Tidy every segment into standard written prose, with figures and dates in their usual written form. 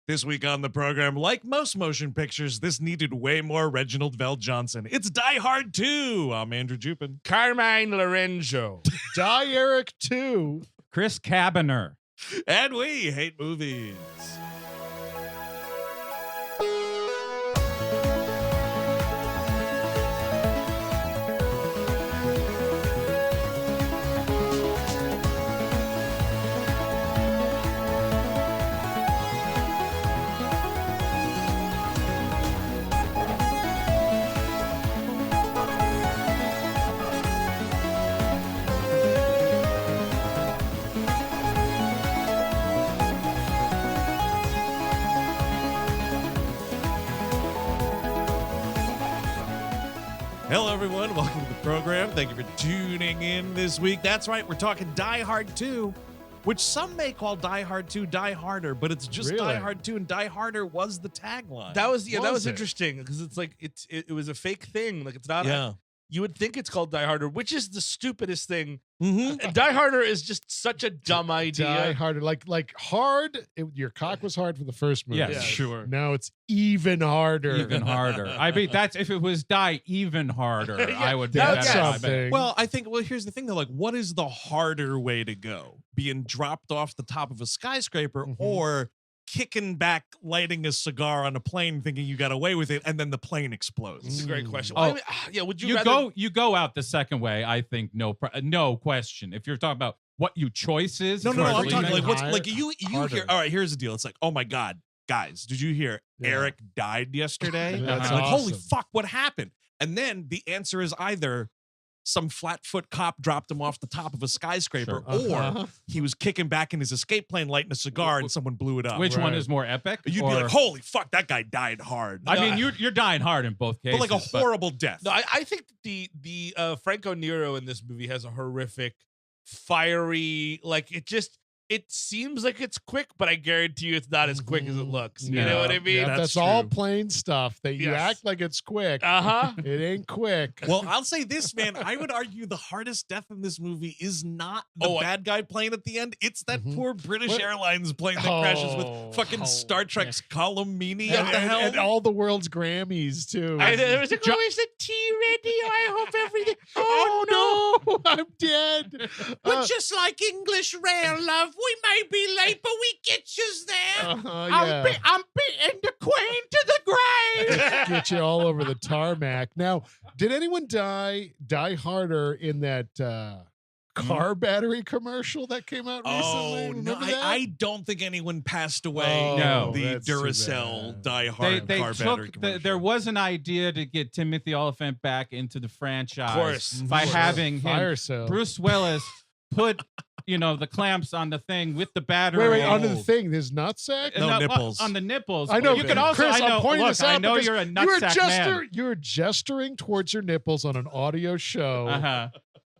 This week on the program, like most motion pictures, this needed way more Reginald VelJohnson. It's Die Hard 2. I'm Andrew Jupin. Carmine Lorenzo. Die Eric 2. Chris Cabiner. And we hate movies. Hello, everyone. Welcome to the program. Thank you for tuning in this week. That's right. We're talking Die Hard 2, which some may call Die Hard 2 Die Harder, but it's just Really? Die Hard 2, and Die Harder was the tagline. That was that was it? interesting because it's like it was a fake thing. Like it's not. Yeah. You would think it's called Die Harder, which is the stupidest thing. Mm-hmm. And Die Harder is just such a dumb idea. Die Harder. Like hard, your cock was hard for the first movie. Yes. Yeah. Sure. Now it's even harder. Even harder. I mean, that's if it was Die Even Harder, Yeah, I would be That's better. something. Well, I think, here's the thing, though. Like, what is the harder way to go? Being dropped off the top of a skyscraper or kicking back, lighting a cigar on a plane, thinking you got away with it, and then the plane explodes? It's a great question. Oh. Well, I mean, yeah, would you rather? You go out the second way. I think no question. If you're talking about what you choice is, No, I'm hardly talking even- like what's higher- like you harder. hear. All right, here's the deal. It's like, oh my God, guys, did you hear Yeah. Eric died yesterday? That's It's like, holy awesome. fuck, what happened? And then the answer is either some flat-foot cop dropped him off the top of a skyscraper, Sure. or he was kicking back in his escape plane, lighting a cigar, and someone blew it up. Which one Right. is more epic? You'd or- be like, holy fuck, that guy died hard. I mean, you're dying hard in both cases, but like a horrible death. No, I think the Franco Nero in this movie has a horrific, fiery. Like it seems like it's quick, but I guarantee you it's not as quick as it looks. You No. know what I mean? Yeah, That's that's all true. plain stuff that you Yes. act like it's quick. Uh-huh. It ain't quick. Well, I'll say this, man. I would argue the hardest death in this movie is not the Oh, bad guy plane at the end. It's that Mhm. poor British What? Airlines plane that crashes Oh. with fucking Star Trek's Columini and, at the helm. and all the world's Grammys too. There was like, oh, is the tea ready? I hope everything. Oh no, I'm dead. just like English rail, love. We may be late, but we get yous there. Yeah. I'm beating the queen to the grave. Get you all over the tarmac. Now, did anyone die harder in that car battery commercial that came out recently? Oh, no, Remember that? I don't think anyone passed away Oh, No. in the that's too Duracell bad. Die Hard They car battery took commercial. there was an idea to get Timothy Oliphant back into the franchise course. by Of course. having Fire him, sale. Bruce Willis, put the clamps on the thing with the battery. Wait, under the thing, his nutsack? And No, nipples. on the nipples. I know. You can also. Chris, I know. I'm pointing Look, this out I know because you're a you were nutsack man. You were gesturing towards your nipples on an audio show. Uh-huh.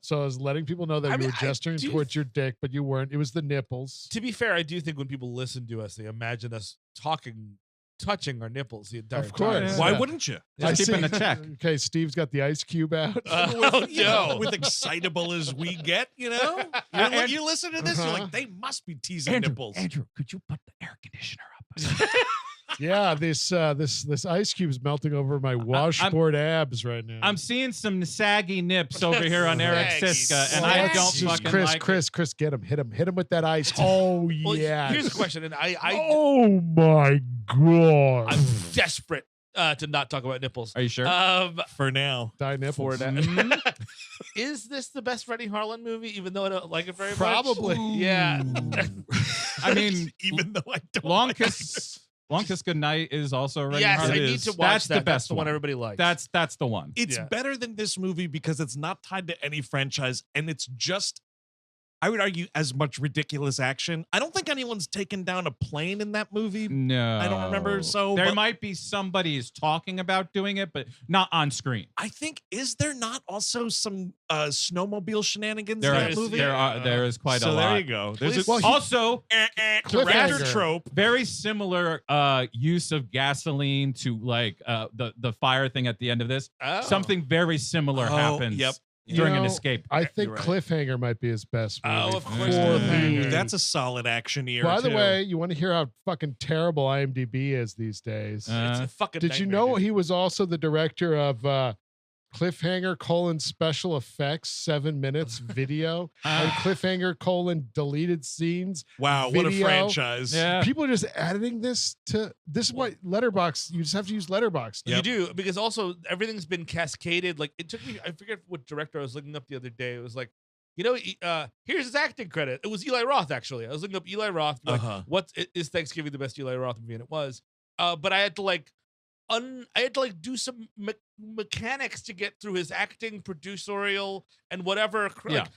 So I was letting people know that I you mean, were gesturing do- towards your dick, but you weren't. It was the nipples. To be fair, I do think when people listen to us, they imagine us touching our nipples the entire Of course. time. Why Yeah. wouldn't you? Just I keeping see- the check. Okay, Steve's got the ice cube out. With excitable as we get, you listen to this, you're like, they must be teasing nipples. Andrew, could you put the air conditioner up? Yeah, this ice cube's melting over my washboard abs right now. I'm seeing some saggy nips over here on Eric Saggy Siska, and Well, I that's don't just fucking Chris, like Chris, get him, hit him with that ice. Oh Well, yeah. Here's the question, and I Oh my god. I'm desperate to not talk about nipples. Are you sure? For now. Die nipples. Is this the best Renny Harlin movie? Even though I don't like it very Probably. much. Yeah. I mean, Even though I don't Long like Kiss Goodnight is also Renny Yes, Harlin. I It need is. to watch That's that. the best That's the one one. everybody likes. That's the one. It's Yeah. better than this movie because it's not tied to any franchise, and it's just, I would argue, as much ridiculous action. I don't think anyone's taken down a plane in that movie. No, I don't remember, so, there but- might be somebody is talking about doing it, but not on screen. I think, is there not also some snowmobile shenanigans There in that is movie? there is quite so a lot. there you go. There's Well, Also, director Cliffhanger. trope. very similar use of gasoline to like the fire thing at the end of this. Oh. Something very similar Oh, happens yep. during You an know, escape. I think You're right. Cliffhanger might be his best movie. Oh, of course, for Cliffhanger. me. That's a solid action year. By the too. way, you want to hear how fucking terrible IMDb is these days? It's a fucking Did you nightmare, know dude. he was also the director of Cliffhanger : special effects 7 minutes video and Cliffhanger : deleted scenes? wow, what a video. franchise. Yeah. People are just editing this to this is what Letterboxd. You just have to use Letterboxd. You do, because also everything's been cascaded. Like, it took me, I forget what director I was looking up the other day. It was like, here's his acting credit. It was Eli Roth, actually. I was looking up Eli Roth. Like, what is Thanksgiving the best Eli Roth movie? And it was. But I had to do some mechanics to get through his acting, producerial, and whatever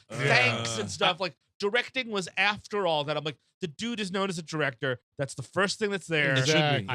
thanks and stuff. Like, directing was after all that. I'm like, the dude is known as a director. That's the first thing that's there. Exactly.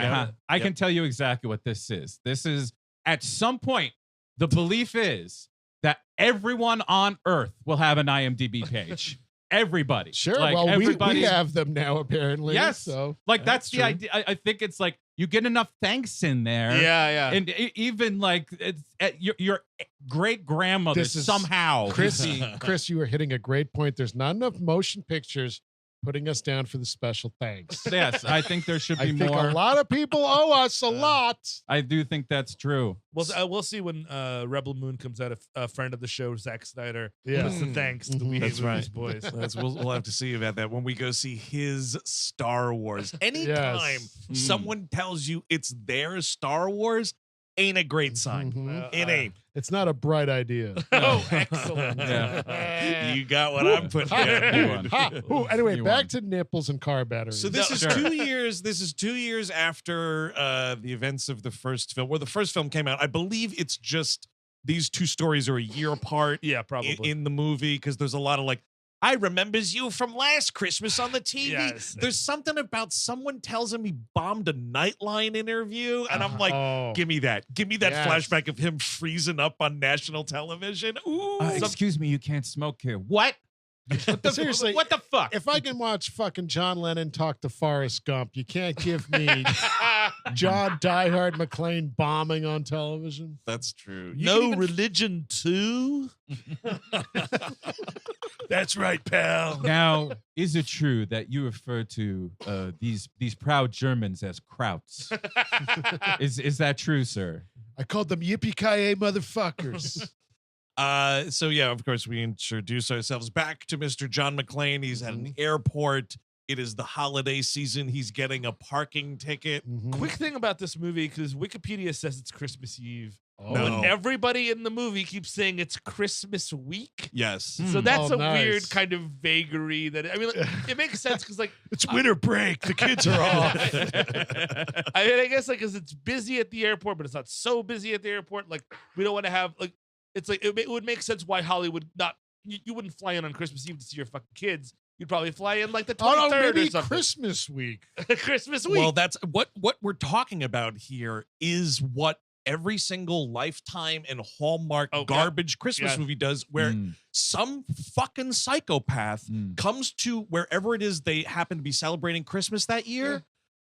I can tell you exactly what this is. This is, at some point, the belief is that everyone on Earth will have an IMDb page. Everybody. Sure. Like, Well, we everybody's- have them now, apparently. Yes. So Like, that's the true. idea. I think it's like you get enough thanks in there. Yeah. And even like it's your great grandmother This is- somehow. Chris, you were hitting a great point. There's not enough motion pictures putting us down for the special thanks. Yes, I think there should I be think more. a lot of people owe us a lot. I do think that's true. We'll see when Rebel Moon comes out. A friend of the show, Zack Snyder, Yeah. puts the thanks to We Hate That's Movies right. boys. We'll have to see about that when we go see his Star Wars. Anytime Yes. someone tells you it's their Star Wars, ain't a great sign. Mhm. It ain't. It's not a bright idea. Oh, excellent. You got what I'm putting down. Ha! Ooh, anyway, You back won. to nipples and car batteries. So this No, is sure. 2 years. This is 2 years after the events of the first film, where the first film came out. I believe it's just these two stories are a year apart. Yeah, probably. in the movie, because there's a lot of like, I remembers you from last Christmas on the TV. Yes. There's something about someone tells him he bombed a Nightline interview, and I'm like, oh. give me that. Give me that Yes. flashback of him freezing up on national television. Ooh. Excuse me, you can't smoke here. What? Seriously, What the fuck? if I can watch fucking John Lennon talk to Forrest Gump, you can't give me John Diehard McClane bombing on television. That's true. No religion too. That's right, pal. Now, is it true that you refer to these proud Germans as Krauts? Is that true, sir? I called them yippee-ki-yay motherfuckers. So yeah, of course, we introduce ourselves back to Mr. John McClane. He's at an airport. It is the holiday season. He's getting a parking ticket. Mhm. Quick thing about this movie, because Wikipedia says it's Christmas Eve. Oh. No. But everybody in the movie keeps saying it's Christmas week. Yes. So that's Oh, a nice. weird kind of vagary that, I mean, like, it makes sense because, like, It's winter break. The kids are off. I mean, I guess, like, because it's busy at the airport, but it's not so busy at the airport. Like, we don't want to have, like, it's like, it would make sense why Hollywood not, you wouldn't fly in on Christmas Eve to see your fucking kids. You'd probably fly in, like, the 23rd Oh, no, or maybe something. Christmas week. Christmas week. Well, that's what we're talking about here is what every single Lifetime and Hallmark Oh, yeah. garbage Christmas Yeah. movie does, where Mm. some fucking psychopath Mm. comes to wherever it is they happen to be celebrating Christmas that year,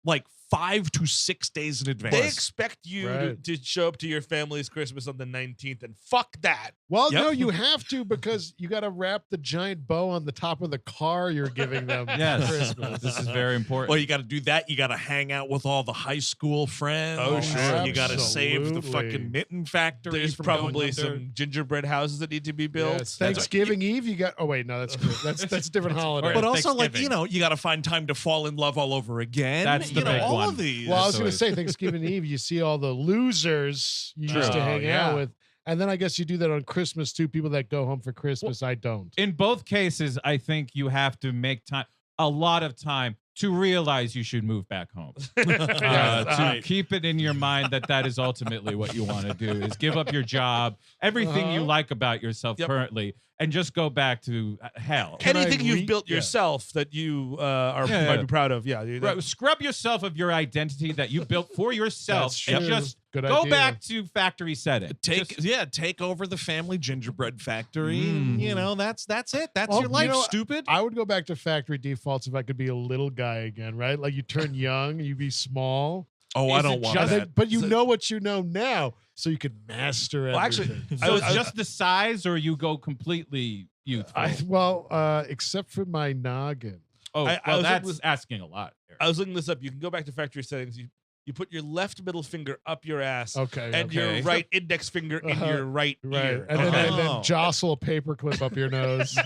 like 5 to 6 days in advance. They expect you Right. to show up to your family's Christmas on the 19th, and fuck that. Well, Yep. no, you have to because you got to wrap the giant bow on the top of the car you're giving them for Yes, Christmas. this is very important. Well, you got to do that. You got to hang out with all the high school friends. Oh, sure. You got to save the Absolutely. fucking mitten factory. There's from going probably up there. some gingerbread houses that need to be built. Yes. Thanksgiving Eve, you got. Oh wait, no, that's good. That's a different holiday. But also, like, Thanksgiving. you got to find time to fall in love all over again. That's the big all one. of these. well, I was so going to it- say Thanksgiving Eve, you see all the losers you used to True. hang Yeah. out with, and then I guess you do that on Christmas too. People that go home for Christmas, I don't. In both cases, I think you have to make time, a lot of time, to realize you should move back home. To keep it in your mind that is ultimately what you want to do, is give up your job, everything you Uh-huh. like about yourself Yep. currently, and just go back to hell. Can I Anything you've re- built yeah. yourself that you might Yeah. be proud of. Yeah. Right, scrub yourself of your identity that you built for yourself, That's and true. just Good go idea. back to factory setting. Take over the family gingerbread factory. Mm. You know, that's it. That's Well, your life, you know, stupid. I would go back to factory defaults if I could be a little guy again, right? Like you turn young, you be small. Oh, I Is don't it want just- that. But you know what you know now, so you can master everything. Well, actually, So it's just the size, or you go completely youthful? Except for my noggin. Oh, I well, was that's looking- asking a lot. Eric. I was looking this up. You can go back to factory settings. You put your left middle finger up your ass, Okay. and okay. your right index finger in your right Right. ear. And then, and Oh. then jostle a paperclip up your nose.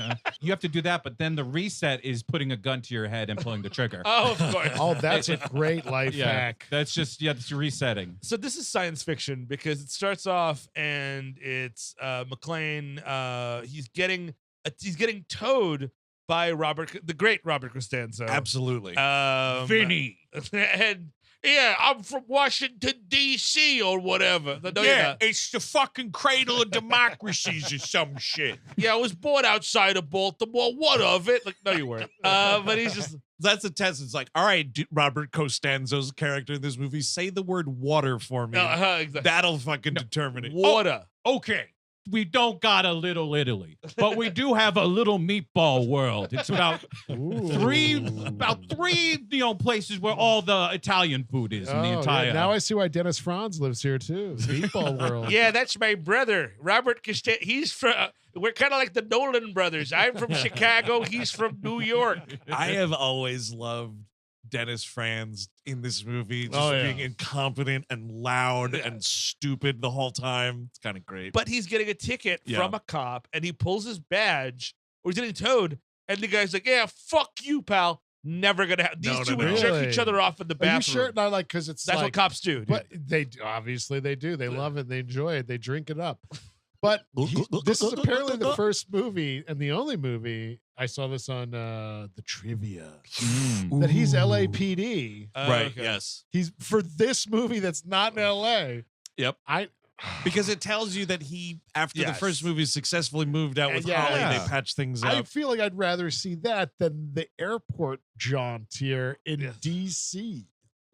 You have to do that, but then the reset is putting a gun to your head and pulling the trigger. Oh, of course. Oh, that's a great life hack. That's just it's resetting. So this is science fiction because it starts off and it's McClane. He's getting towed by the great Robert Costanzo. Absolutely. Vinny. And yeah, I'm from Washington D.C. or whatever. No, you're not. it's the fucking cradle of democracies or some shit. Yeah, I was born outside of Baltimore. What of it? Like, no, you weren't. But he's just. That's a test. It's like, all right, Robert Costanzo's character in this movie, say the word water for me. Exactly. That'll fucking determine it. Water. Okay, we don't got a little Italy, but we do have a little meatball world. It's about three places where all the Italian food is in the entire. Yeah. Now I see why Dennis Franz lives here too. Meatball world. Yeah, that's my brother, Robert Costanzo. He's from. We're kind of like the Nolan brothers. I'm from Chicago. He's from New York. I have always loved Dennis Franz in this movie, just Oh, yeah. being incompetent and loud and stupid the whole time. It's kind of great. But he's getting a ticket Yeah. from a cop, and he pulls his badge, or he's getting towed, and the guy's like, "Yeah, fuck you, pal. Never gonna have." These No, two no, would no. jerk Really? each other off in the Are bathroom. you sure? Not like because it's That's like, what cops do. Dude. But obviously they do. They love it. They enjoy it. They drink it up. But this is apparently the first movie and the only movie I saw this on the trivia that he's LAPD. right, okay. yes. He's for this movie that's not in LA. Yep. Because it tells you that he, after the Yes. first movie, successfully moved out with Yeah. Holly. Yeah. They patched things I up. feel like I'd rather see that than the airport jaunt here in Yes. DC.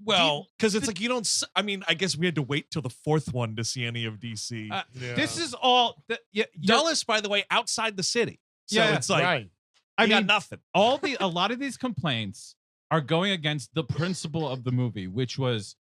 Well, because it's like you don't. I mean, I guess we had to wait till the fourth one to see any of DC. This is all. Dulles, by the way, outside the city. So Yeah, it's like right. I I got mean, nothing. a lot of these complaints are going against the principle of the movie, which was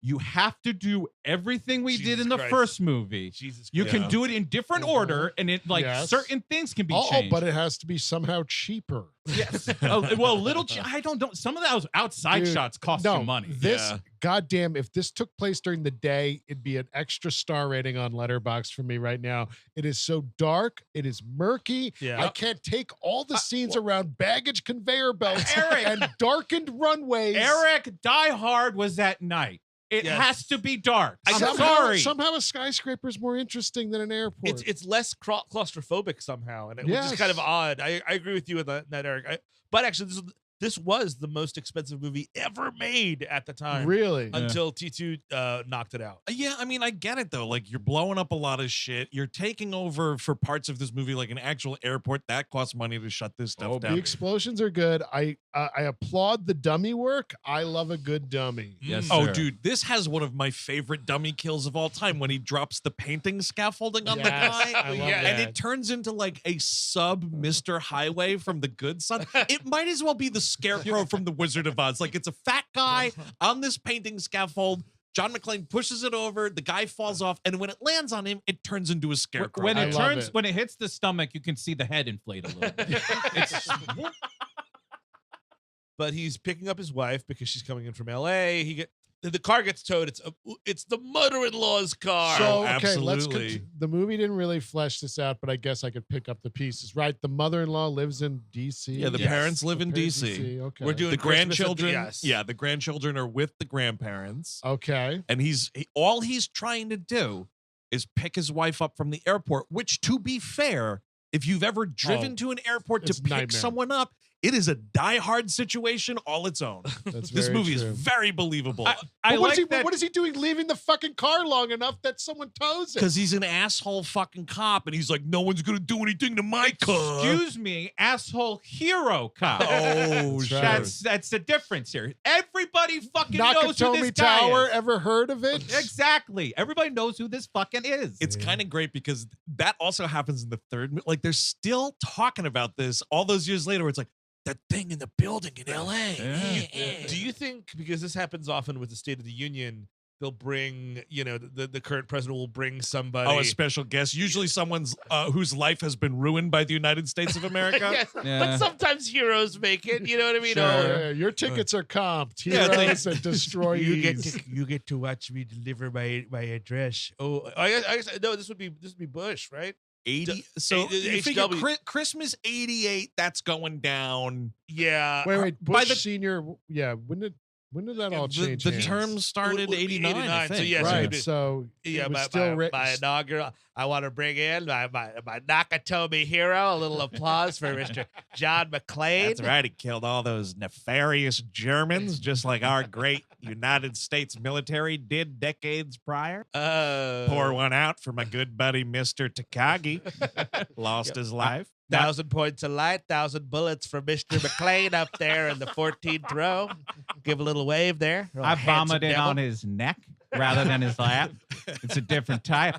you have to do everything we Jesus did in the Christ. first movie. Jesus You Christ. can do it in different order, and it Yes. certain things can be Oh, changed. but it has to be somehow cheaper. Yes. Well, I don't know. Some of those outside Dude, shots cost no, you money. This Yeah. goddamn, if this took place during the day, it'd be an extra star rating on Letterboxd for me right now. It is so dark. It is murky. Yeah. I can't take all the scenes around baggage conveyor belts Eric. and darkened runways. Eric, Die Hard was at night. It Yes. has to be dark. I'm Somehow- sorry. Somehow a skyscraper is more interesting than an airport. It's less claustrophobic somehow, and it was Yes. just kind of odd. I agree with you with that, Eric. But actually, this was the most expensive movie ever made at the time. really. Until T2 knocked it out. Yeah, I mean, I get it though. Like, you're blowing up a lot of shit. You're taking over for parts of this movie, like an actual airport. That costs money to shut this stuff The down. explosions are good. I applaud the dummy work. I love a good dummy. Yes, Oh, sir. dude, this has one of my favorite dummy kills of all time when he drops the painting scaffolding on the Yes, guy. I love And that. it turns into like a sub Mr. Highway from The Good Son. It might as well be the Scarecrow from The Wizard of Oz. Like, it's a fat guy on this painting scaffold. John McClane pushes it over. The guy falls off. And when it lands on him, it turns into a scarecrow. When I it love turns, it. when it hits the stomach, you can see the head inflate a little bit. It's, But he's picking up his wife because she's coming in from L.A. The car gets towed. It's the mother-in-law's car. So okay, absolutely. the movie didn't really flesh this out, but I guess I could pick up the pieces. Right, the mother-in-law lives in D.C. Yeah, the parents live in D.C. Okay, We're doing The Christmas at grandchildren, yes. yeah, the grandchildren are with the grandparents. Okay, And all he's trying to do is pick his wife up from the airport, which, to be fair, if you've ever driven to an airport to it's pick nightmare. someone up, it is a die-hard situation all its own. that's This very movie true. is very believable. I But what, like is he, that. what is he doing leaving the fucking car long enough that someone tows it? Because he's an asshole fucking cop, and he's like, no one's gonna do anything to my car. Excuse me, asshole hero cop. Oh, That's sure. right. That's the difference here. Everybody fucking knows who Nakatomi this guy Tower, is. ever heard of it? Exactly. Everybody knows who this fucking is. It's kind of great because that also happens in the third. Like, they're still talking about this all those years later. Where it's like, that thing in the building in L.A. Do you think, because this happens often with the State of the Union, they'll bring, the current president will bring somebody. Oh, a special guest. Usually someone's whose life has been ruined by the United States of America. Yes, but sometimes heroes make it. You know what I mean? Sure. Your tickets are comped. Heroes and destroyees. You get to watch me deliver my address. Oh, I guess no. This would be Bush, right? 80. So you figure Christmas 88. That's going down. Yeah. Wait. Bush Senior. Yeah. When did that all change? The term started 89. I think. So yes, right. So my inaugural. I want to bring in my Nakatomi hero. A little applause for Mr. John McClane. That's right. He killed all those nefarious Germans, just like our great United States military did decades prior. Pour one out for my good buddy Mr. Takagi. Lost his life. 1,000 points of light, 1,000 bullets for Mr. McClane up there in the 14th row. Give a little wave there. I vomited on his neck rather than his lap. It's a different type.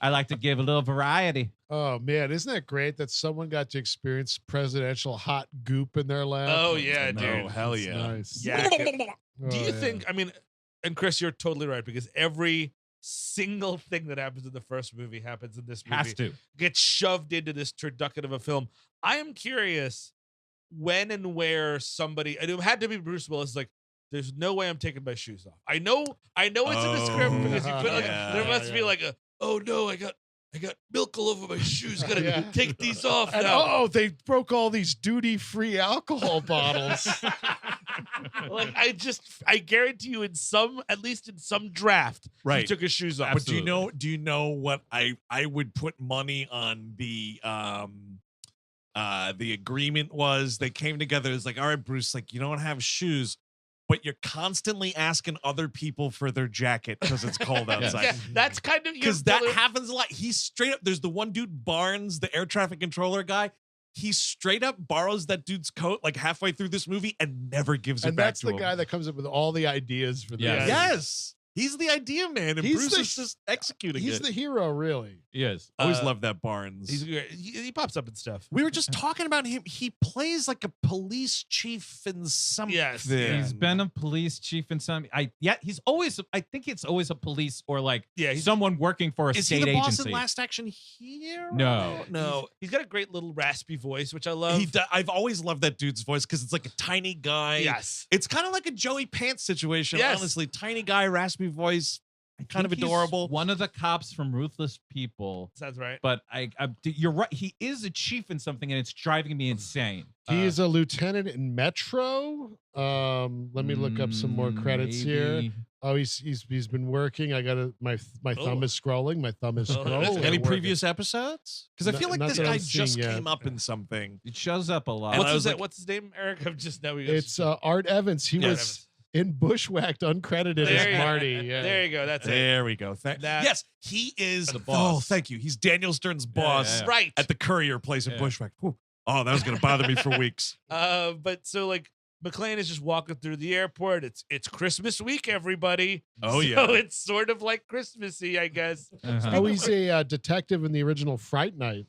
I like to give a little variety. Oh, man. Isn't that great that someone got to experience presidential hot goop in their lap? Oh, yeah, dude. Oh, hell yeah. Nice. Yeah. Do you think, and Chris, you're totally right, because every single thing that happens in the first movie happens in this movie. Has to. Gets shoved into this turducken of a film. I am curious when and where somebody, and it had to be Bruce Willis, like, there's no way I'm taking my shoes off. I know it's in the script because you put there must be like oh no, I got milk all over my shoes. Gotta take these off now. And they broke all these duty-free alcohol bottles. Like I guarantee you at least in some draft, right, he took his shoes off. Absolutely. But do you know what I would put money on the agreement was? They came together. It's like, all right, Bruce, like, you don't have shoes, but you're constantly asking other people for their jacket because it's cold outside. Yeah, that's kind of because that happens a lot. He's straight up. There's the one dude, Barnes, the air traffic controller guy. He straight up borrows that dude's coat like halfway through this movie and never gives it back to him. And that's the guy that comes up with all the ideas for the Yes. He's the idea man, and Bruce is just executing it. He's the hero, really. Yes. Always loved that Barnes. He pops up and stuff. We were just talking about him. He plays like a police chief in something. Yes. He's been a police chief in some. He's always. I think it's always a police or like someone working for a state agency. Is he the boss in Last Action Hero? No. He's got a great little raspy voice, which I love. I've always loved that dude's voice because it's like a tiny guy. Yes. It's kind of like a Joey Pants situation. Yes. Honestly, tiny guy, raspy voice. Kind of adorable. One of the cops from Ruthless People. Sounds right. But you're right. He is a chief in something, and it's driving me insane. He is a lieutenant in Metro. Let me look up some more credits here. Oh, he's been working. I got my thumb is scrolling. My thumb is scrolling. Any previous episodes? Because I feel like this guy just came up in something. It shows up a lot. What's his name, Eric? I'm just now. It's Art Evans. He was in Bushwhacked, uncredited as Marty. Yeah. There you go. That's there we go. Yes, he is the boss. Oh, thank you. He's Daniel Stern's boss, right, at the Courier place in Bushwhacked. Whew. Oh, that was gonna bother me for weeks. But so like McClane is just walking through the airport. It's Christmas week, everybody. Oh so it's sort of like Christmassy, I guess. Oh, he's a detective in the original Fright Night.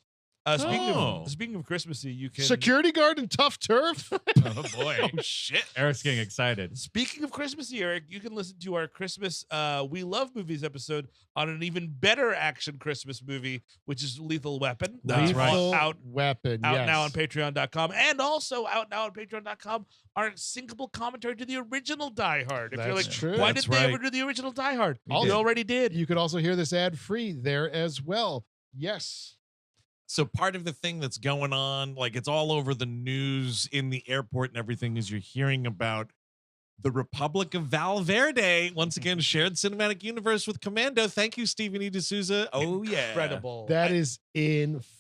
Speaking of Christmassy, you can security guard in Tough Turf. Oh boy! Oh shit! Eric's getting excited. Speaking of Christmassy, Eric, you can listen to our Christmas We Love Movies episode on an even better action Christmas movie, which is Lethal Weapon. That's right. Out now on Patreon.com, and also out now on Patreon.com. Our syncable commentary to the original Die Hard. If you're like, true. Why didn't they ever do the original Die Hard? We already did. You could also hear this ad free there as well. Yes. So part of the thing that's going on, like it's all over the news in the airport and everything, is you're hearing about the Republic of Valverde. Once again, shared cinematic universe with Commando. Thank you, Stephen E. D'Souza. Oh, yeah. Incredible. That is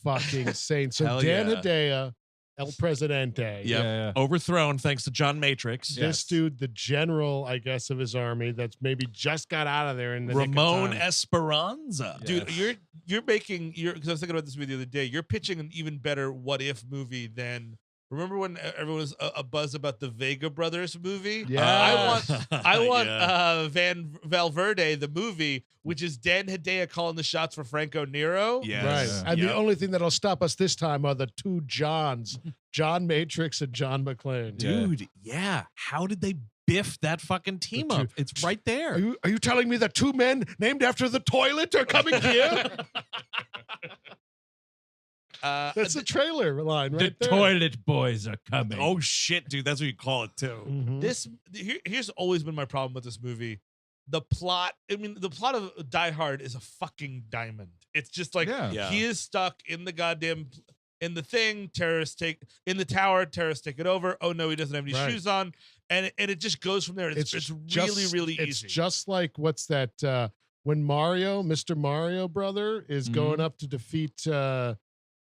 fucking insane. So Dan Hedaya, El Presidente. Yeah. Overthrown thanks to John Matrix. This dude, the general, I guess, of his army that's maybe just got out of there in the Ramon Esperanza. Dude, you're making because I was thinking about this movie the other day. You're pitching an even better what if movie than Remember when everyone was a buzz about the Vega Brothers movie? Yeah. I want Van Valverde, the movie, which is Dan Hedaya calling the shots for Franco Nero. Yes. Right. And the only thing that'll stop us this time are the two Johns, John Matrix and John McClane. Dude, yeah. How did they biff that fucking team up? It's right there. Are you telling me that two men named after the toilet are coming here? That's the trailer line right The there. toilet boys are coming. Oh shit, dude. That's what you call it too. Mhm. Here's always been my problem with this movie. The plot, I mean, the plot of Die Hard is a fucking diamond. It's just like Yeah. he is stuck in the goddamn in the thing, terrorists take in the tower, terrorists take it over. Oh no, he doesn't have any Right. shoes on. And it just goes from there. It's really It's easy. just like what's that? When Mr. Mario brother is going up to defeat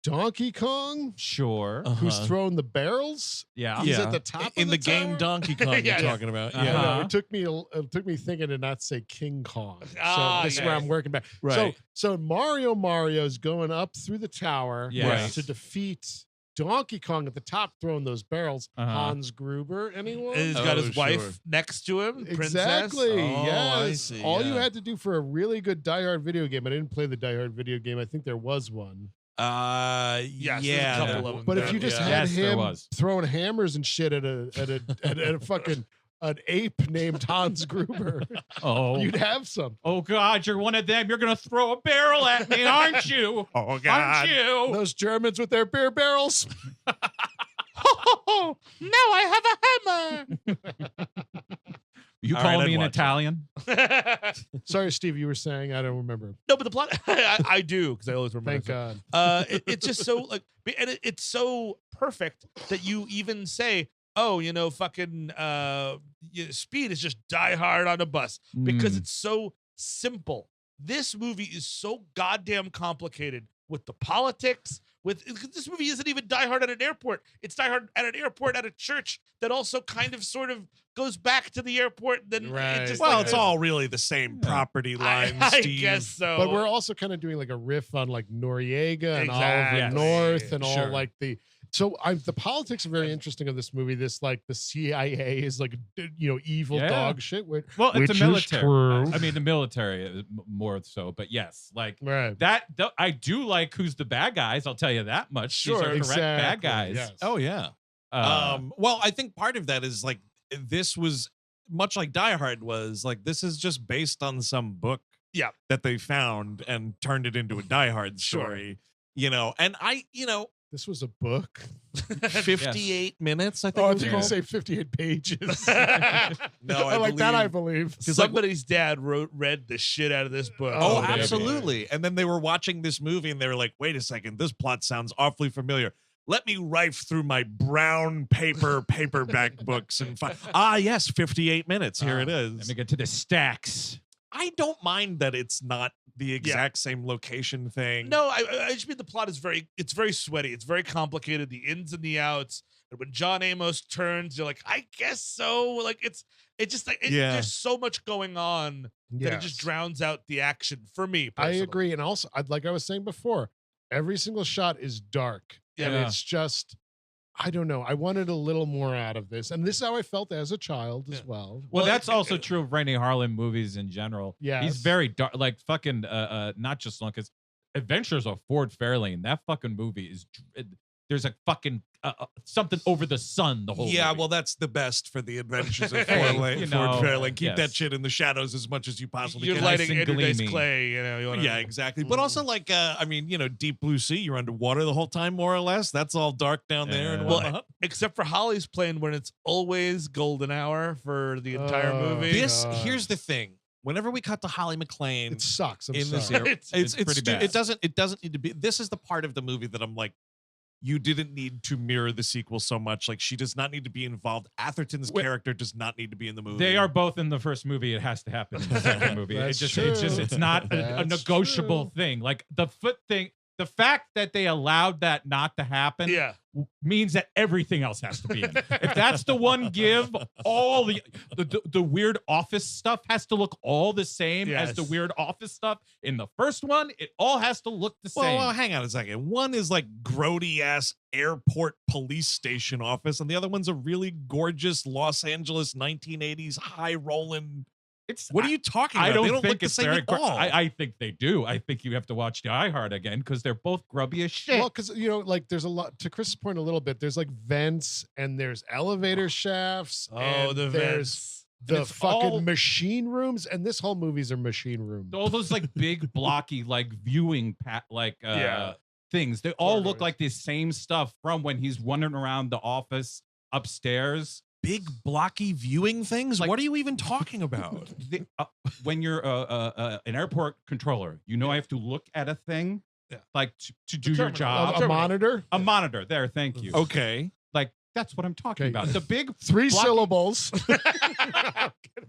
Donkey Kong, Sure. who's throwing the barrels. Yeah. He's at the top in of the the game tower? Donkey Kong Yeah. you're talking about. I Yeah. know, Uh-huh. it took me thinking to not say King Kong. So Ah, this is where yes. I'm working back. Right. So Mario's going up through the tower Yes. to defeat Donkey Kong at the top, throwing those barrels. Uh-huh. Hans Gruber, anyone? And he's got Oh, his wife sure. next to him, princess. Exactly. Oh, I yes. see, All you yeah. had to do for a really good Die Hard video game. I didn't play the Die Hard video game. I think there was one. Yes, there's a couple of them. But if you just yeah. had Yes, there him was. throwing hammers and shit at a fucking an ape named Hans Gruber, Oh. you'd have some. Oh God, you're one of them. You're gonna throw a barrel at me, aren't you? Oh Aren't you? Those Germans with their beer barrels. Oh, now I have a hammer. You All calling right, me I'd an watch it. Italian? Sorry, Steve, you were saying I don't remember. No, but the plot, I do, because I always remember. Thank God. It's just so and it's so perfect that you even say, oh, fucking Speed is just Die Hard on a bus because Mm. it's so simple. This movie is so goddamn complicated with the politics. This movie isn't even Die Hard at an airport. It's Die Hard at an airport at a church that also kind of sort of goes back to the airport. Then Right. it just Well, like, it's all really the same property line, I Steve. guess so. But we're also kind of doing like a riff on like Noriega and Exactly. Oliver North and Sure. all like the. So the politics are very interesting of this movie. This like the CIA is like evil Yeah. dog shit. Well, which it's is a military. true. I mean, the military is more so, but yes, like Right. I do like who's the bad guys. I'll tell you that much. Sure, These are correct bad exactly, guys. yes. Oh yeah. Well, I think part of that is like this was much like Die Hard was like this is just based on some book Yeah. that they found and turned it into a Die Hard story. And This was a book. 58 minutes, I think. Oh, I it was think you called. say 58 pages. No, I like that. I believe. Somebody's dad read the shit out of this book. Oh, Oh, maybe. absolutely. And then they were watching this movie and they were like, wait a second, this plot sounds awfully familiar. Let me rife through my brown paperback books and find. Yes, 58 minutes. Here it Let is. me get to the stacks. I don't mind that it's not the exact same location thing. No, I just mean the plot is it's very sweaty. It's very complicated. The ins and the outs. And when John Amos turns, you're like, I guess so. Like it's just like there's so much going on that it just drowns out the action for me. I Personally. agree. And also, like I was saying before, every single shot is dark. And Yeah. it's just, I don't know. I wanted a little more out of this. And this is how I felt as a child as well. Well, that's also true of Renny Harlin movies in general. Yes. He's very dark, like fucking, not just long because Adventures of Ford Fairlane. That fucking movie is. There's a fucking something over the sun. The whole Yeah, movie. well, that's the best for the adventures of Hey, Ford you know, Fairlane. Keep yes. that shit in the shadows as much as you possibly You're can. lighting and Andrew Dice gleamy. Clay. You wanna, Yeah, exactly. But also, like, Deep Blue Sea, you're underwater the whole time, more or less. That's all dark down there and Yeah. Well, whatnot. except for Holly's plane when it's always golden hour for the entire Oh, movie. this- Here's the thing. Whenever we cut to Holly McClane It sucks. I'm in this sorry. era, It's pretty bad. it doesn't need to be. This is the part of the movie that I'm like, you didn't need to mirror the sequel so much. Like, she does not need to be involved. Atherton's Wait. character does not need to be in the movie. They are both in the first movie. It has to happen in the second movie. That's It's not a That's negotiable true. thing. Like the foot thing. The fact that they allowed that not to happen means that everything else has to be in. If that's the one give, all the weird office stuff has to look all the same as the weird office stuff in the first one. It all has to look the same. Well, hang on a second. One is like grody ass airport police station office, and the other one's a really gorgeous Los Angeles 1980s high rolling. What are you talking about? I don't they don't think look the it's same very. at all. I think they do. I think you have to watch Die Hard again because they're both grubby as shit. Well, because like there's a lot to Chris's point a little bit. There's like vents and there's elevator shafts. And the there's vents. the fucking machine rooms, and this whole movie's a machine room. All those like big blocky like viewing things. They all look like the same stuff from when he's wandering around the office upstairs. Big blocky viewing things. Like- What are you even talking about? When you're an airport controller, I have to look at a thing like to do your job. A monitor. A monitor. There, thank you. Okay. Like that's what I'm talking about. The big 3 syllables.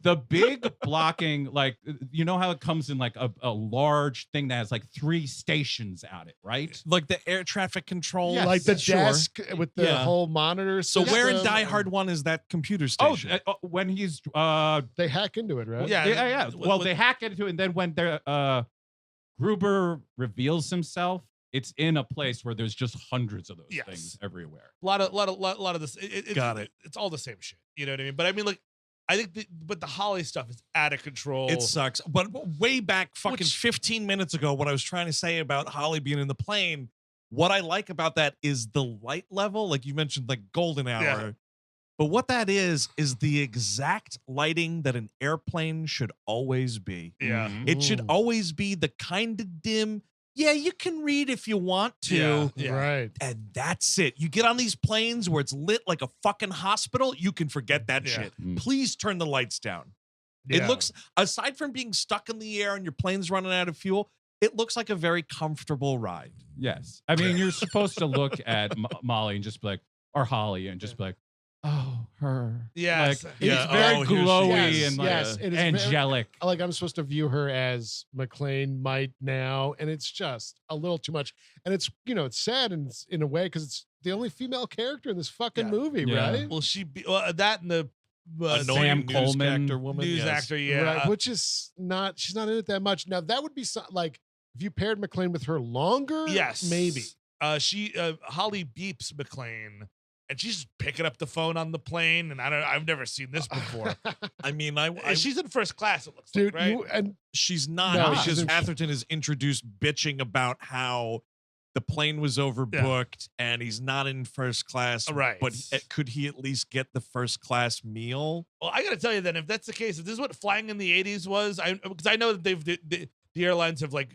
The big blocking, like how it comes in like a large thing that has like 3 stations at it, right? Like the air traffic control. Yes. Like the Sure. desk with the whole monitor. So where in system. Die Hard 1 is that computer station? When he's They hack into it, right? yeah. Well, they hack into it, and then when Gruber reveals himself, it's in a place where there's just hundreds of those things everywhere. A lot of this. Got it. It's all the same shit. You know what I mean? But I mean, like, I think, but the Holly stuff is out of control. It sucks. But way back fucking 15 minutes ago, what I was trying to say about Holly being in the plane, what I like about that is the light level. Like you mentioned, like golden hour. Yeah. But what that is the exact lighting that an airplane should always be. Yeah. Mhm. It should always be the kind of dim. Yeah, you can read if you want to. Yeah. Right. And that's it. You get on these planes where it's lit like a fucking hospital, you can forget that Yeah. shit. Mm. Please turn the lights down. Yeah. It looks, aside from being stuck in the air and your plane's running out of fuel, it looks like a very comfortable ride. Yes. I mean, you're supposed to look at Molly and just be like, or Holly, and just be like, oh, her. Yes. Like, Yeah, it's very oh, here she glowy is. and like Yes, it is very- angelic. Like I'm supposed to view her as McClane might now, and it's just a little too much. And it's it's sad in a way because it's the only female character in this fucking movie, Yeah. right? Will she be that and the Annoying Sam news Coleman, actor woman. news yes. actor? Yeah. Right, which is not she's not in it that much. Now that would be like if you paired McClane with her longer, Yes. maybe. Holly beeps McClane, and she's picking up the phone on the plane, and I've never seen this before. I mean, I She's in first class, it looks Dude, like, right? you and she's not No, because she's in- Atherton is introduced bitching about how the plane was overbooked and he's not in first class. Right. But could he at least get the first class meal? Well, I got to tell you then, if that's the case, if this is what flying in the 80s was, because I know that the airlines have like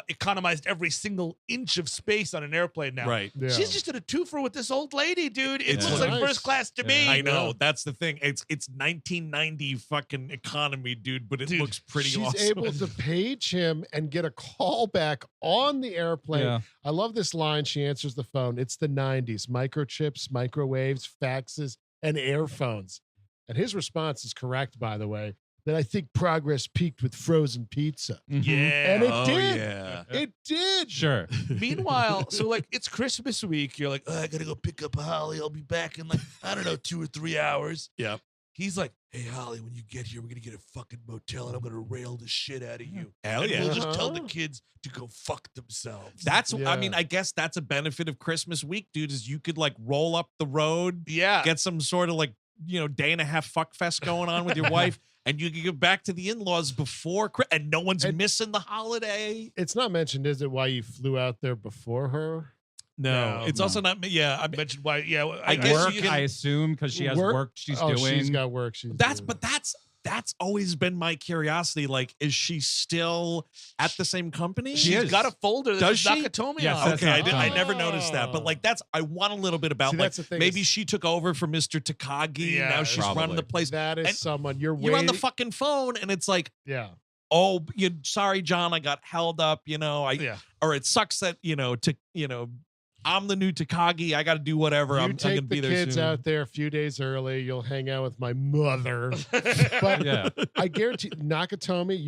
economized every single inch of space on an airplane now. Right. yeah. She's just in a twofer with this old lady, dude. It It's looks like nice. first class to me. I know. That's the thing. It's 1990 fucking economy, dude, but it Dude, looks pretty she's awesome. able to page him and get a call back on the airplane. Yeah. I love this line. She answers the phone. It's the 90s. Microchips, microwaves, faxes, and airphones. And his response is correct, by the way, that I think progress peaked with frozen pizza. Mhm. Yeah. And it Oh, did. yeah. It did. Sure. Meanwhile, so like it's Christmas week. You're like, oh, I gotta go pick up Holly. I'll be back in like, I don't know, 2 or 3 hours. Yep. He's like, hey, Holly, when you get here, we're gonna get a fucking motel and I'm gonna rail the shit out of you. Hell And yeah. we'll just tell the Uh-huh. kids to go fuck themselves. That's, I Yeah. mean, I guess that's a benefit of Christmas week, dude, is you could like roll up the road, yeah. get some sort of like, day and a half fuck fest going on with your wife, and you can get back to the in-laws before, and no one's And- missing the holiday. It's not mentioned, is it, why you flew out there before her? No, it's no. also not, yeah. I mean, mentioned why. Yeah, I guess Work, you can- I assume, because she has work she's doing. She's got work. that's always been my curiosity. Like, is she still at the same company? She She's is. got a folder that Does says she? Nakatomi Yes, on. that's Okay, not I done. never noticed that, but like I want a little bit about See, like that's the thing maybe is- she took over for Mr. Takagi. Yeah, Now she's running probably. the place. That is And someone you're You're on the waiting- fucking phone, and it's like, Yeah. oh, sorry, John, I got held up. Yeah. Or it sucks that I'm the new Takagi. I got to do whatever. You I'm take gonna be the there kids soon. out there a few days early. You'll hang out with my mother. But Yeah. I guarantee Nakatomi,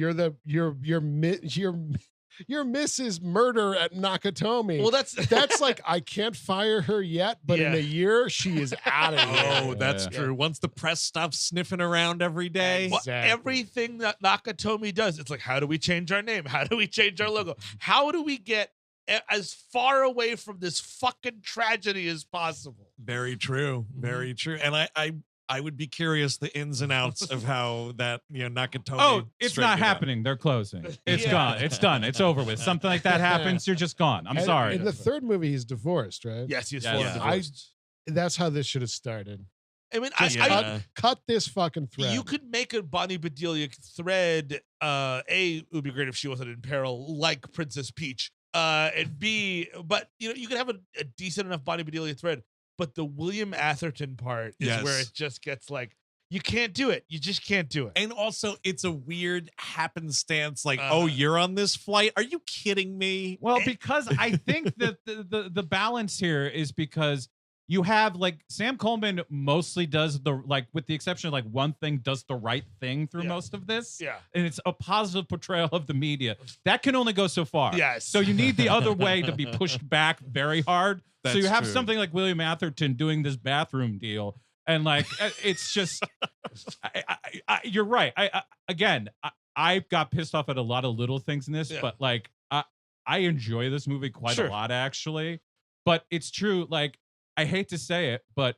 Your Mrs. Murder at Nakatomi. Well, that's like, I can't fire her yet, but in a year she is out of here. Oh, that's true. Once the press stops sniffing around every day. Exactly. Well, everything that Nakatomi does, it's like, how do we change our name? How do we change our logo? How do we get as far away from this fucking tragedy as possible? Very true. Very true. And I would be curious the ins and outs of how that, Nakatomi. Oh, it's not straightened out. happening. They're closing. It's gone. It's done. It's over with. Something like that happens, you're just gone. I'm sorry. In the third movie, he's divorced, right? Yes, he's Yeah. divorced. That's how this should have started. I mean, Cut this fucking thread. you could make a Bonnie Bedelia thread. A, it would be great if she wasn't in peril, like Princess Peach. And B, but you could have a decent enough Bonnie Bedelia thread. But the William Atherton part is where it just gets like, you can't do it. You just can't do it. And also, it's a weird happenstance. Like, oh, you're on this flight? Are you kidding me? Well, because I think that the balance here is because you have like Sam Coleman mostly does with the exception of like one thing, does the right thing through most of this. Yeah. And it's a positive portrayal of the media. That can only go so far. Yes. So you need the other way to be pushed back very hard. So you have something like William Atherton doing this bathroom deal. And like, it's just, you're right. I got pissed off at a lot of little things in this, but like, I enjoy this movie quite a lot actually. But it's true. Like, I hate to say it, but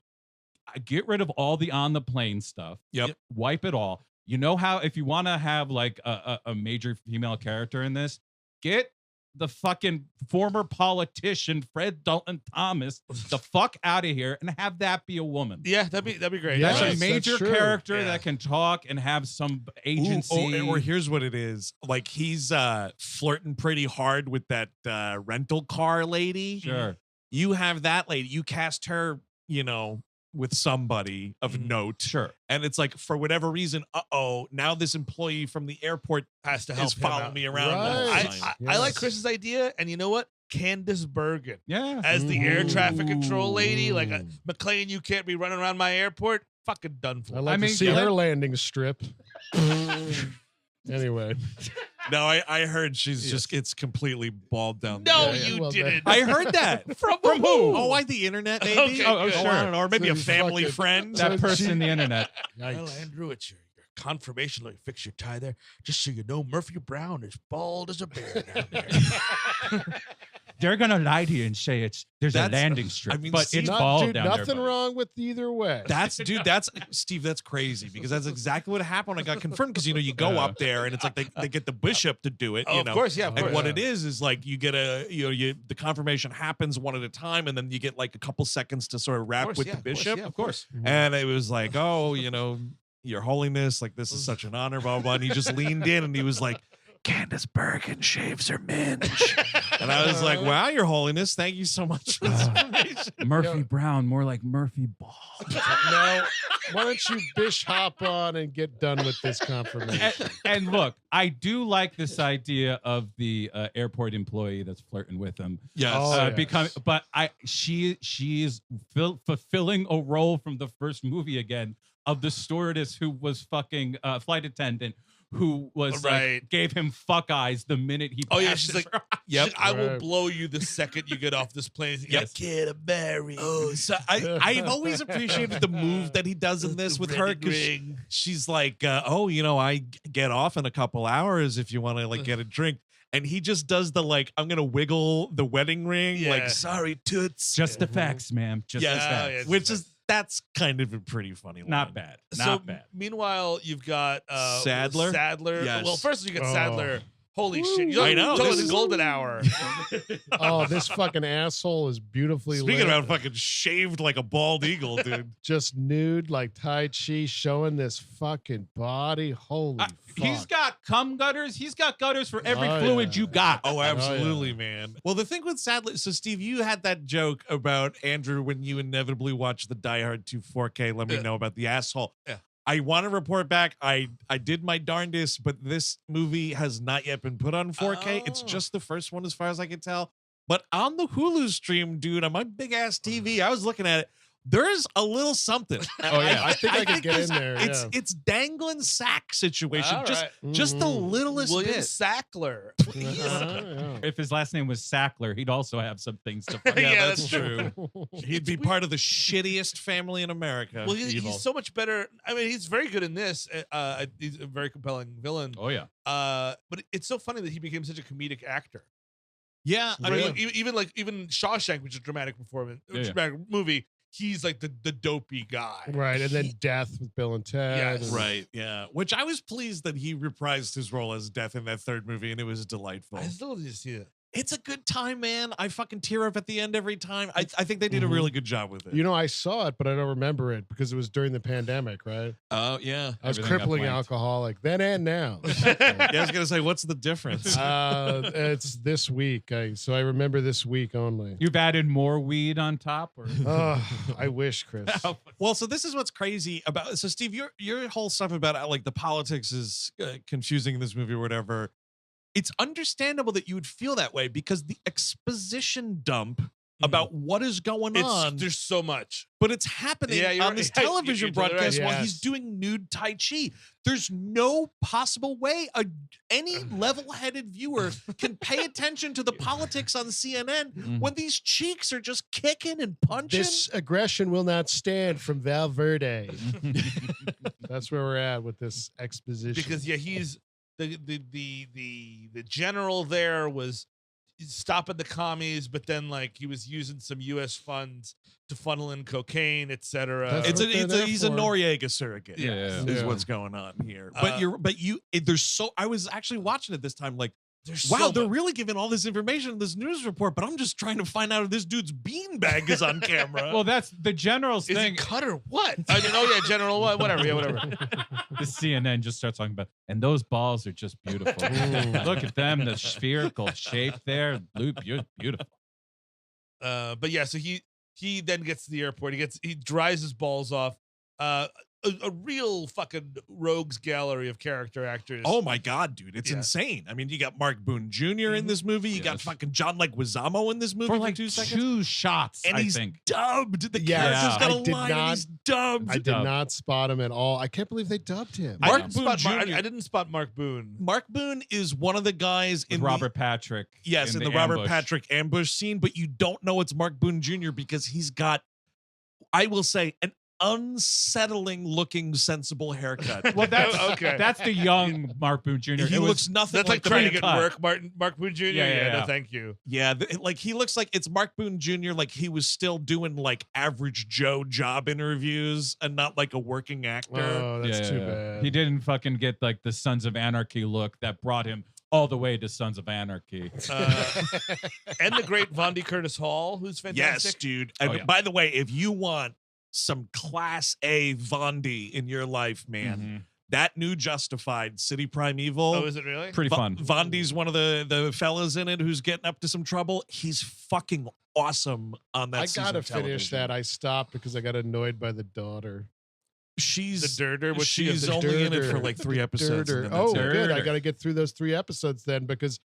get rid of all the on the plane stuff. Yep. Wipe it all. You know how, if you want to have like a major female character in this, get the fucking former politician Fred Dalton Thomas the fuck out of here and have that be a woman. Yeah, that'd be great. That's Yes, a major that's true. character that can talk and have some agency. Or here's what it is. Like, he's flirting pretty hard with that rental car lady. Sure. You have that lady. You cast her, with somebody of note. Sure. And it's like, for whatever reason, now this employee from the airport has to help is him following out. me around. all the Right. time. I like Chris's idea, and you know what? Candice Bergen Yeah. as the air traffic control lady. Like, Ooh. McClane, you can't be running around my airport. Fucking done for. I'd like I mean, to see yeah. her landing strip. Anyway. No, I heard it's completely balled down. No, there. you well, didn't. I heard that. From who? Oh, why the internet, maybe? Okay, Oh, good. sure. I don't know, or maybe So a he's family fucking- friend. That person in the internet. Well, Yikes. Andrew, it's your confirmation. Let me fix your tie there. Just so you know, Murphy Brown is bald as a bear down there. They're gonna lie to you and say there's a That's- landing strip, I mean, but see, it's bald Dude, down there. nothing buddy. wrong with either way. That's Steve. That's crazy because that's exactly what happened when I got confirmed. Because you go up there and it's like they get the bishop to do it. Oh, of course, yeah, of And course. what it is like you get the confirmation happens one at a time, and then you get like a couple seconds to sort of wrap with the bishop. Of course. And it was like, oh, Your Holiness, like this is such an honor, blah blah blah. And he just leaned in and he was like, Candice Bergen shaves her minge. And I was like, wow, Your Holiness, thank you so much for this information. Murphy Brown, more like Murphy Ball. No, why don't you bish hop on and get done with this confirmation? And look, I do like this idea of the airport employee that's flirting with him. Yes. Oh, yes. But she is fulfilling a role from the first movie again of the stewardess who was fucking flight attendant who was like gave him fuck eyes the minute he. Oh yeah, she's like, Yep. I will blow you the second you get off this plane. Yep. Kid, I'm married. Oh, so I've always appreciated the move that he does in this with her because she's like, I get off in a couple hours if you want to like get a drink. And he just does the like, I'm gonna wiggle the wedding ring, like sorry toots. Just the facts, ma'am. Just the facts. Which is that's kind of a pretty funny line. Not bad. Not So bad. meanwhile, you've got Sadler. Yes. Well, first you got Oh. Sadler. Holy shit! I know, Talking this the is- golden hour. Oh, this fucking asshole is beautifully Speaking lit. about fucking shaved like a bald eagle, dude. Just nude like Tai Chi, showing this fucking body. Holy fuck. He's got cum gutters. He's got gutters for every Oh, fluid yeah. you got. Oh, absolutely, yeah. man. Well, the thing with Sadler, so Steve, you had that joke about Andrew when you inevitably watch the Die Hard 2 4K. Let me know about the asshole. Yeah. I want to report back. I did my darndest, but this movie has not yet been put on 4K. It's Oh. just the first one, as far as I can tell. But on the Hulu stream, dude, on my big ass TV, I was looking at it. There's a little something. Oh yeah, I think I could get in there. It's dangling sack situation. All Just right. just the littlest William bit. Sackler. If his last name was Sackler, he'd also have some things to find. Yeah, that's true. He'd be part of the shittiest family in America. Well, he's so much better. I mean, he's very good in this. He's a very compelling villain. Oh yeah. But it's so funny that he became such a comedic actor. Yeah, I Right? mean, Even Shawshank, which is a dramatic performance, Yeah, yeah. dramatic movie. He's like the dopey guy. Right, and then Death with Bill and Ted. Yes. and- right, yeah. Which I was pleased that he reprised his role as Death in that third movie, and it was delightful. I still need to see it. It's a good time, man. I fucking tear up at the end every time. I think they did a really good job with it. You know, I saw it, but I don't remember it because it was during the pandemic, right? Oh, yeah. I was Everything got crippling blanked. alcoholic then and now. Yeah, I was going to say, what's the difference? It's this week, so I remember this week only. You've added more weed on top, or I wish, Chris. Well, so this is what's crazy about. So, Steve, your whole stuff about like the politics is confusing in this movie or whatever. It's understandable that you would feel that way because the exposition dump about what is going on, There's so much. but it's happening on this television you're totally broadcast right. while Yes. he's doing nude Tai Chi. There's no possible way any level-headed viewer can pay attention to the politics on CNN when these cheeks are just kicking and punching. This aggression will not stand from Valverde. That's where we're at with this exposition. Because he's the general there was stopping the commies, but then like he was using some U.S. funds to funnel in cocaine, etc. That's what they're there He's a for. Noriega surrogate. Yeah. Is Yeah. what's going on here. But there's so I was actually watching it this time like, There's wow, so they're much. really giving all this information in this news report, but I'm just trying to find out if this dude's beanbag is on camera. well, that's the general's Is thing. it cut or what? I mean, oh yeah, general what? Whatever, yeah, whatever. The CNN just starts talking about, and those balls are just beautiful. Look at them, the spherical shape there, Loop, you're beautiful. But yeah, so he then gets to the airport. He dries his balls off. A real fucking rogues gallery of character actors. Oh my God, dude. It's Yeah. insane. I mean, you got Mark Boone Jr. in this movie. You got Yes. fucking John Leguizamo in this movie For for like 2 seconds. 2 shots, And I he's think. dubbed. The Yes. character's got I a did line and not- he's dubbed. I did Dubbed. not spot him at all. I can't believe they dubbed him. I Mark didn't Boone spot Mark- Jr. I didn't spot Mark Boone. Mark Boone is one of the guys With in Robert Patrick. in the Robert ambush. Patrick ambush scene, but you don't know it's Mark Boone Jr. because he's got, I will say, an unsettling looking sensible haircut. Well, that's Okay. That's the young Mark Boone Jr. He It was- looks nothing That's like the trying to man. get work, Mark Boone Jr. Yeah. No, thank you. Yeah, like he looks like it's Mark Boone Jr. Like he was still doing like average Joe job interviews and not like a working actor. Oh, that's too Yeah. bad. He didn't fucking get like the Sons of Anarchy look that brought him all the way to Sons of Anarchy. And the great Vondi Curtis Hall, who's Yes, fantastic. dude. And yeah. by the way, if you want some class A Vondi in your life, man, that new Justified City Primeval. Oh, is it really? Pretty fun. Vondi's one of the fellas in it who's getting up to some trouble. He's fucking awesome on that. I season gotta of finish television. that. I stopped because I got annoyed by the daughter. She's The Dirter. What's she? she's The only in it for Dirter. like 3 The episodes. Dirter. and then that's Oh, it. good. I Dirter. got to get through those 3 episodes then because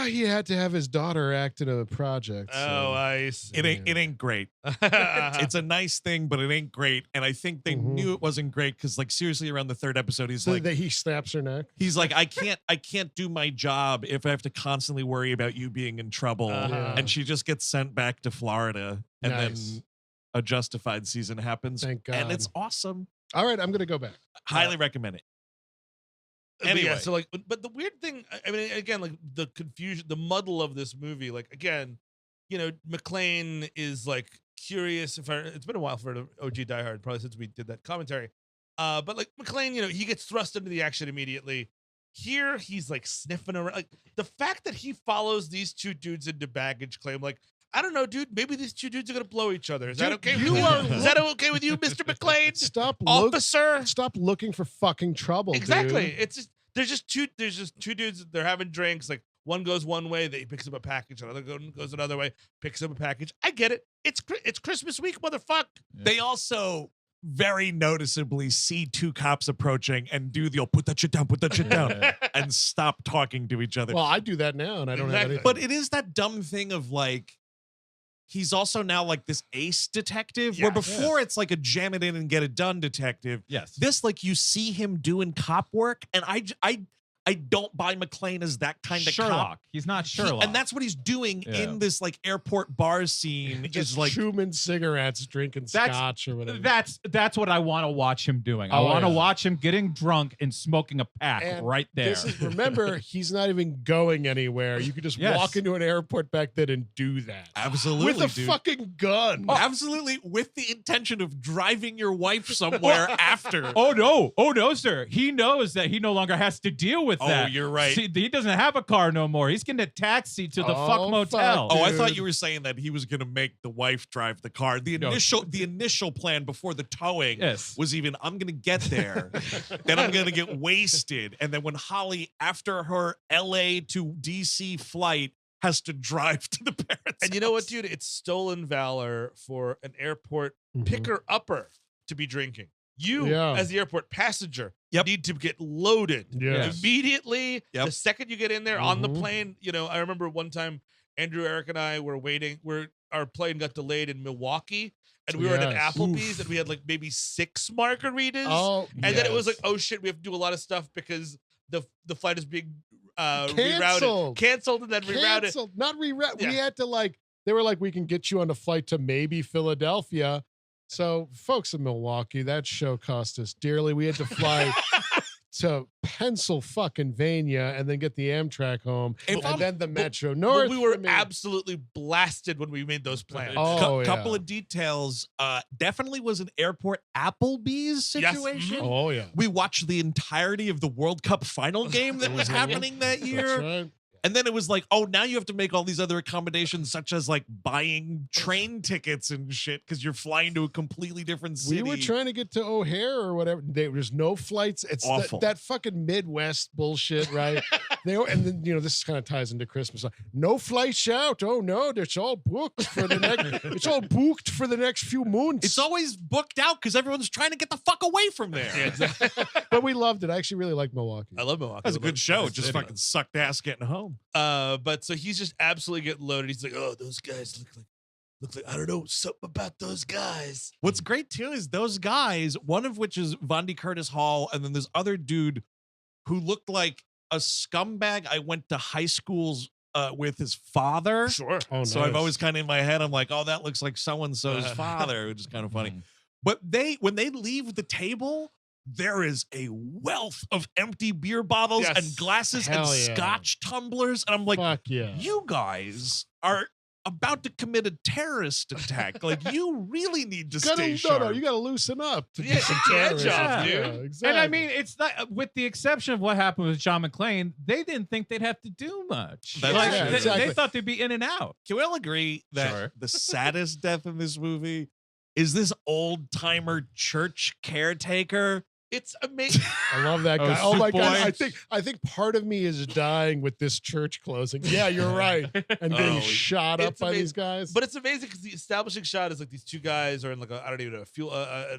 he had to have his daughter act in a project. Oh, I see. It ain't great. It's a nice thing, but it ain't great. And I think they knew it wasn't great because, like, seriously, around the 3rd episode, he's so like, that he snaps her neck. he's like, I can't do my job if I have to constantly worry about you being in trouble. Uh-huh. And she just gets sent back to Florida, and Nice. then a Justified season happens, Thank God. and it's awesome. All right, I'm gonna go back. Highly recommend it. But Anyway. yeah, so like, but the weird thing, I mean, again, like the confusion, the muddle of this movie, like again, you know, McClane is like curious. It's been a while for OG Die Hard, probably since we did that commentary. But like McClane, you know, he gets thrust into the action immediately. Here, he's like sniffing around. Like the fact that he follows these 2 dudes into baggage claim, like. I don't know, dude. Maybe these 2 dudes are gonna blow each other. Is that Dude, okay? you with you? are- Is that okay with you, Mr. McClane? Officer. Officer. Stop looking for fucking trouble. Exactly. Dude. It's just there's just two dudes. They're having drinks. Like one goes one way, he picks up a package. Another goes another way, picks up a package. I get it. It's Christmas week, motherfucker. They also very noticeably see 2 cops approaching and do the put that shit down, and stop talking to each other. Well, I do that now, and I don't have Exactly. anything. But it is that dumb thing of like, he's also now like this ace detective, Yeah. where before it's like a jam it in and get it done detective. Yes. This, like, you see him doing cop work, and I don't buy McClane as that kind of Sherlock. cop. He's not Sherlock. And that's what he's doing Yeah. in this like airport bar scene. Just Is like chewing cigarettes, drinking scotch or whatever. That's what I want to watch him doing. I Oh, want to yeah. watch him getting drunk and smoking a pack And right there. This is, remember, he's not even going anywhere. You could just Yes. walk into an airport back then and do that. absolutely With a dude. fucking gun. Absolutely, with the intention of driving your wife somewhere after. Oh no, sir. He knows that he no longer has to deal with that. Oh, you're right. See, he doesn't have a car no more. He's getting a taxi to the Oh, fuck motel. fuck, Oh, I dude. thought you were saying that he was going to make the wife drive the car. The No. initial plan before the towing Yes. was even, I'm going to get there, then I'm going to get wasted, and then when Holly, after her LA to DC flight, has to drive to the parents' And you know what, house. dude? It's stolen valor for an airport Mhm. picker-upper to be drinking. You, Yeah. as the airport passenger, Yep. need to get loaded Yes. immediately. Yep. The second you get in there on the Mhm. plane, I remember one time Andrew, Eric, and I were waiting. Our plane got delayed in Milwaukee, and we were at an Yes. Applebee's, and we had like maybe 6 margaritas. Oh, And then it was like, yes. oh shit, we have to do a lot of stuff because the flight is being rerouted, Canceled. canceled, and then rerouted. Canceled. Not reroute. We Yeah. had to they were like, we can get you on a flight to maybe Philadelphia. So, folks in Milwaukee, that show cost us dearly. We had to fly to Pennsylvania and then get the Amtrak home, If and I'm- then the but- Metro But North. we were I mean, absolutely blasted when we made those plans. Oh, yeah. Couple of details. Definitely was an airport Applebee's Yes. situation. Mhm. Oh yeah. We watched the entirety of the World Cup final game that was Mhm. happening that That's year. right. And then it was like, oh, now you have to make all these other accommodations, such as like buying train tickets and shit, because you're flying to a completely different city. We were trying to get to O'Hare or whatever. There's no flights. It's Awful. that fucking Midwest bullshit, right? And then this kind of ties into Christmas. No flights out. Oh no, it's all booked for the next. It's all booked for the next few months. It's always booked out because everyone's trying to get the fuck away from there. Yeah, exactly. But we loved it. I actually really like Milwaukee. I love Milwaukee. That was a I love good show. that Just city. fucking sucked ass getting home. But so he's just absolutely getting loaded. He's like, oh, those guys look like I don't know something about those guys. What's great too is those guys, one of which is Vondi Curtis Hall, and then this other dude who looked like a scumbag I went to high schools with his father. Sure. Oh, So I've nice. always kind of in my head, I'm like, oh, that looks like so-and-so's father, which is kind of funny. But when they leave the table, there is a wealth of empty beer bottles Yes. and glasses and Hell yeah. scotch tumblers. And I'm like, Fuck yeah. you guys are about to commit a terrorist attack. Like, you really need to stay sharp. You gotta loosen up to Yeah, do some take the edge terrorism. off, dude. Yeah, And exactly. And I mean, it's not with the exception of what happened with John McClane. They didn't think they'd have to do much. That's Like, true. they, Exactly. they thought they'd be in and out. Can we all agree that Sure. the saddest death in this movie is this old-timer church caretaker? It's amazing. I love that Oh, guy. Oh my soup god! boy. I think part of me is dying with this church closing. Yeah, you're right. And getting Oh, shot up it's by amazing. these guys. But it's amazing because the establishing shot is like these two guys are in like I don't even know, a fuel,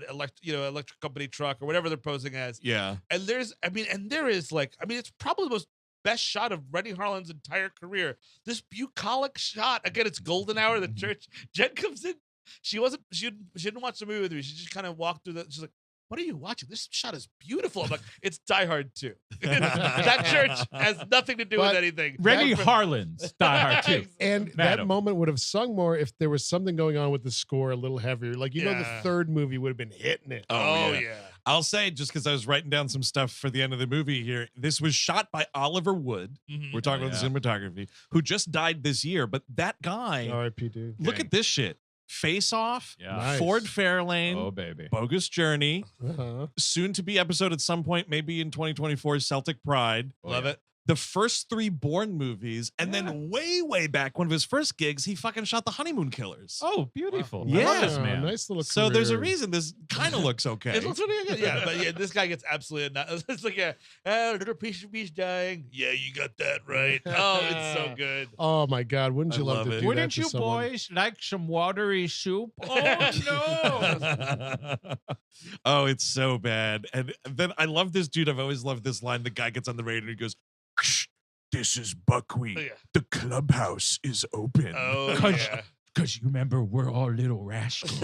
electric company truck or whatever they're posing as. Yeah. And there is it's probably the most best shot of Renny Harlin's entire career. This bucolic shot. Again, it's golden hour. The church. Jen comes in. She didn't watch the movie with me. She just kind of walked through she's like, what are you watching? This shot is beautiful. I'm like, it's Die Hard 2. That church has nothing to do with But anything. Renny Harlin's Die Hard 2. And that Madam. moment would have sung more if there was something going on with the score a little heavier. Like, the Yeah. third movie would have been hitting it. Oh yeah. I'll say, just because I was writing down some stuff for the end of the movie here, this was shot by Oliver Wood. Mhm. We're talking Oh, about the cinematography, who just died this year. But that guy, R.I.P. dude. look at this shit. Face Off, Yeah. Nice. Ford Fairlane, Oh, baby. Bogus Journey, Uh-huh. soon to be episode at some point, maybe in 2024, Celtic Pride. Love it. The first 3 Bourne movies, and then way back, one of his first gigs, he fucking shot the Honeymoon Killers. Oh, beautiful. Yeah. I love this man. Nice little So there's a career. reason this kind of looks okay. It looks really good. Yeah, but yeah, this guy gets absolutely nuts. It's like a little piece of me's dying. Yeah, you got that right. Oh, it's so good. Oh my God! Wouldn't you I love love to it. do Wouldn't that to you someone? boys like some watery soup? Oh, no. Oh, it's so bad. And then I love this dude. I've always loved this line. The guy gets on the radio and he goes, "This is Buckwheat. Oh, yeah. The clubhouse is open." Oh, Cause, yeah. Because you remember, we're all little rascals.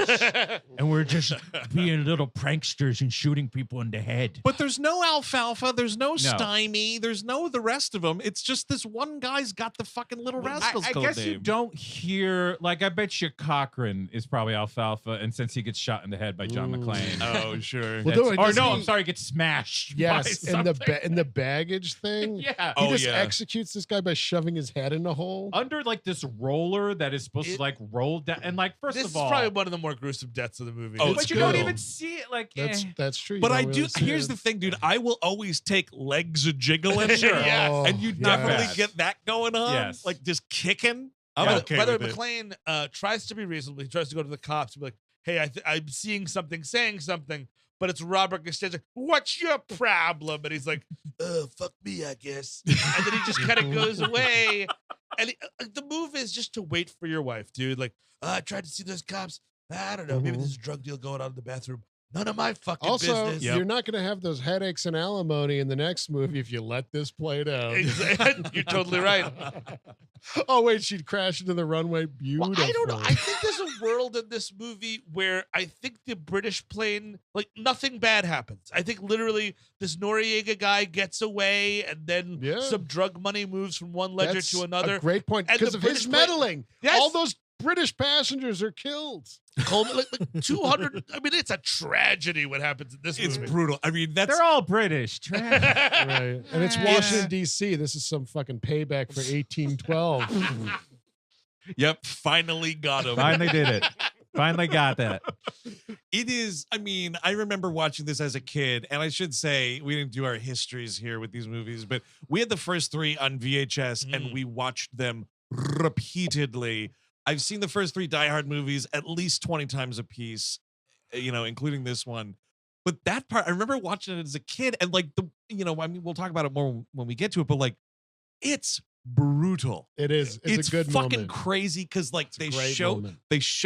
And we're just being little pranksters and shooting people in the head. But there's no Alfalfa, there's no Stymie, there's no the rest of them. It's just this one guy's got the fucking Little Rascals I code guess name. you don't hear, like, I bet you Cochran is probably Alfalfa, and since he gets shot in the head by John McClane. Oh, sure. I'm sorry, gets smashed. Yes, by in the baggage thing. Yeah. He just executes this guy by shoving his head in a hole. Under, like, this roller that is supposed to, like, roll down. And, like, first this of all. is probably one of the more gruesome deaths of the movie. Oh, but you don't even see it. Like, That's true. But I do. Here's the thing, dude. I will always take legs a jiggling. Yes. And you definitely get that going on. Yes. Like just kicking. By the way, with it. McClane tries to be reasonable. He tries to go to the cops and be like, hey, I'm seeing something, saying something. But it's Robert Costanza. What's your problem? And he's like, fuck me, I guess. And then he just kind of goes away. And the move is just to wait for your wife, dude. Like, I tried to see those cops. I don't know. Maybe there's a drug deal going on in the bathroom. None of my fucking business. You're not going to have those headaches and alimony in the next movie if you let this play out. You're totally right. Oh, wait, she'd crash into the runway. Beautiful. Well, I don't know. I think there's a world in this movie where I think the British plane, like, nothing bad happens. I think literally this Noriega guy gets away and then some drug money moves from one ledger to another. A great point. Because of his meddling. Yes. All those British passengers are killed. Like 200. I mean, it's a tragedy what happens in this movie. It's brutal. I mean, they're all British. Right. And it's Washington, D.C. This is some fucking payback for 1812. Yep. Finally got him. Finally did it. Finally got that. It is, I mean, I remember watching this as a kid, and I should say we didn't do our histories here with these movies, but we had the first three on VHS and we watched them repeatedly. I've seen the first three Die Hard movies at least 20 times a piece, you know, including this one. But that part, I remember watching it as a kid, and like I mean, we'll talk about it more when we get to it, but like, it's brutal. It is. It's a good fucking moment. crazy because like they show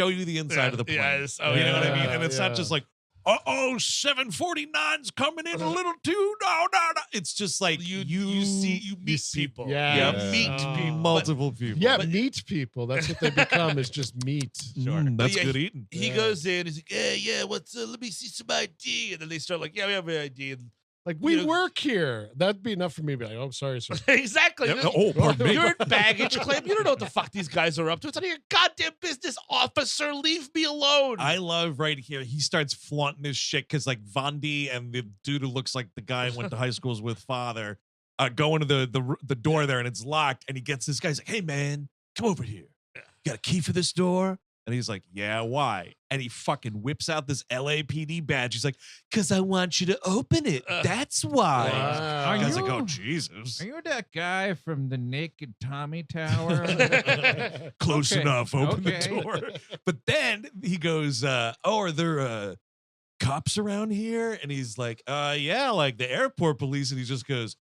you the inside of the plane. Yes. You know what I mean? And it's not just like, 749's coming in a little too. No. It's just like you meet people. Yeah. Meet people. Multiple people. Yeah, meat people. That's what they become, is just meat. Sure. That's good eating. He goes in, he's like, yeah, what's let me see some ID. And then they start like, yeah, we have an ID. And like, we work here. That'd be enough for me to be like, oh, sorry, sir. Exactly. Yep. Oh, pardon me. You're in baggage claim. You don't know what the fuck these guys are up to. It's none of your goddamn business, officer. Leave me alone. I love right here. He starts flaunting this shit because like Vondi and the dude who looks like the guy I went to high schools with, father, go into the door there and it's locked. And he gets this guy. He's like, hey, man, come over here. You got a key for this door? And he's like, yeah, why? And he fucking whips out this LAPD badge. He's like, because I want you to open it. That's why. Wow. The guy's like, oh, Jesus. Are you that guy from the Naked Tommy Tower? Close enough. Open the door. But then he goes, are there cops around here? And he's like, yeah, like the airport police. And he just goes,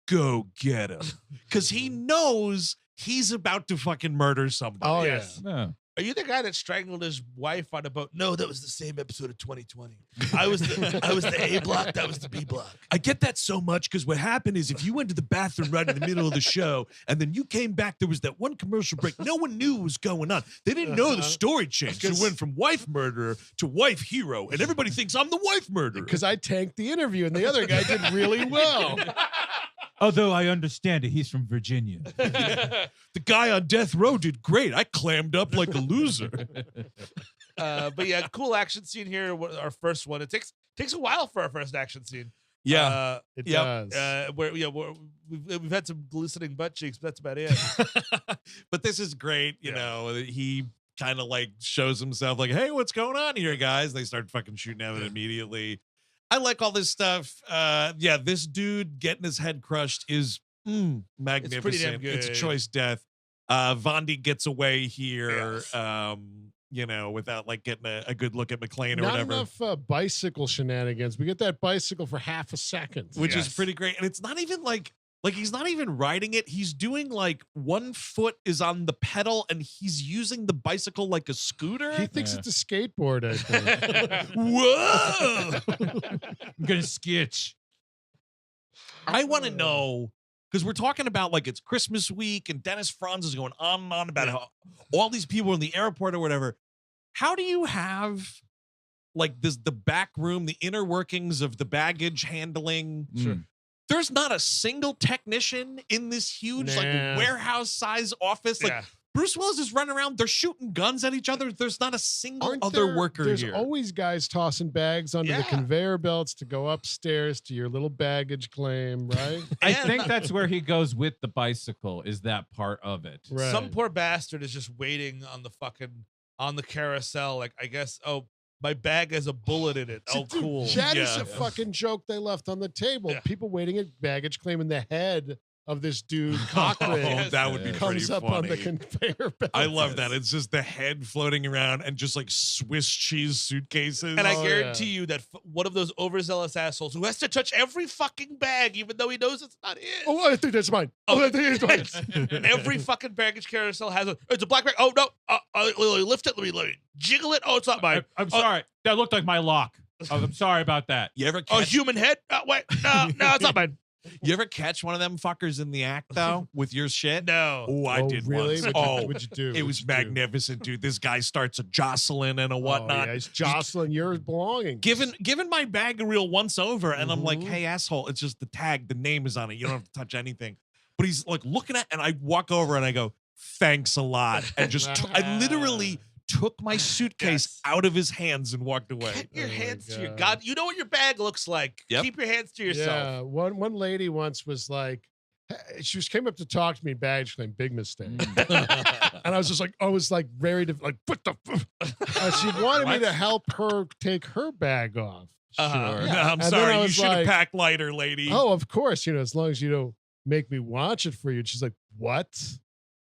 go get him. Because he knows he's about to fucking murder somebody. Oh, Yes. Yeah. Are you the guy that strangled his wife on a boat? No, that was the same episode of 2020. I was the A block. That was the B block. I get that so much because what happened is if you went to the bathroom right in the middle of the show and then you came back, there was that one commercial break. No one knew what was going on. They didn't know the story changed. It went from wife murderer to wife hero, and everybody thinks I'm the wife murderer. Because I tanked the interview and the other guy did really well. Although I understand it, he's from Virginia. The guy on death row did great. I clammed up like a loser. But yeah, cool action scene here. Our first one. It takes a while for our first action scene. Yeah, It does. We've had some glistening butt cheeks, but that's about it. But this is great. You know, he kind of like shows himself like, hey, what's going on here, guys? They start fucking shooting at it immediately. I like all this stuff. Yeah, this dude getting his head crushed is magnificent. It's pretty damn good. It's a choice death. Vondi gets away here, Yes. you know, without like getting a good look at McClane or Not whatever. enough bicycle shenanigans. We get that bicycle for half a second. Which is pretty great. And it's not even like he's not even riding it. He's doing like one foot is on the pedal and he's using the bicycle like a scooter. He thinks it's a skateboard, I think. Whoa! I'm gonna sketch. I want to know because we're talking about like it's Christmas week and Dennis Franz is going on and on about how all these people in the airport or whatever. How do you have like the back room, the inner workings of the baggage handling? Sure. There's not a single technician in this huge like warehouse size office. Like Bruce Willis is running around. They're shooting guns at each other. There's not a single other worker there's here. There's always guys tossing bags under the conveyor belts to go upstairs to your little baggage claim, right? I think that's where he goes with the bicycle, is that part of it. Right. Some poor bastard is just waiting on the carousel. Like, I guess, my bag has a bullet in it. Oh, cool. That is a fucking joke they left on the table. Yeah. People waiting at baggage claim in the head of this dude Cochran that would be comes pretty up on funny. the conveyor belt. I love that. It's just the head floating around and just like Swiss cheese suitcases. And I guarantee you that one of those overzealous assholes who has to touch every fucking bag, even though he knows it's not his. Oh, I think that's mine. Oh, I think it's mine. Every fucking baggage carousel has it's a black bag. Oh no! Let me lift it. Let me jiggle it. Oh, it's not mine. I'm sorry. That looked like my lock. I'm sorry about that. You ever Oh, human head? Wait, no, it's not mine. You ever catch one of them fuckers in the act though with your shit? No. Oh, I did really? once. What'd you do? It was magnificent, dude. This guy starts a jostling and a whatnot. Oh, yeah, he's jostling your belongings. Given my bag a reel once over, and I'm like, Mhm. hey, asshole, it's just the tag, the name is on it. You don't have to touch anything. But he's like looking at, and I walk over and I go, thanks a lot. And just, I literally took my suitcase out of his hands and walked away. Get your Oh my hands to your God. God. You know what your bag looks like. Yep. Keep your hands to yourself. Yeah, one lady once was like, she came up to talk to me, baggage claim, big mistake. And I was just like, very like, what the? She wanted me to help her take her bag off. Uh-huh. No, I'm And then sorry. I You was should have like, packed lighter, lady. Oh, of course. As long as you don't make me watch it for you. And she's like, what?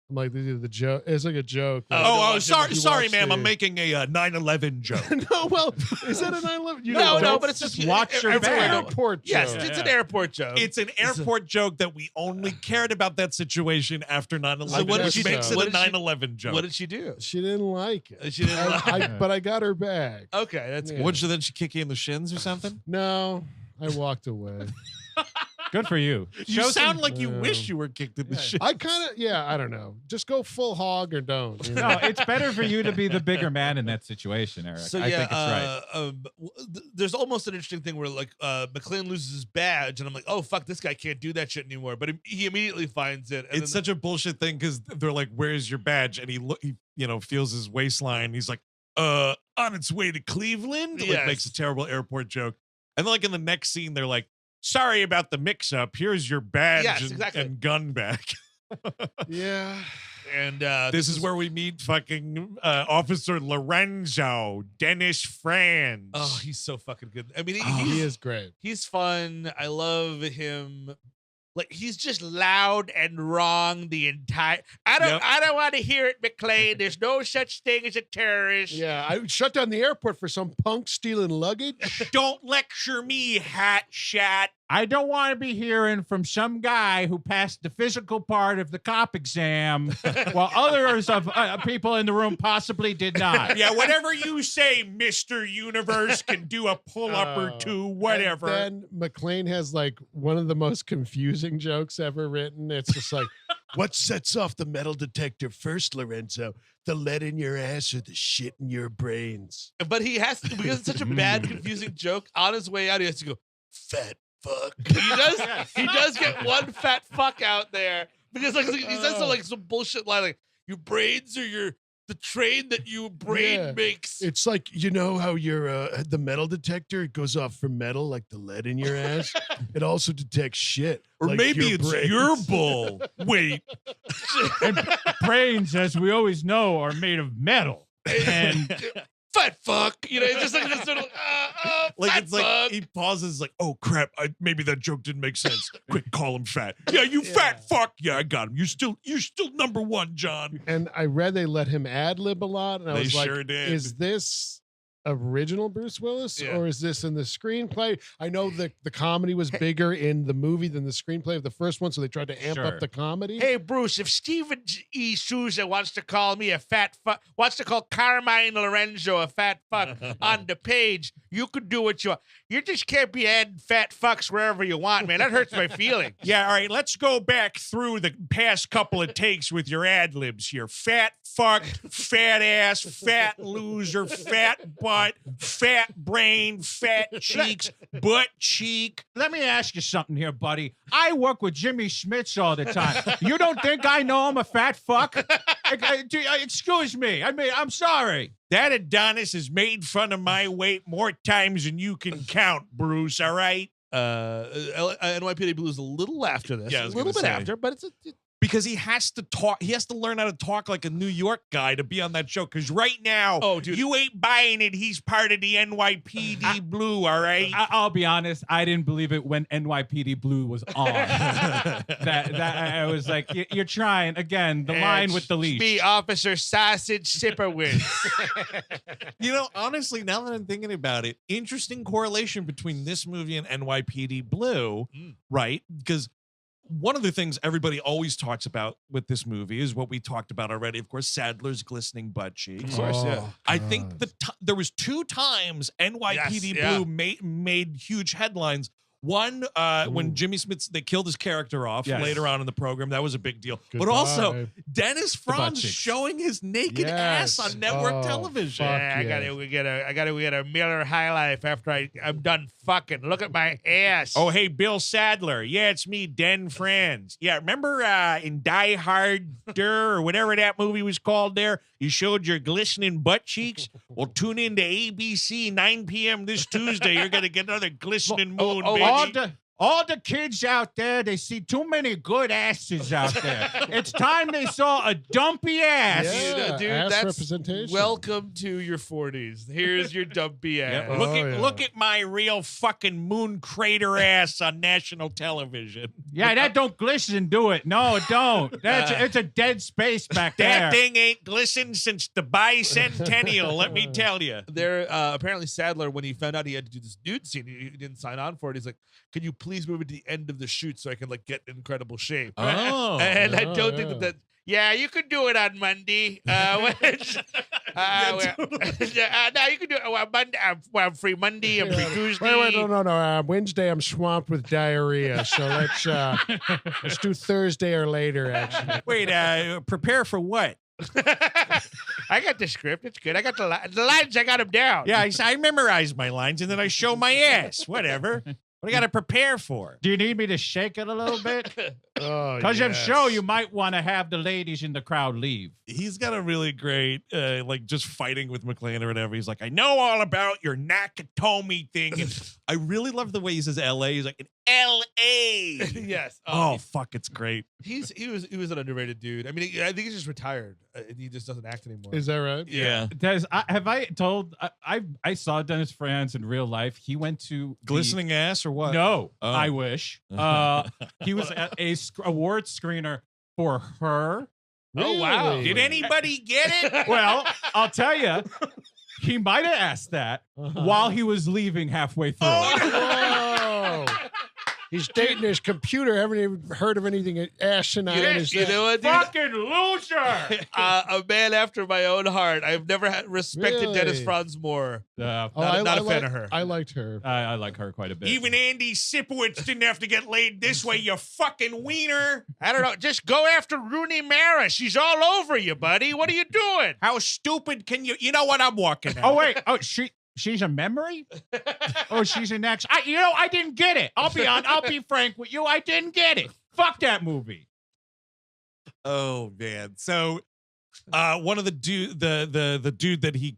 I'm like, the joke. It's like a joke. Like, Sorry, ma'am. I'm the- making a 9/11 joke. No, well, is that a 9/11? No, but it's just watch your It's an bag. airport joke. Yes, it's an airport joke. It's an airport joke that we only cared about that situation after 9/11. So what did which she do? makes it What a did she- 9/11 joke. What did she do? She didn't like it. She didn't like but I got her back. Okay, that's Yeah. good. What'd she then? She kick you in the shins or something? No, I walked away. Good for you. You Show sound some- like you wish you were kicked in the shins. I kind of, I don't know. Just go full hog or don't. You know? No, it's better for you to be the bigger man in that situation, Eric. So I think it's right. There's almost an interesting thing where like McClane loses his badge, and I'm like, oh fuck, this guy can't do that shit anymore. But he immediately finds it. And It's such a bullshit thing because they're like, "Where's your badge?" And he feels his waistline. He's like, on its way to Cleveland." Like Yes. makes a terrible airport joke. And then like in the next scene, they're like, "Sorry about the mix-up. Here's your badge Yes, and, exactly. and gun back." Yeah. and This is where we meet fucking Officer Lorenzo, Dennis Franz. oh, he's so fucking good. I mean, He is great. he's fun. I love him. Like he's just loud and wrong the entire. I don't want to hear it, McClane. There's no such thing as a terrorist. Yeah, I shut down the airport for some punk stealing luggage. Don't lecture me, hat shat. I don't want to be hearing from some guy who passed the physical part of the cop exam while others of people in the room possibly did not. Yeah, whatever you say, Mr. Universe, can do a pull-up or two, whatever. And then McClane has like one of the most confusing jokes ever written. It's just like, what sets off the metal detector first, Lorenzo? The lead in your ass or the shit in your brains? But he has to, because it's such a bad, confusing joke. On his way out, he has to go, fat fuck. He does get one fat fuck out there because like he says some bullshit line like your brains are the train that your brain makes. It's like, you know how your the metal detector, it goes off for metal like the lead in your ass. It also detects shit. Or like maybe your it's brains. your bull. Wait. And brains, as we always know, are made of metal. And Fat fuck, it's just like this sort of Like fat it's like fuck. he pauses like, oh crap, maybe that joke didn't make sense. Quick, call him fat. Yeah, you fat fuck. Yeah, I got him. You're still number one, John. And I read they let him ad lib a lot, and I They was like, sure did. is this original Bruce Willis, Yeah. or is this in the screenplay? I know the comedy was bigger in the movie than the screenplay of the first one, so they tried to amp up the comedy. Hey, Bruce, if Stephen E. Sousa wants to call me a fat fuck, wants to call Carmine Lorenzo a fat fuck on the page, you could do what you want. You just can't be adding fat fucks wherever you want, man. That hurts my feelings. Yeah, all right, let's go back through the past couple of takes with your ad libs here. Fat fuck, fat ass, fat loser, fat butt, fat brain, fat cheeks, butt cheek. Let me ask you something here, buddy. I work with Jimmy Schmitz all the time. You don't think I know I'm a fat fuck? Excuse me. I mean, I'm sorry. That Adonis has made fun of my weight more times than you can count, Bruce, all right? NYPD Blue is a little after this. Yeah, I a was little bit gonna say. after, but it's Because he has to talk, he has to learn how to talk like a New York guy to be on that show. Because right now, Oh, dude. you ain't buying it. He's part of the NYPD Blue, all right? I'll be honest. I didn't believe it when NYPD Blue was on. that I was like, you're trying again. The line with the leash. Be Officer Sausage Sipperwitz. You know, honestly, now that I'm thinking about it, interesting correlation between this movie and NYPD Blue, right? Because one of the things everybody always talks about with this movie is what we talked about already. Of course, Sadler's glistening butt cheeks. Of course, yeah. I think there was 2 times NYPD Yes, Blue made huge headlines. One, when Jimmy Smith, they killed his character off later on in the program. That was a big deal. Goodbye. But also, Dennis butt Franz cheeks. showing his naked ass on network television. fuck I yeah. gotta get a Miller High Life after I'm done fucking. Look at my ass. Oh, hey, Bill Sadler. Yeah, it's me, Den Franz. Yeah, remember in Die Hard or whatever that movie was called there? You showed your glistening butt cheeks? Well, tune in to ABC 9 p.m. this Tuesday. You're going to get another glistening moon, baby. All the kids out there, they see too many good asses out there. It's time they saw a dumpy ass. Yeah, Dude, ass that's representation. welcome to your 40s. Here's your dumpy ass. Yeah, look at my real fucking moon crater ass on national television. Yeah, that don't glisten, do it. No, it don't. It's a dead space back there. That thing ain't glistened since the bicentennial, let me tell you. There, apparently Sadler, when he found out he had to do this nude scene, he didn't sign on for it. He's like, "Can you please move it to the end of the shoot so I can like get in incredible shape?" Oh, and I don't think that. Yeah, you could do it on Monday. No, you can do it. Well, Monday, I'm free Monday. I'm free Tuesday. Wait, no. Wednesday, I'm swamped with diarrhea, so let's do Thursday or later. Actually, wait, prepare for what? I got the script. It's good. I got the lines. I got them down. Yeah, I memorize my lines and then I show my ass. Whatever. What I got to prepare for? Do you need me to shake it a little bit? Because I'm yes. sure you might want to have the ladies in the crowd leave. He's got a really great, like, just fighting with McClane or whatever. He's like, I know all about your Nakatomi thing. And I really love the way he says L.A. He's like, L.A. Yes. Oh, fuck, it's great. He was an underrated dude. I mean, I think he's just retired. He just doesn't act anymore. Is that right? Yeah. I saw Dennis Franz in real life. He went to Glistening ass or what? No, Oh. I wish. He was a award screener for Her. Oh, wow. Really? Did anybody get it? Well, I'll tell you, he might have asked that while he was leaving halfway through. Whoa. He's dating his computer. Haven't even heard of anything asinine as You that. know what, dude? Fucking loser! A man after my own heart. I've never respected Really? Dennis Franz more. Oh, Not a fan like- of her. I liked her. I like her quite a bit. Even Andy Sipowicz didn't have to get laid this way, you fucking wiener. I don't know. Just go after Rooney Mara. She's all over you, buddy. What are you doing? How stupid can you? You know what? I'm walking out. Oh wait, she's a memory? Oh, she's an ex. I didn't get it. I'll be frank with you. I didn't get it. Fuck that movie. Oh man. So one of the dude that he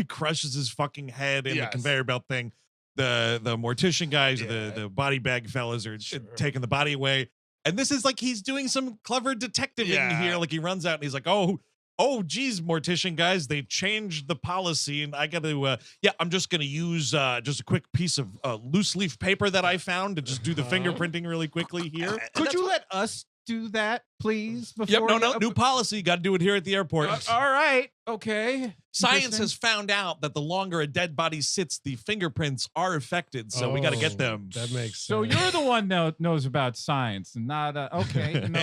crushes his fucking head in the Yes. conveyor belt thing, the mortician guys, the body bag fellas are taking the body away. And this is like he's doing some clever detectiving here. Like he runs out and he's like, oh, geez, mortician guys, they changed the policy, and I got to, I'm just going to use just a quick piece of loose leaf paper that I found to just do the fingerprinting really quickly here. Could you let us do that, please? Yep, Before new policy. Got to do it here at the airport. All right, okay. Science has found out that the longer a dead body sits, the fingerprints are affected. So we got to get them. That makes sense. So you're the one that knows about science, and not okay. You know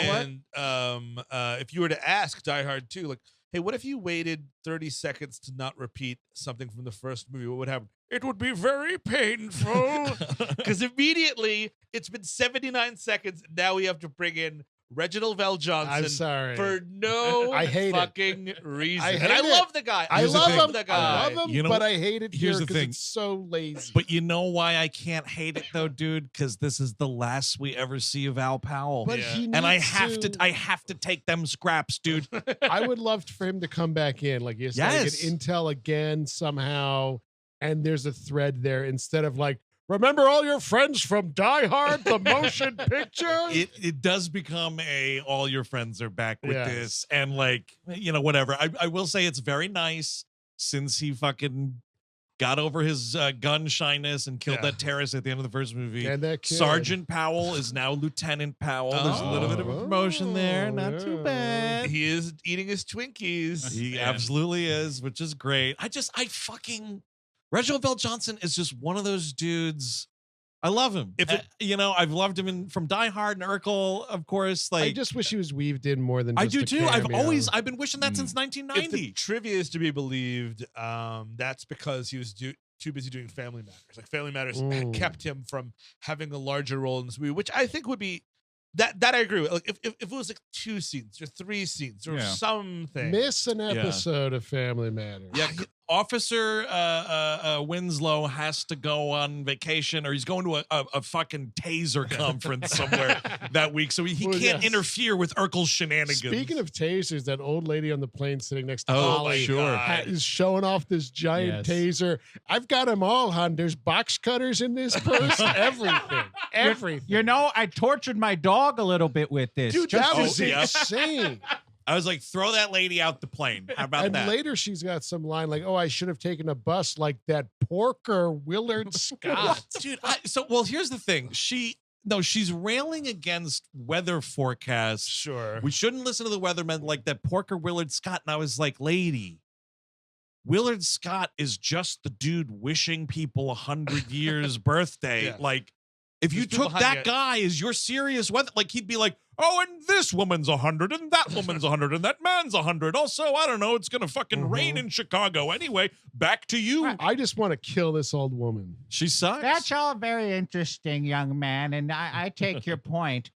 And if you were to ask Die Hard 2, like, hey, what if you waited 30 seconds to not repeat something from the first movie? What would happen? It would be very painful. Because immediately it's been 79 seconds. Now we have to bring in Reginald VelJohnson. I'm sorry. For no I hate fucking reason. I hate and I it. love the guy. I Here's the love thing. him. The I guy. love him, You know, but I hate it here's here the because thing. it's so lazy. But you know why I can't hate it though, dude? Because this is the last we ever see of Al Powell. But Yeah. he And I needs have to take them scraps, dude. I would love for him to come back in, like you said, Yes. get intel again somehow, and there's a thread there instead of like, remember all your friends from Die Hard, the motion picture? It does become all your friends are back with Yes. this, and like, you know, whatever. I will say it's very nice since he fucking got over his gun shyness and killed Yeah. that terrorist at the end of the first movie. And that kid. Sergeant Powell is now Lieutenant Powell. There's a little bit of a promotion there. Not too yeah. bad. He is eating his Twinkies. He And absolutely is, which is great. Reginald VelJohnson is just one of those dudes. I love him. You know, I've loved him from Die Hard and Urkel, of course. Like, I just wish he was weaved in more than I just do a too. cameo. I've been wishing that since If the 1990. trivia is to be believed, that's because he was too busy doing Family Matters. Like Family Matters kept him from having a larger role in this movie, which I think would be that I agree with. Like if it was like 2 scenes or 3 scenes or something. Miss an episode of Family Matters. Yeah, Officer Winslow has to go on vacation, or he's going to a fucking taser conference somewhere that week, so he Well, can't yes. interfere with Urkel's shenanigans. Speaking of tasers, that old lady on the plane sitting next to Oh, Holly sure. is showing off this giant taser. I've got them all, hon. There's box cutters in this purse. Everything. You know, I tortured my dog a little bit with this. Dude, just that to was see- insane. I was like, throw that lady out the plane. How about And that? later she's got some line like, oh, I should have taken a bus like that porker Willard Scott. Dude, here's the thing. She's railing against weather forecasts. Sure. We shouldn't listen to the weathermen like that Porker Willard Scott. And I was like, lady, Willard Scott is just the dude wishing people 100 years birthday. Yeah. Like, if you There's people took behind that you. guy as your serious weather, like he'd be like, oh, and this woman's 100, and that woman's 100, and that man's 100. Also, I don't know, it's gonna fucking rain in Chicago. Anyway, back to you. I just want to kill this old woman. She sucks. That's all very interesting, young man, and I take your point.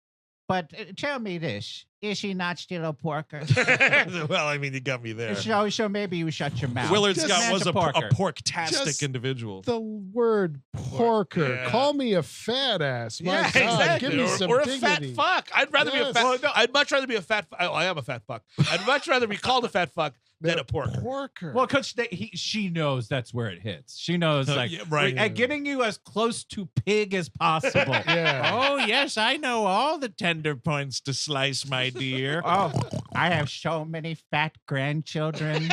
But tell me this. Is he not still a porker? Well, I mean, you got me there. So maybe you shut your mouth. Willard Just Scott man's was a porker. pork-tastic Just individual. The word porker. Yeah. Call me a fat ass. My Yeah, God, exactly. give me some or a dignity. fat fuck. I'd rather be a Yes. fat. Well, I'd much rather be a fat. I am a fat fuck. I'd much rather be called a fat fuck than a porker. Porker. Well, because she knows that's where it hits. She knows, like, yeah, right. at getting you as close to pig as possible. yeah. Oh, yes, I know all the tender points to slice, my dear. Oh, I have so many fat grandchildren.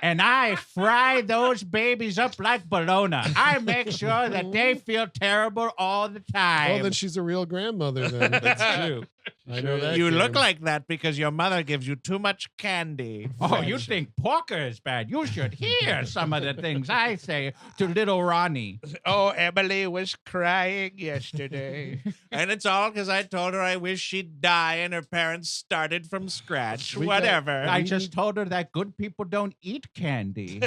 And I fry those babies up like bologna. I make sure that they feel terrible all the time. Oh, then she's a real grandmother then. That's true. I know that. You game. look like that because your mother gives you too much candy. Oh, you think porker is bad? You should hear some of the things I say to little Ronnie. Oh, Emily was crying yesterday. And it's all because I told her I wish she'd die and her parents started from scratch. We got- Whatever. I just told her that good people don't eat candy.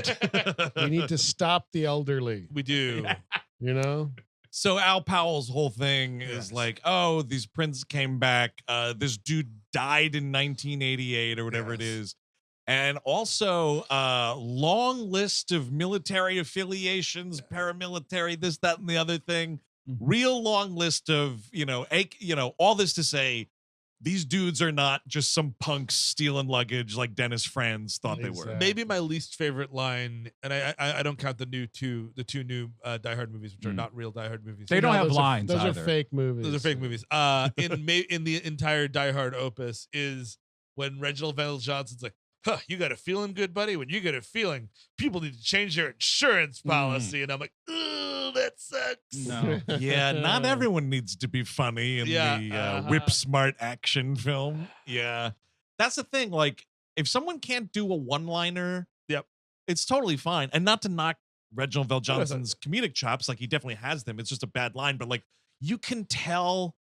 We need to stop the elderly. We do. You know. So Al Powell's whole thing is Yes. like, oh, these prints came back. This dude died in 1988 or whatever it Yes. is. And also long list of military affiliations, paramilitary, this, that, and the other thing. Real long list of, all this to say, these dudes are not just some punks stealing luggage like Dennis Franz thought they were. Exactly. Maybe my least favorite line, and I don't count the two new Die Hard movies, which are not real Die Hard movies. They don't have those lines Those either. are fake movies. Those are fake movies. In the entire Die Hard opus is when Reginald VelJohnson's like, huh, you got a feeling good, buddy? When you get a feeling, people need to change their insurance policy. And I'm like, ooh, that sucks. No. Yeah, not everyone needs to be funny in Yeah, the whip smart action film. Yeah. That's the thing. Like, if someone can't do a one-liner, Yep, it's totally fine. And not to knock Reginald VelJohnson's comedic chops, like he definitely has them. It's just a bad line, but like you can tell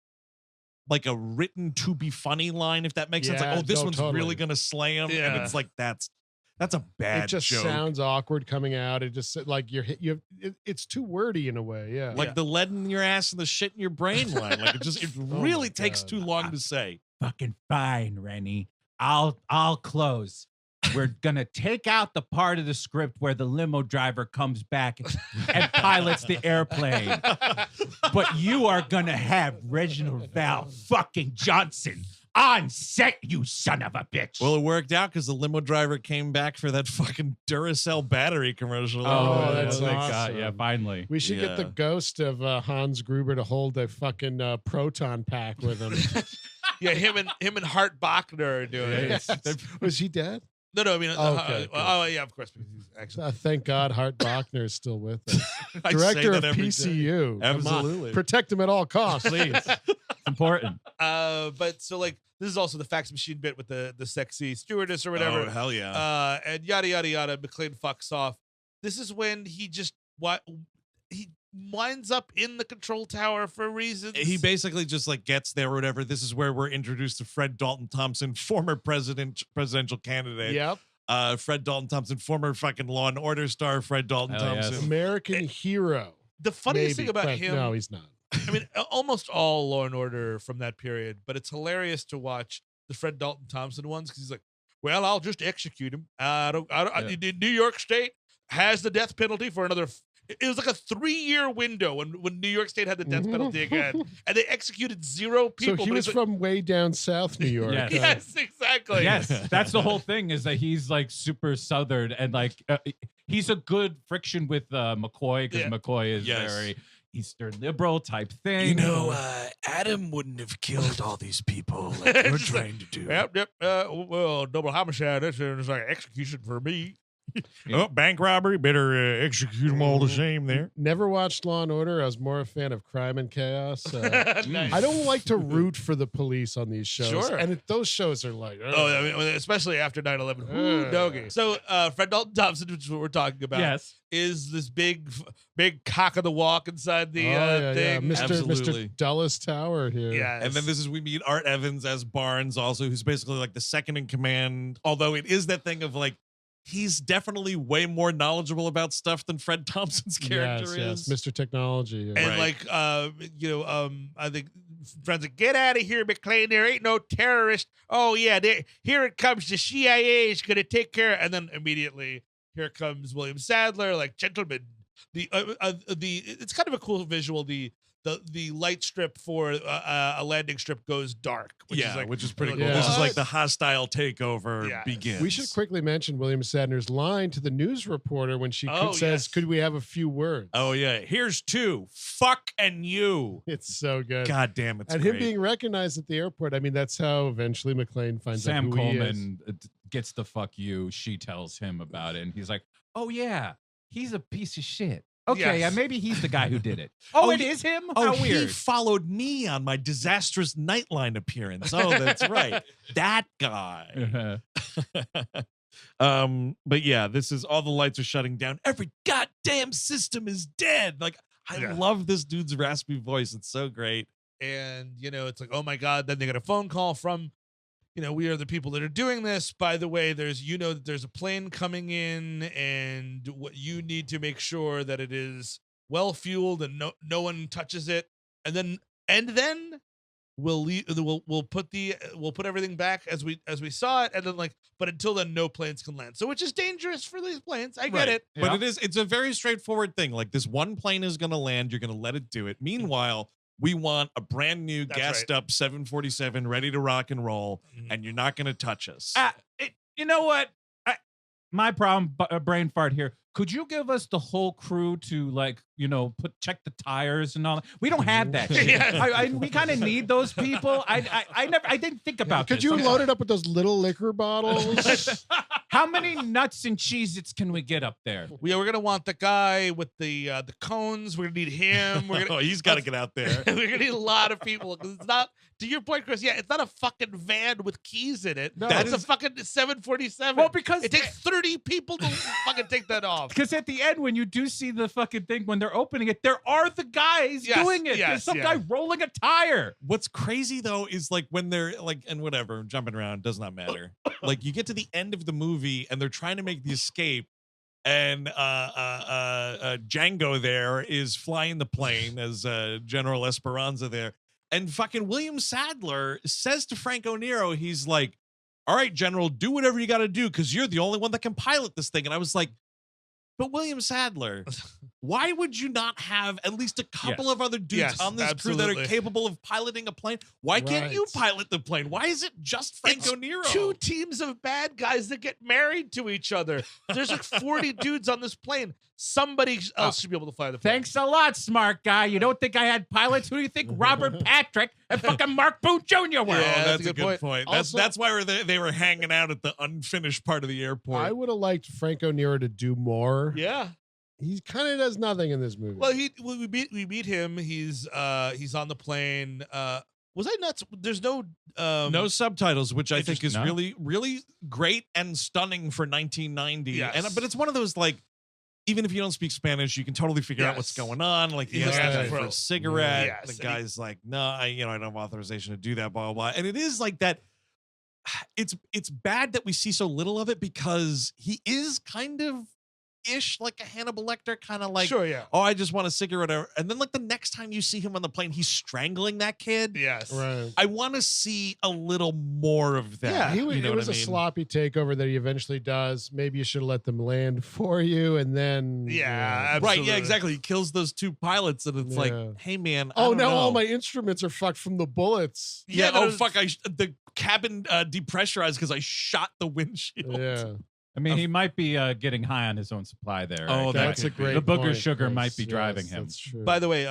like a written to be funny line, if that makes sense. Like, oh, this one's really gonna slay him. Yeah. And it's like that's a bad It just joke. sounds awkward coming out. It just like it's too wordy in a way. Yeah. Like the lead in your ass and the shit in your brain line. Like it really takes God. too long to say. Fucking fine, Renny. I'll close. We're gonna take out the part of the script where the limo driver comes back and pilots the airplane. But you are gonna have Reginald VelJohnson on set, you son of a bitch. Well, it worked out because the limo driver came back for that fucking Duracell battery commercial. Oh, that's thank awesome. God. Yeah, finally. We should get the ghost of Hans Gruber to hold a fucking proton pack with him. yeah. Him and Hart Bachner are doing it. Was he dead? No, I mean, Okay, oh yeah, of course. Because he's actually, Thank God Hart Bachner is still with us. I say Director that of every day. PCU. Come on. Absolutely. Protect him at all costs. Please. It's important. but so like this is also the fax machine bit with the sexy stewardess or whatever. Oh, hell yeah. And yada yada yada. McClane fucks off. This is when he winds up in the control tower for reasons. He basically just like gets there or whatever. This is where we're introduced to Fred Dalton Thompson, former presidential candidate. Yep. Fred Dalton Thompson, former fucking Law and Order star Fred Dalton Hell yes. Thompson. American hero. The funniest Maybe, thing about but him. No, he's not. I mean, almost all Law and Order from that period, but it's hilarious to watch the Fred Dalton Thompson ones because he's like, "Well, I'll just execute him. New York State has the death penalty for another." It was like a 3-year window when New York State had the death penalty again, and they executed 0 people. So he but was it's from way down south New York. Yes. yes, exactly. Yes, that's the whole thing is that he's like super southern and like he's a good friction with McCoy because McCoy is very Eastern liberal type thing. Adam wouldn't have killed all these people like you're trying to do. Yep. Well, double homicide. That's like execution for me. Oh, bank robbery. Better execute them all the same there. Never watched Law and Order. I was more a fan of Crime and Chaos. Nice. I don't like to root for the police on these shows. Sure. And those shows are like, Oh, I mean, especially after 9/11. Ooh, doggy. So, Fred Dalton Thompson, which is what we're talking about, Yes. is this big cock of the walk inside the yeah, thing. Absolutely. Mr. Dulles Tower here. Yes. And then we meet Art Evans as Barnes, also, who's basically like the second in command. Although it is that thing of like, he's definitely way more knowledgeable about stuff than Fred Thompson's character is. Mr. Technology. Yeah. And Right. I think Franz like, get out of here, McClane. There ain't no terrorist. Oh yeah, here it comes. The CIA is gonna take care. And then immediately here comes William Sadler. Like, gentlemen, it's kind of a cool visual. The light strip for a landing strip goes dark. Which is pretty cool. Yeah. This is like the hostile takeover Yes. begins. We should quickly mention William Sadler's line to the news reporter when she says, yes. "Could we have a few words?" Oh yeah, here's 2. Fuck and you. It's so good. God damn, it's and great. him being recognized at the airport. I mean, that's how eventually McClane finds Sam out who he is. Coleman gets the fuck you. She tells him about it, and he's like, "Oh yeah, he's a piece of shit." Okay, Yes. maybe he's the guy who did it. Oh, it is him? How he weird. followed me on my disastrous Nightline appearance. Oh, that's right. That guy. But yeah, this is all the lights are shutting down. Every goddamn system is dead. Like, I love this dude's raspy voice. It's so great. And it's like, oh my God. Then they get a phone call from, we are the people that are doing this. By the way, there's a plane coming in, and what you need to make sure that it is well fueled and no one touches it. And then we'll put everything back as we saw it. And then but until then, no planes can land. So which is dangerous for these planes. I get it. But it's a very straightforward thing. Like, this one plane is going to land. You're going to let it do it. Meanwhile, we want a brand new gassed up 747 ready to rock and roll, and you're not going to touch us. You know what? My problem, brain fart here. Could you give us the whole crew to check the tires and all that? We don't have that shit. We kind of need those people. I didn't think about Could this. you I'm load it up with those little liquor bottles? How many nuts and Cheez-Its can we get up there? We're gonna want the guy with the cones. We're gonna need him. We're gonna, He's got to get out there. we're gonna need a lot of people because it's not. To your point, Chris. Yeah, it's not a fucking van with keys in it. No. That's a fucking 747. Well, because it takes 30 people to fucking take that off. Because at the end, when you do see the fucking thing, when they're opening it, there are the guys doing it. There's some guy rolling a tire. What's crazy though is like when they're like, and whatever, jumping around does not matter. Like you get to the end of the movie and they're trying to make the escape, and Django there is flying the plane as General Esperanza there, and fucking William Sadler says to Franco Nero, he's like, "All right, General, do whatever you got to do because you're the only one that can pilot this thing." And I was like, but William Sadler, why would you not have at least a couple of other dudes on this crew that are capable of piloting a plane? Why can't you pilot the plane? Why is it just Franco Nero? 2 teams of bad guys that get married to each other. There's like 40 dudes on this plane. Somebody else should be able to fly the plane. Thanks a lot, smart guy. You don't think I had pilots? Who do you think Robert Patrick and fucking Mark Boone Jr. were? Yeah, that's a good point. Also, That's why they were hanging out at the unfinished part of the airport. I would have liked Franco Nero to do more. Yeah. He kind of does nothing in this movie. Well, we meet him. He's on the plane. Was I nuts? There's no no subtitles, which I think is no. really, really great and stunning for 1990. Yes. But it's one of those like, even if you don't speak Spanish, you can totally figure out what's going on. Like he has to for a cigarette. Yes. The guy's like, no, I don't have authorization to do that, blah, blah, blah. And it is like that. It's bad that we see so little of it because he is kind of ish like a Hannibal Lecter, kind of like, Sure, yeah. oh, I just want a cigarette. And then like the next time you see him on the plane, he's strangling that kid. Yes. right. I want to see a little more of that. Yeah, it was what I a mean? sloppy takeover that he eventually does. Maybe you should have let them land for you, and then Yeah, Right, absolutely. yeah, exactly. He kills those 2 pilots, and it's like, Yeah. hey, man. Oh, I don't now know. all my instruments are fucked from the bullets. Yeah, that oh, was- fuck. The cabin depressurized because I shot the windshield. Yeah, I mean, he might be getting high on his own supply there. Oh, right? that's a could be. great. The booger point, sugar Chris. might be Yes, driving him. That's true. By the way,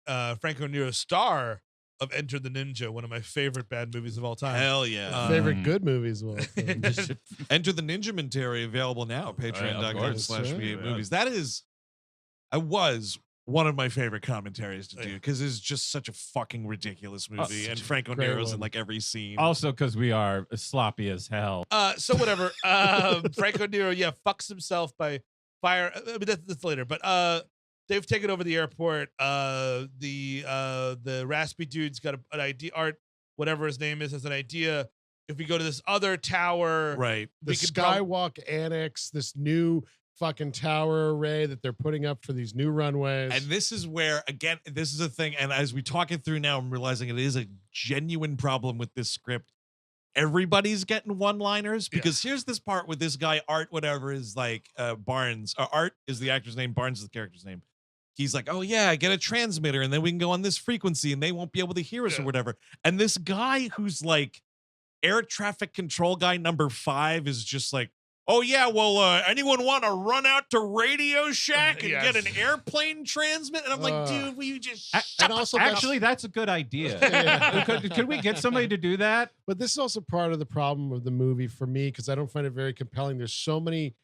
Franco Nero, star of Enter the Ninja, one of my favorite bad movies of all time. Hell yeah. favorite good movies. Well, Enter the Ninja Mentary available now. course. Patreon.com/V8 Yeah. movies. That is, I was one of my favorite commentaries to do because it's just such a fucking ridelicious movie. And Franco great Nero's in one. like every scene. Also, because we are sloppy as hell. So whatever. Franco Nero, fucks himself by fire. I mean, that's later. But they've taken over the airport. The raspy dude's got an idea. Art, whatever his name is, has an idea. If we go to this other tower, Right. the we could prob- Skywalk Annex, this new fucking tower array that they're putting up for these new runways. And this is where, again, this is a thing. And as we talk it through now, I'm realizing it is a genuine problem with this script. Everybody's getting one-liners because here's this part with this guy, Art, whatever, is like Barnes. Art is the actor's name. Barnes is the character's name. He's like, oh, yeah, get a transmitter and then we can go on this frequency and they won't be able to hear us or whatever. And this guy who's like air traffic control guy number 5 is just like, oh, yeah, well, anyone want to run out to Radio Shack and get an airplane transmit? And I'm like, dude, will you just shut and also Actually, that's a good idea. Could we get somebody to do that? But this is also part of the problem of the movie for me because I don't find it very compelling. There's so many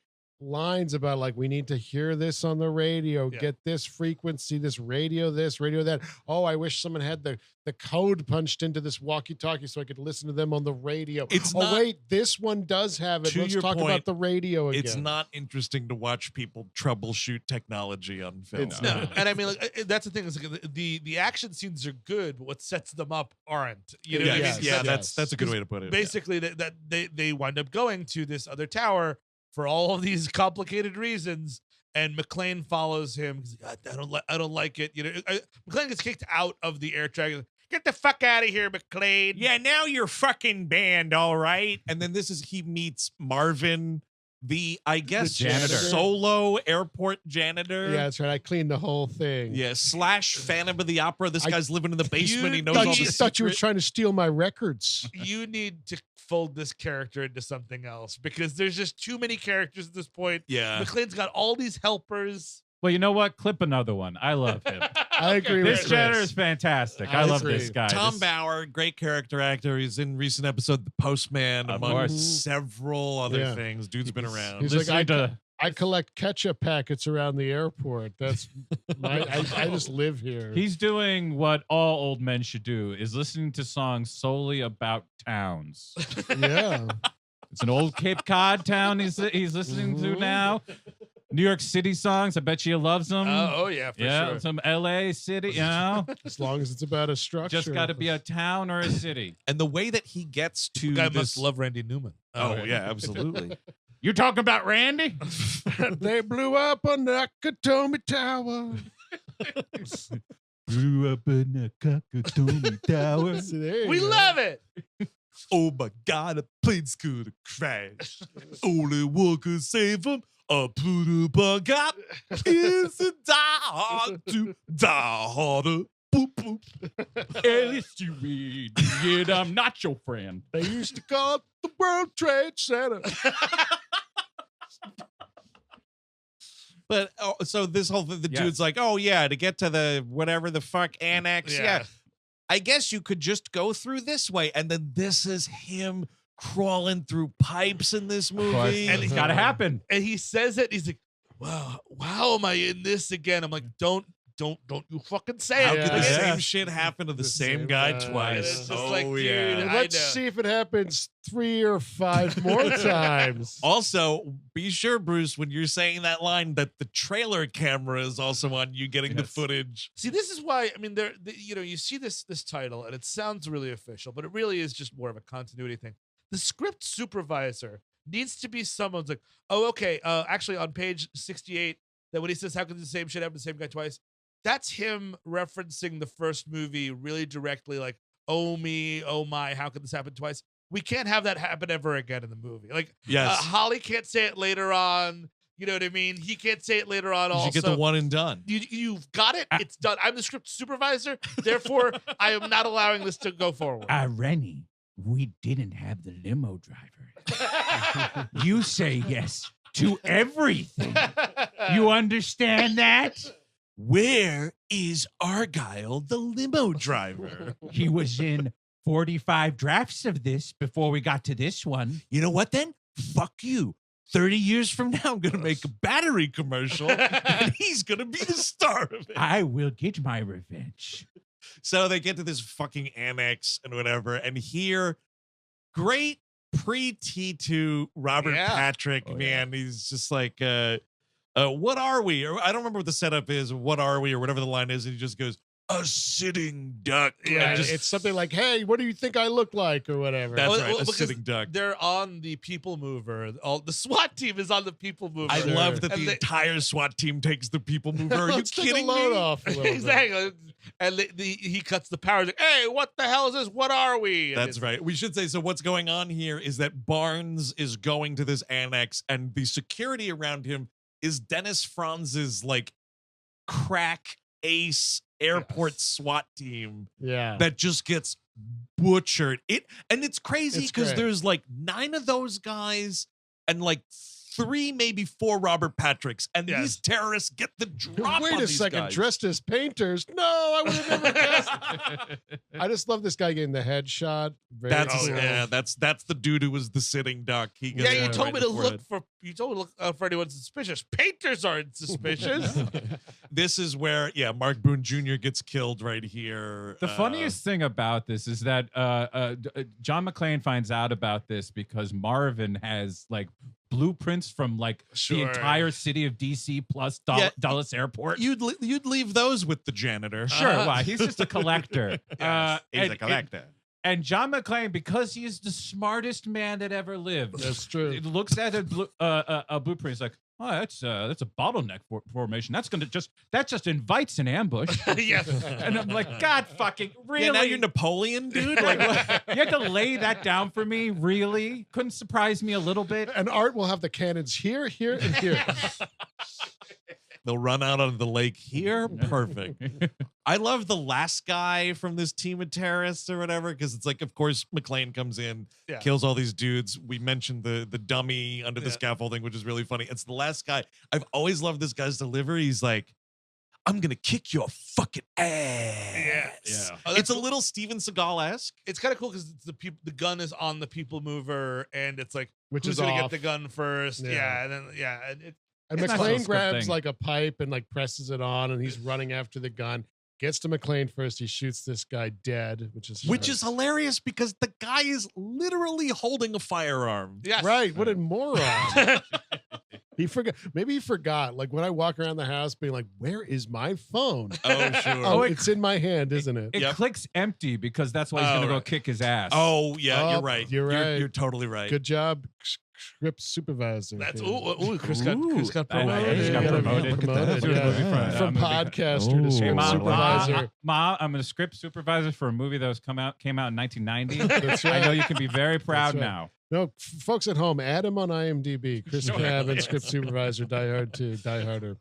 lines about like we need to hear this on the radio, get this frequency, this, radio that. Oh, I wish someone had the code punched into this walkie-talkie so I could listen to them on the radio. It's not- wait, this one does have it. To Let's your talk point, about the radio again. It's not interesting to watch people troubleshoot technology on film. It's No, and I mean, like, that's the thing. Is like, the action scenes are good, but what sets them up aren't. You know, what I mean? Yes. Yeah, Yes. that's a good way to put it. Basically, that they wind up going to this other tower for all of these complicated reasons, and McClane follows him. He's like, I don't like it. You know, McClane gets kicked out of the air track. Get the fuck out of here, McClane. Yeah, now you're fucking banned, all right. And then he meets Marvin, I guess, janitor. solo airport janitor. Yeah, that's right. I cleaned the whole thing. Yeah, / Phantom of the Opera. This I- guy's living in the basement. He knows Thought all you, the thought you were secrets. trying to steal my records. You need to fold this character into something else because there's just too many characters at this point. Yeah. McClane's got all these helpers. Well, you know what? Clip another one. I love him. I agree This with Jenner Chris. is fantastic. I I love agree. this guy. Tom This- Bauer, great character actor. He's in recent episode The Postman, Of among course. several other Yeah. things. Dude's been around. He's like, Listening to I collect ketchup packets around the airport. That's I just live here. He's doing what all old men should do: is listening to songs solely about towns. Yeah. It's an old Cape Cod town he's listening to now. New York City songs. I bet you loves them. Oh yeah, for yeah, sure. some L.A. city. You know, As long as it's about a structure. just got to be a town or a city. And the way that he gets to Guy this, must love Randy Newman. Oh yeah, absolutely. You talking about Randy? They blew up on Nakatomi Tower. Grew up in the Cockatoomie Tower. See, there you We go. love it. Oh my God, a plane's gonna crash. Only one could save him. A Pluto cop is a die hard to die harder. Boop, boop. At least you read it. I'm not your friend. They used to call it the World Trade Center. But so this whole thing, the Yes. dude's like, oh yeah, to get to the whatever the fuck annex. Yeah. I guess you could just go through this way. And then this is him crawling through pipes in this movie. And It's got to happen. And he says it. He's like, "Wow, how am I in this again?" I'm like, "Don't you fucking say How it." could the Like, same shit happen to the same guy guy. twice? And it's just Oh, like, dude, yeah. I Let's know. see if it happens 3 or 5 more times. Also, be sure, Bruce, when you're saying that line, that the trailer camera is also on you getting the Yes. footage. See, this is why. I mean, you see this title, and it sounds really official, but it really is just more of a continuity thing. The script supervisor needs to be someone's like, oh, okay. Actually, on page 68, that when he says, "How can the same shit happen to the same guy twice?" That's him referencing the first movie really directly, like, "Oh me, oh my, how could this happen twice?" We can't have that happen ever again in the movie. Like, Yes. Holly can't say it later on. You know what I mean? He can't say it later on. You Also, should get the one and done. You've got it. It's done. I'm the script supervisor. Therefore, I am not allowing this to go forward. Renny, we didn't have the limo driver. You say yes to everything. You understand that? Where is Argyle, the limo driver? He was in 45 drafts of this before we got to this one. You know what then? Fuck you. 30 years from now, I'm going to make a battery commercial and he's going to be the star of it. I will get my revenge. So they get to this fucking annex and whatever. And here, great pre-T2 Robert Yeah. Patrick, man. He's just like, what are we? Or I don't remember what the setup is. What are we? Or whatever the line is. And he just goes, a sitting duck. Yeah, And just, It's something like, hey, what do you think I look like? Or whatever. that's Well, right, a because sitting duck. They're on the People Mover. All the SWAT team is on the People Mover. I love that And the they- entire SWAT team takes the People Mover. Are you Let's take kidding a load me? off a little bit. exactly. And he cuts the power. He's like, "Hey, what the hell is this? What are we?" And That's it's- right. We should say, so what's going on here is that Barnes is going to this annex and the security around him is Dennis Franz's like crack ace airport SWAT team Yeah. that just gets butchered. And it's crazy It's because great. there's like 9 of those guys and like 3, maybe 4 Robert Patricks, and Yes. these terrorists get the drop Wait on a these second, guys. dressed as painters? No, I would have never guessed. I just love this guy getting the headshot. Very That's cool. that's the dude who was the sitting duck. He gets Yeah, you right told in me the to forehead. look for. You told me to look for anyone suspicious. Painters aren't suspicious. This is where, Mark Boone Jr. gets killed right here. The funniest thing about this is that John McClane finds out about this because Marvin has like blueprints from like Sure. the entire city of DC plus Yeah, Dulles Airport. you'd leave those with the janitor. Sure, why? He's just a collector. He's a collector. And John McClane, because he is the smartest man that ever lived, That's true. it looks at a blueprint. He's like, "Oh, that's a bottleneck formation. That just invites an ambush." yes. And I'm like, God, fucking really? Yeah, now you're Napoleon, dude. Like, what? You had to lay that down for me, really? Couldn't surprise me a little bit? And Art will have the cannons here, here, and here. They'll run out on the lake here. Perfect. I love the last guy from this team of terrorists or whatever, because it's like, of course, McClane comes in, kills all these dudes. We mentioned the dummy under the scaffolding, which is really funny. It's the last guy. I've always loved this guy's delivery. He's like, I'm gonna kick your fucking ass. Yeah. It's a little Steven Seagal-esque. It's kind of cool because the gun is on the people mover, and it's like, Which who's is gonna off. get the gun first? Yeah. And then And It's not McClane a grabs thing. like a pipe and like presses it on, and he's running after the gun. Gets to McClane first. He shoots this guy dead, which is Hilarious because the guy is literally holding a firearm. yes. right. What a moron! He forgot. Maybe he forgot. Like when I walk around the house, being like, "Where is my phone?" Oh, sure. Oh, it's in my hand, isn't it? It clicks empty because that's why he's going to go kick his ass. Oh, yeah, Oh, you're right. you're right. You're totally right. Good job, script supervisor. That's Yeah. Chris got I promoted. just got Yeah, promoted. look at that. To a Yeah. movie front. From I'm gonna be- podcaster to script Mom, supervisor. Mom, I'm a script supervisor for a movie that came out in 1990. That's right. I know you can be very proud That's right. now. No, folks at home, add him on IMDb. Chris Sure. Cabin, script supervisor, Die Hard 2, Die Harder.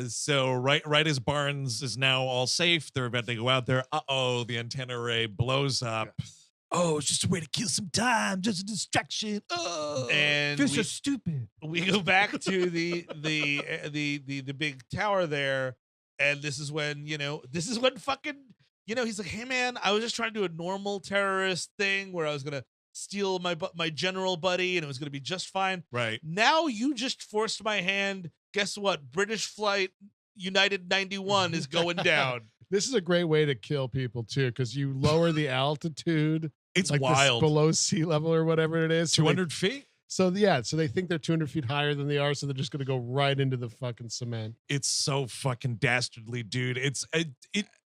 So right as Barnes is now all safe, they're about to go out there. The antenna array blows up. Oh, it's just a way to kill some time, just a distraction. Oh, And You're so stupid. we go back to the big tower there, and this is when fucking he's like, hey man, I was just trying to do a normal terrorist thing where I was gonna steal my general buddy and it was gonna be just fine. right. Now you just forced my hand. Guess what? British flight United 91 is going down. This is a great way to kill people, too, because you lower the altitude. It's like wild. below sea level or whatever it is. So 200 feet. So they think they're 200 feet higher than they are, so they're just going to go right into the fucking cement. It's so fucking dastardly, dude.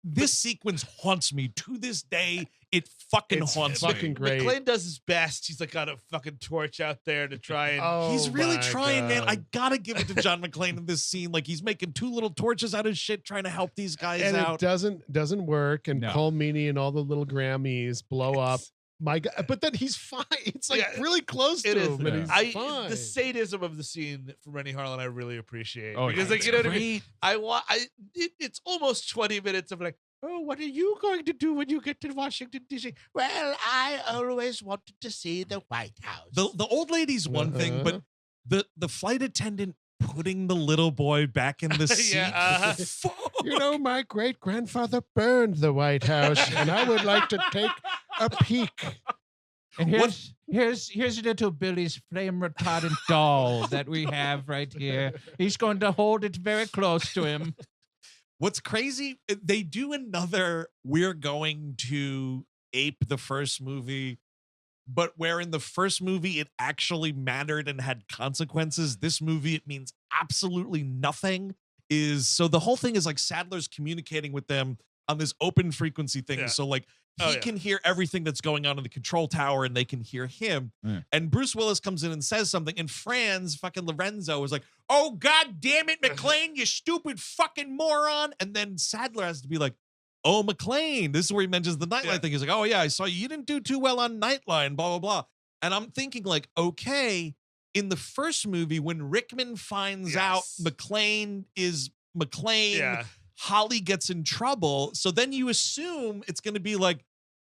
This sequence haunts me to this day. It fucking It's haunts fucking me. great. McClane does his best. He's like got a fucking torch out there to try and. He's really my trying, man. God. I gotta give it to John McClane in this scene. Like he's making two little torches out of shit, trying to help these guys and out. it doesn't work. And No. Cole Meany and all the little Grammys blow up. My God, but then he's fine. It's like really close to It is. him, and he's fine. The sadism of the scene from Renny Harlin, I really appreciate. Oh, because yeah. like, you know what I mean? It's almost 20 minutes of like, oh, what are you going to do when you get to Washington D.C.? Well, I always wanted to see the White House. The old lady's one thing, but the flight attendant putting the little boy back in the seat. Fuck. You know, my great grandfather burned the White House, and I would like to take a peek. And here's little Billy's flame retardant doll that we have right here. He's going to hold it very close to him. What's crazy, they do another, we're going to ape the first movie, but where in the first movie it actually mattered and had consequences, this movie it means absolutely nothing. So the whole thing is like Sadler's communicating with them on this open frequency thing. Yeah. So like he can hear everything that's going on in the control tower and they can hear him. Yeah. And Bruce Willis comes in and says something, and Franz, fucking Lorenzo, is like, oh, God damn it, McClane, you stupid fucking moron. And then Sadler has to be like, oh, McClane. This is where he mentions the Nightline thing. He's like, oh, yeah, I saw you didn't do too well on Nightline, blah, blah, blah. And I'm thinking like, okay, in the first movie, when Rickman finds out McClane is McClane, Holly gets in trouble. So then you assume it's going to be like,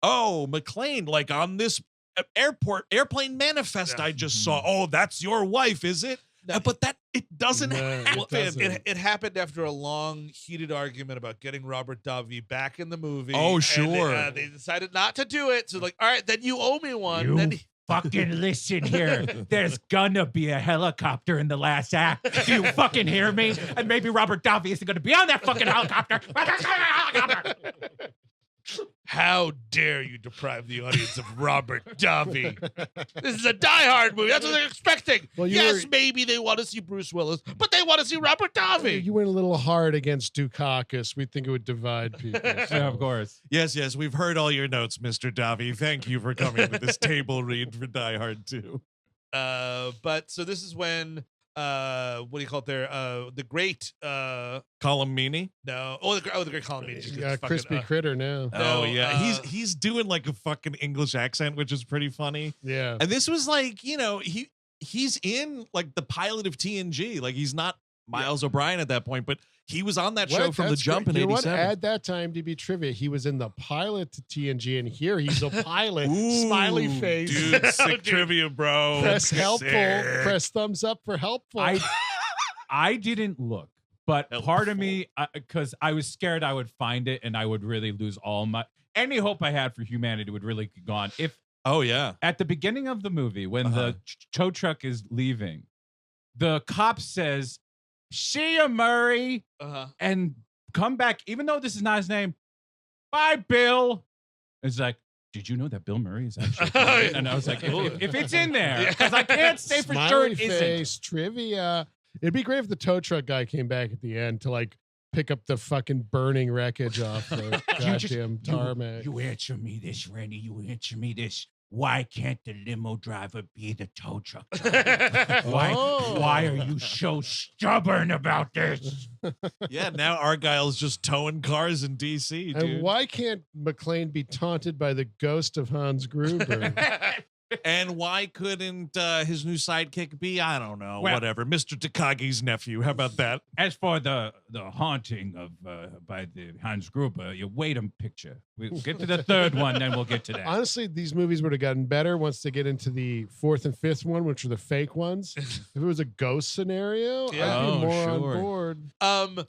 oh, McClane, like on this airplane manifest I just saw. Oh, that's your wife, is it? No. But that it doesn't happen. It happened after a long, heated argument about getting Robert Davi back in the movie. Oh, and sure. they decided not to do it. So like, all right, then you owe me one. You Then fucking listen here. There's gonna be a helicopter in the last act. Do you fucking hear me? And maybe Robert Davi isn't gonna be on that fucking helicopter. How dare you deprive the audience of Robert Davi? This is a Die Hard movie. That's what they're expecting. Well, Maybe they want to see Bruce Willis, but they want to see Robert Davi. You went a little hard against Dukakis. We think it would divide people. Yeah, of course. Yes, we've heard all your notes, Mr. Davi. Thank you for coming to this table read for Die Hard 2. But so this is when what do you call it there? The great Colin Meaney. the great Colin Meaney. Yeah, crispy critter now. Oh yeah, he's doing like a fucking English accent, which is pretty funny. Yeah, and this was like, he's in like the pilot of TNG. Like he's not Miles O'Brien at that point, but he was on that show from the jump in '87. At that time, to be trivia, he was in the pilot to TNG, and here he's a pilot. Smiley face. Dude, sick trivia, bro. Press helpful. Press thumbs up for helpful. I didn't look, but part of me, because I was scared I would find it and I would really lose any hope I had for humanity would really be gone. At the beginning of the movie, when the tow truck is leaving, the cop says, "See ya, Murray," and come back, even though this is not his name. Bye, Bill. It's like, did you know that Bill Murray is actually? And I was like, if it's in there, because I can't say for sure it isn't. Trivia. It'd be great if the tow truck guy came back at the end to like pick up the fucking burning wreckage off the goddamn tarmac. You answer me this, Renny. You answer me this. Why can't the limo driver be the tow truck driver? Why are you so stubborn about this? Yeah, now Argyle's just towing cars in DC, dude. And why can't McClane be taunted by the ghost of Hans Gruber? And why couldn't his new sidekick be, I don't know, whatever, Mr. Takagi's nephew? How about that? As for the haunting of by the Hans Gruber, you wait a picture. We'll get to the third one, then we'll get to that. Honestly, these movies would have gotten better once they get into the fourth and fifth one, which are the fake ones. If it was a ghost scenario, I'd be more on board.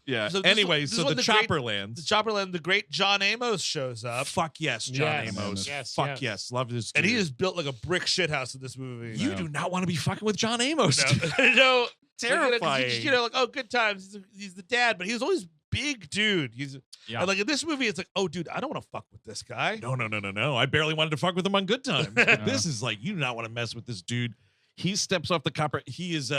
Yeah. So anyway, so the chopper lands. The chopper lands. The great John Amos shows up. Fuck yes, John Amos. Fuck yes. Love this dude. And he is built like a brick shithouse in this movie. You do not want to be fucking with John Amos. No. Terrifying. You know, like, oh, good times. He's the dad, but he was always big dude. And like in this movie, it's like, oh, dude, I don't want to fuck with this guy. No. I barely wanted to fuck with him on Good Times. But this is like, you do not want to mess with this dude. He steps off the copper. He is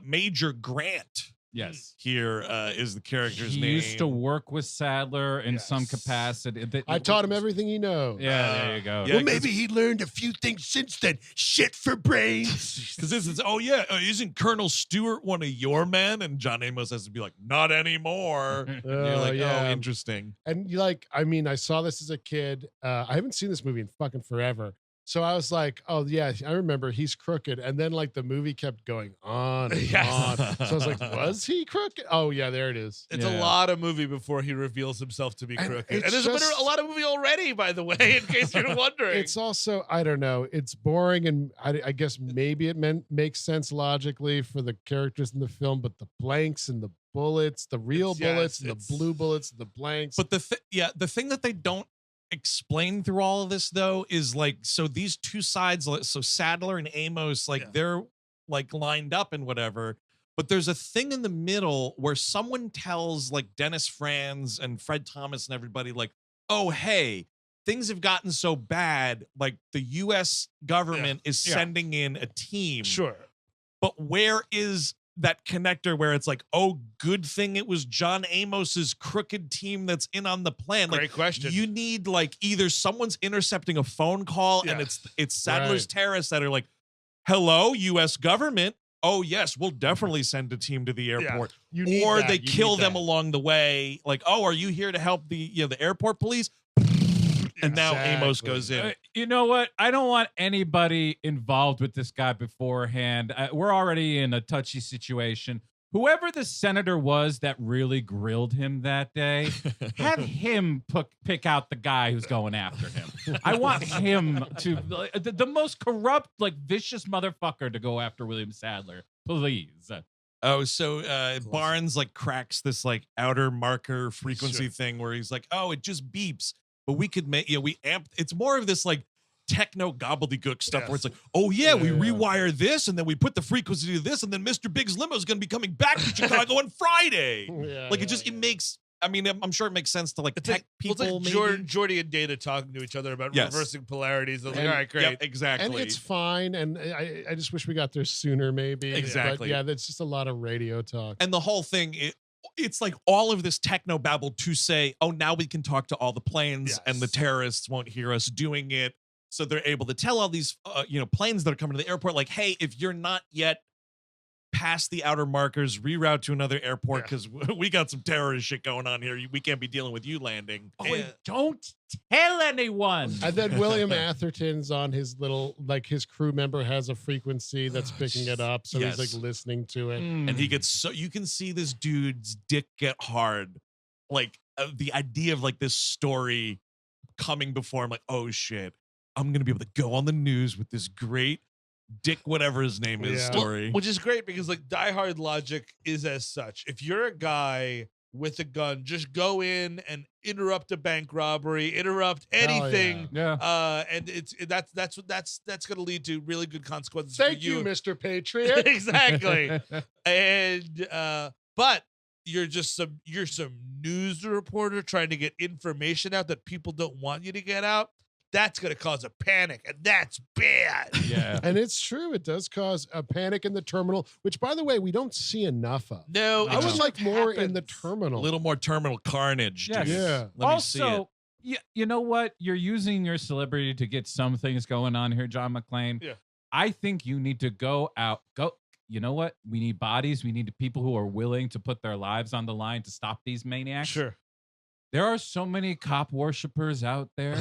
Major Grant. Yes. Here is the character's name. He used to work with Sadler in some capacity. I taught him everything he knows. Yeah, there you go. Yeah, well, maybe he learned a few things since then. Shit for brains. Because this is, isn't Colonel Stuart one of your men? And John Amos has to be like, not anymore. And you're like, oh, interesting. And you like, I mean, I saw this as a kid. I haven't seen this movie in fucking forever. So I was like, oh, yeah, I remember he's crooked. And then, like, the movie kept going on and on. So I was like, was he crooked? Oh, yeah, there it is. It's a lot of movie before he reveals himself to be crooked. And there's been a lot of movie already, by the way, in case you're wondering. It's also, I don't know, it's boring. And I guess maybe it makes sense logically for the characters in the film, but the blanks and the bullets, the real bullets and the blue bullets and the blanks. But the thing that they don't explain through all of this though is like, so these two sides, so Sadler and Amos, like they're like lined up and whatever, but there's a thing in the middle where someone tells like Dennis Franz and Fred Thomas and everybody like, oh, hey, things have gotten so bad, like the US government is sending in a team. Sure. But where is that connector where it's like, oh, good thing it was John Amos's crooked team that's in on the plan. Great question. You need like either someone's intercepting a phone call and it's Sadler's terrorists that are like, hello, U.S. government. Oh, yes, we'll definitely send a team to the airport. Or they kill them along the way. Like, oh, are you here to help the airport police? And now Amos goes in. You know what? I don't want anybody involved with this guy beforehand. We're already in a touchy situation. Whoever the senator was that really grilled him that day, have him pick out the guy who's going after him. I want him to, the most corrupt, like vicious motherfucker to go after William Sadler. Please. Oh, so Barnes like cracks this like outer marker frequency thing where he's like, oh, it just beeps. But we could make, we amp. It's more of this like techno gobbledygook stuff where it's like, oh yeah, we rewire this and then we put the frequency to this and then Mr. Big's limo is going to be coming back to Chicago on Friday. It makes. I mean, I'm sure it makes sense to like tech people. It's like Jordy and Data talking to each other about reversing polarities. Like, all right, great, exactly, and it's fine. And I just wish we got there sooner, maybe. Exactly. But that's just a lot of radio talk. And the whole thing. It's like all of this techno babble to say, oh, now we can talk to all the planes and the terrorists won't hear us doing it. So they're able to tell all these, planes that are coming to the airport, like, hey, if you're not yet past the outer markers, reroute to another airport because we got some terrorist shit going on here. We can't be dealing with you landing. Oh, wait, don't tell anyone. And then William Atherton's on his little, like his crew member has a frequency that's picking it up. So he's like listening to it. And he gets so, you can see this dude's dick get hard. Like the idea of like this story coming before him, like, oh shit, I'm going to be able to go on the news with this great Dick, whatever his name is, story. Well, which is great because like Die Hard logic is as such. If you're a guy with a gun, just go in and interrupt a bank robbery, interrupt anything. And that's going to lead to really good consequences. Thank for you, Mr. Patriot. Exactly. And but you're some news reporter trying to get information out that people don't want you to get out. That's going to cause a panic, and that's bad. Yeah. And it's true. It does cause a panic in the terminal, which, by the way, we don't see enough of. No. I would like more in the terminal. A little more terminal carnage. Yes. Dude. Yeah. Let me see it. You know what? You're using your celebrity to get some things going on here, John McClane. Yeah. I think you need to go out. You know what? We need bodies. We need people who are willing to put their lives on the line to stop these maniacs. Sure. There are so many cop worshippers out there.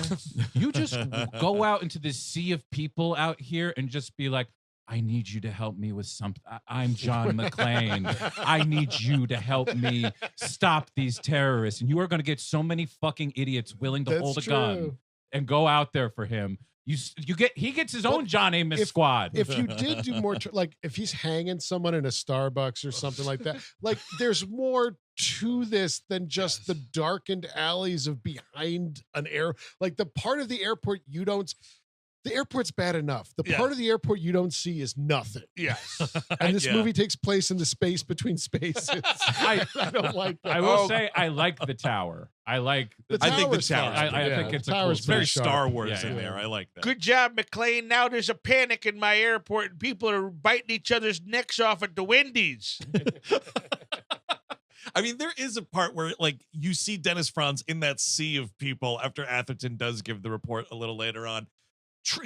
You just go out into this sea of people out here and just be like, I need you to help me with something. I'm John McClane. I need you to help me stop these terrorists. And you are going to get so many fucking idiots willing to hold a gun and go out there for him. He gets his own John Amos squad. If you did do more, like if he's hanging someone in a Starbucks or something like that, like there's more to this than just the darkened alleys of behind an air. Like the part of the airport you don't. The airport's bad enough. The part of the airport you don't see is nothing. Yes. And this movie takes place in the space between spaces. I don't like that. I will say I like the tower. I think the tower. I think it's tower's very Star Wars Yeah, in yeah. there. I like that. Good job, McClane. Now there's a panic in my airport and people are biting each other's necks off at the Wendy's. I mean, there is a part where, like, you see Dennis Franz in that sea of people after Atherton does give the report a little later on,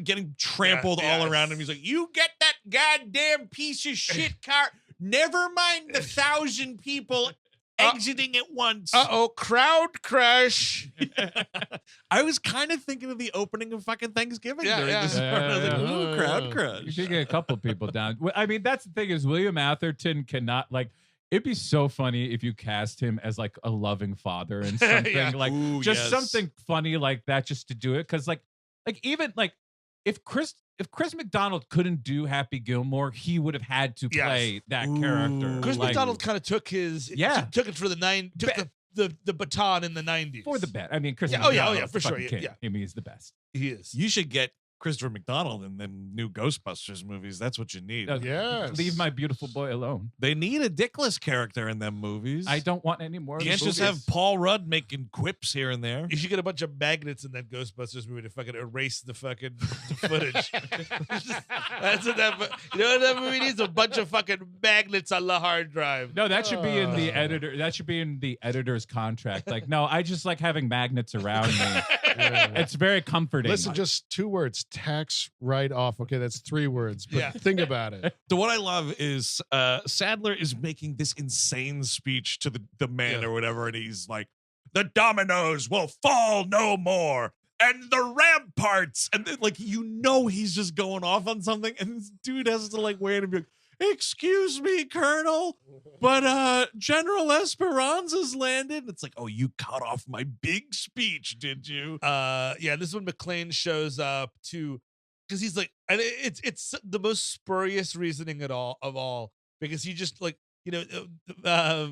getting trampled all around him. He's like, you get that goddamn piece of shit car. Never mind the 1,000 people exiting at once. Crowd crush. I was kind of thinking of the opening of fucking Thanksgiving during this part. I was like, ooh, crowd crush. You should get a couple people down. I mean, that's the thing is William Atherton cannot, like, it'd be so funny if you cast him as like a loving father and something something funny like that just to do it. Cause like even like if Chris McDonald couldn't do Happy Gilmore, he would have had to play that character. Chris like, McDonald kind of took it for the baton in the 90s. For the bet. I mean, Chris Yeah, McDonald for sure. king. Yeah. I mean, he's the best. He is. You should get Christopher McDonald in them new Ghostbusters movies. That's what you need. Yes. Leave my beautiful boy alone. They need a dickless character in them movies. I don't want any more. You can't just have Paul Rudd making quips here and there. You should get a bunch of magnets in that Ghostbusters movie to fucking erase the fucking footage. That's what you know what that movie needs? A bunch of fucking magnets on the hard drive. No, that should be in the editor. That should be in the editor's contract. Like, no, I just like having magnets around me. It's very comforting. Listen, just 2 words: tax write-off. Okay, that's 3 words. But think about it. So what I love is Sadler is making this insane speech to the man or whatever, and he's like, "The dominoes will fall no more, and the ramparts," and then, like, he's just going off on something, and this dude has to like wait and be like, "Excuse me, Colonel, but General Esperanza's landed." It's like, oh, you cut off my big speech, did you? This is when McClane shows up to, because he's like, and it's the most spurious reasoning of all, because he just like,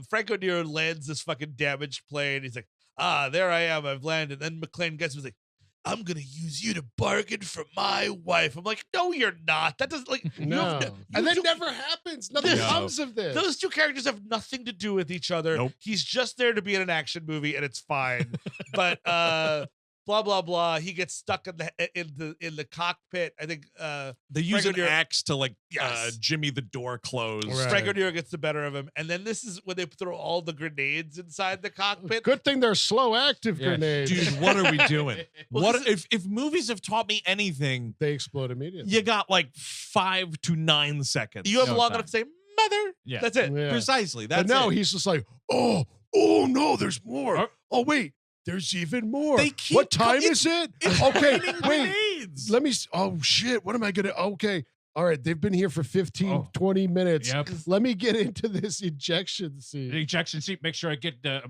Franco Nero lands this fucking damaged plane. He's like, there I am, I've landed. Then McClane gets him, he's like, I'm gonna use you to bargain for my wife. I'm like, no, you're not. That doesn't like no. And that never happens. Nothing comes of this. Those 2 characters have nothing to do with each other. Nope. He's just there to be in an action movie, and it's fine. But blah blah blah. He gets stuck in the cockpit. I think they use Franco an Nero, axe to like jimmy the door closed. Right. Franco Nero gets the better of him, and then this is when they throw all the grenades inside the cockpit. Good thing they're slow active grenades. Dude, what are we doing? Well, if movies have taught me anything, They explode immediately. you got like 5 to 9 seconds. You have No long time. enough to say mother. Yeah. That's it. Yeah. Precisely. But That's no, it. he's just like, oh no, there's more. Oh wait, there's even more. They keep What time is it? It's Okay, raining wait. grenades. Let me. Oh shit, what am I gonna? Okay, all right. They've been here for 15, 20 minutes. Yep. Let me get into this ejection The scene. ejection seat. Make sure I get the.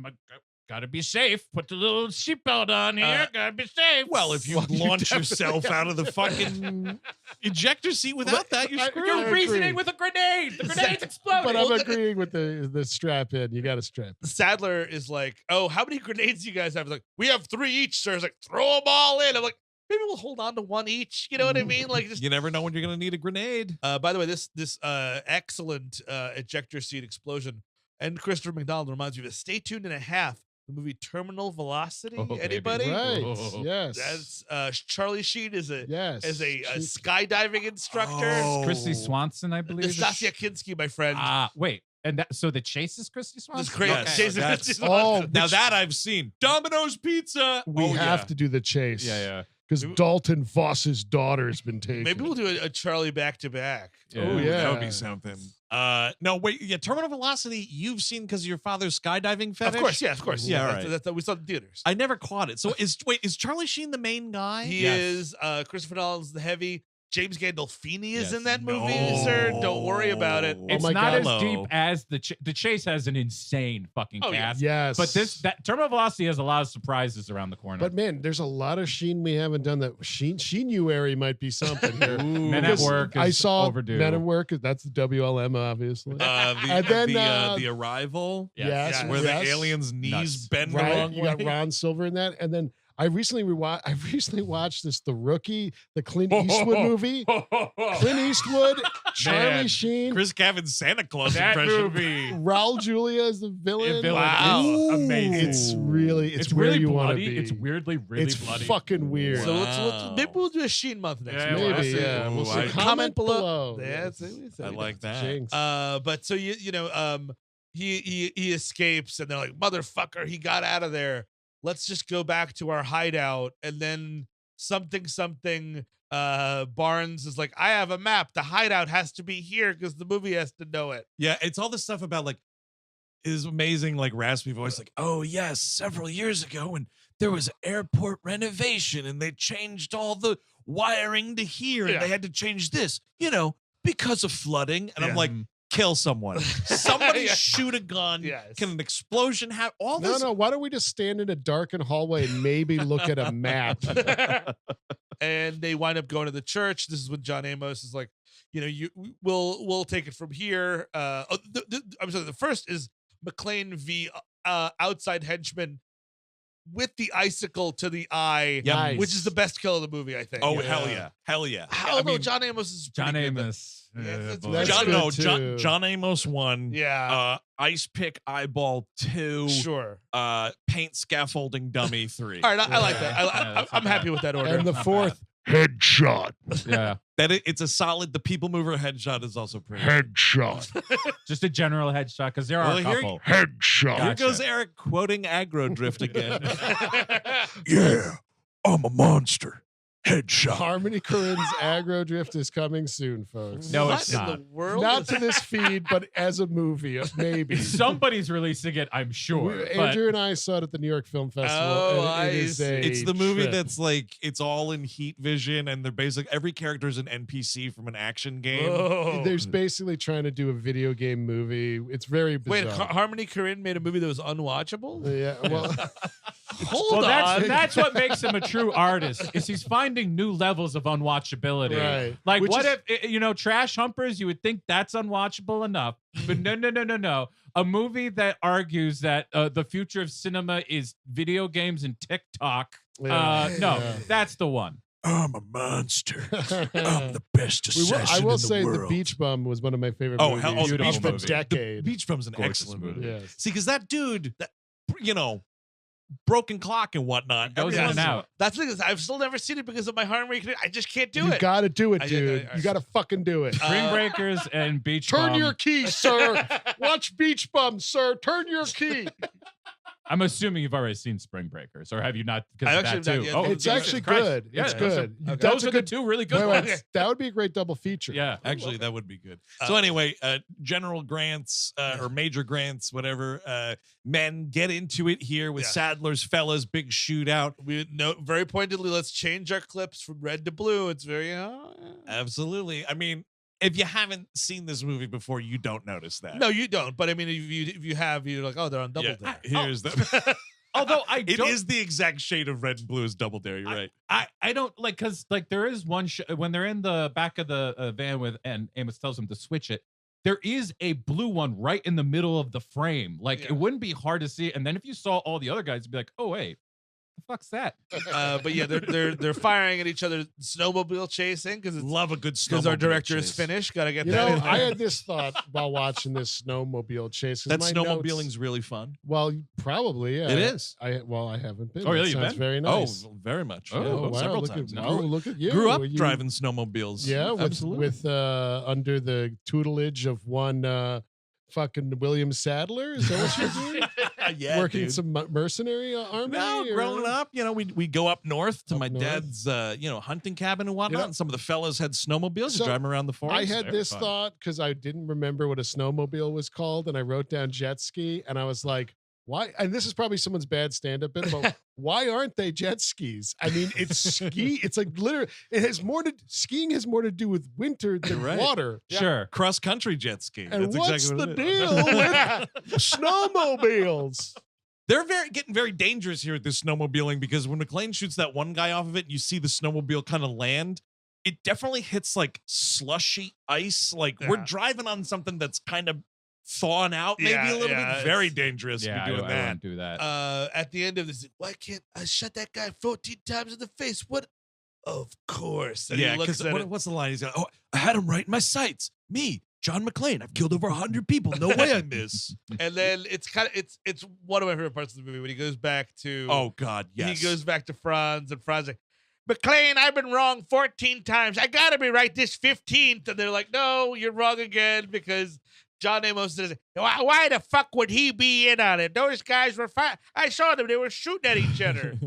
Gotta be safe. Put the little seatbelt on here. Gotta be safe. Well, if you Well, you launch definitely yourself have out of the fucking ejector seat without that, you're screwed. I you're agree. reasoning with a grenade. The grenade's exploding. But I'm agreeing with the strap in. You got to strap. Sadler is like, oh, how many grenades do you guys have? He's like, we have 3 each, sir. He's like, throw them all in. I'm like, maybe we'll hold on to 1 each. You know what I mean? Like, just. You never know when you're gonna need a grenade. By the way, this excellent ejector seat explosion and Christopher McDonald reminds me of a Stay Tuned and a Half, the movie Terminal Velocity. Oh, baby. Anybody? Right. Oh. Yes. That's Charlie Sheen is a Yes. skydiving instructor. Oh. Christy Swanson, I believe. Nastasia Kinski, my friend. Wait. And so the chase is Christy Swanson? This crazy. Yes, Jason that's- Christy Oh, Swanson. Now that I've seen Domino's Pizza. We Oh, have yeah. to do the chase. Yeah. Because Dalton Voss's daughter's been taken. Maybe we'll do a Charlie back to back. Oh, Ooh, yeah. that would be something. No, wait. Yeah, Terminal Velocity. You've seen because of your father's skydiving fetish. Of course. Yeah, that's, right. that's we saw in theaters. I never caught it. So is Charlie Sheen the main guy? He is Christopher Nolan's the heavy. James Gandolfini is Yes. in that movie, sir. Don't worry about it. It's my not God. as No. deep as the chase has an insane fucking Oh, yeah. cast. Yes. But that Terminal Velocity has a lot of surprises around the corner. But man, there's a lot of Sheen we haven't done. That Sheen-uary might be something here. Men at Because Work I is saw overdue. Men at Work. That's the WLM, obviously. And then, the arrival. yes, Where yes. the aliens' knees Nuts. bend the Right, wrong you way. got Ron Silver in that, and then I recently watched this The Rookie, the Clint Eastwood movie. Clint Eastwood, Charlie Man. Sheen, Chris Cavan's Santa Claus that impression. movie. Raul Julia is the villain. Wow. It's amazing. It's really it's where really you want to bloody. be. It's weirdly really It's bloody. fucking weird. So Wow. let's maybe we'll do a Sheen month next Yeah, week. well, Maybe, see. yeah. Ooh, We'll see. I- Comment below. That's I like that. Jinx. But so he escapes and they're like, motherfucker, he got out of there. Let's just go back to our hideout. And then something Barnes is like, I have a map. The hideout has to be here because the movie has to know it. Yeah, it's all this stuff about like his amazing like raspy voice, like, oh yes, several years ago, and there was airport renovation, and they changed all the wiring to here, and Yeah. they had to change this, because of flooding. And I'm Yeah. like, kill someone. Somebody Yeah. shoot a gun. Yes. Can an explosion have all No, this? no. Why don't we just stand in a darkened hallway and maybe look at a map? And they wind up going to the church. This is when John Amos is like, we'll take it from here. I'm sorry. The first is McClane v. Outside Henchman with the icicle to the eye, Yeah. Nice. which is the best kill of the movie, I think. Oh, hell yeah. Hell yeah. Although John Amos is John pretty good, though. Amos. Yes, boy. That's John, good no, too. John Amos 1. Yeah, Ice Pick Eyeball 2. sure. Paint Scaffolding Dummy 3. All right, I like that. Yeah, that's I'm not happy bad. with that order. And the Not fourth, headshot. Yeah. It's a solid. The People Mover headshot is also pretty. Headshot. Just a general headshot because there are Well, a here- couple. Headshot. Here Gotcha. goes Eric quoting Aggro Drift again. Yeah, I'm a monster. Headshot. Harmony Korine's aggro drift is coming soon, folks. No, what it's in not. the world? Not is- to this feed, but as a movie, maybe. Somebody's releasing it, I'm sure. but- Andrew and I saw it at the New York Film Festival. Oh, and it I is see. a It's the movie trip. that's like it's all in heat vision, and they're every character is an NPC from an action game. Whoa. There's basically trying to do a video game movie. It's very Wait, bizarre. Harmony Korine made a movie that was unwatchable? Yeah, well, Hold Well, on. that's what makes him a true artist. Is he's finding new levels of unwatchability. right. Like, Which what is- if Trash Humpers? You would think that's unwatchable enough, but no. A movie that argues that the future of cinema is video games and TikTok. Yeah. No, Yeah. that's the one. I'm a monster. I'm the best I will say the Beach Bum was one of my favorite Oh, movies hell, oh, the Beautiful of the movie. decade. Beach Bum's an Gorgeous excellent movie. movie. Yes. See, because that dude, broken clock and whatnot. Goes every in once and in a- out. That's the thing is I've still never seen it because of my Harmony Korine. I just can't do You it. got to do it, I- dude. I- You got to fucking do it. Spring Breakers and Beach Turn Bum. your key, sir. Watch Beach Bum, sir. Turn your key. I'm assuming you've already seen Spring Breakers, or have you not? I actually have not yet. It's Jesus actually Christ. good. Yeah, It's good. Okay. Those are the two really good Wait, ones. that would be a great double feature. Yeah. Actually, that would be good. So anyway, General Grants or Major Grants, whatever, men get into it here with Sadler's fellas, big shootout. We know very pointedly. Let's change our clips from red to blue. It's very Absolutely. I mean, if you haven't seen this movie before, you don't notice that. No, you don't. But I mean, if you have, you're like, oh, they're on Double Dare. Here's the. Although it is the exact shade of red and blue as Double Dare. You're right. I don't like, because like there is one when they're in the back of the van with, and Amos tells them to switch it. There is a blue one right in the middle of the frame. Like it wouldn't be hard to see. And then if you saw all the other guys, you'd be like, oh wait, the fuck's that? But yeah, they're firing at each other, snowmobile chasing because love a good snowmobile because our director chase. is Finnish. Got to get You that. know, in there. I had this thought while watching this snowmobile chase. 'cause That my snowmobiling's notes- really fun. Well, probably, yeah. It is. I haven't been. Oh, really? That You sounds been? very nice. Oh, very much. Oh, Yeah, wow, several look times. At, wow, look at you. Grew up You- driving snowmobiles. Yeah, absolutely. with under the tutelage of one fucking William Sadler. Is that what you're doing? yeah, Working dude. some mercenary army? No, or- growing up, we go up north to Up my north? dad's, hunting cabin and whatnot. Yeah. And some of the fellas had snowmobiles. So, to drive 'em around the forest. I had Very this fun. thought because I didn't remember what a snowmobile was called, and I wrote down jet ski, and I was like, why? And this is probably someone's bad stand-up bit, but why aren't they jet skis? I mean, it's ski. It's like literally, skiing has more to do with winter than You're right. water. Sure. Cross country jet ski. And That's what's exactly the what it is. deal with snowmobiles? They're getting very dangerous here at this snowmobiling because when McClane shoots that one guy off of it, you see the snowmobile kind of land. It definitely hits like slushy ice. Like we're driving on something that's kind of thawing out, maybe a little bit. Very dangerous Yeah, to be doing I that. wouldn't do that. At the end of this, why can't I shot that guy 14 times in the face? What? Of course. And Yeah, he looks because at it. what's the line? He's like, "Oh, I had him right in my sights. Me, John McClane. I've killed over 100 people. No way I miss." And then it's one of my favorite parts of the movie when he goes back to Oh God, yes. he goes back to Franz, and Franz like, McClane, I've been wrong 14 times. I gotta be right this 15th. And they're like, no, you're wrong again because John Amos says, why the fuck would he be in on it? Those guys were fine. I saw them. They were shooting at each other.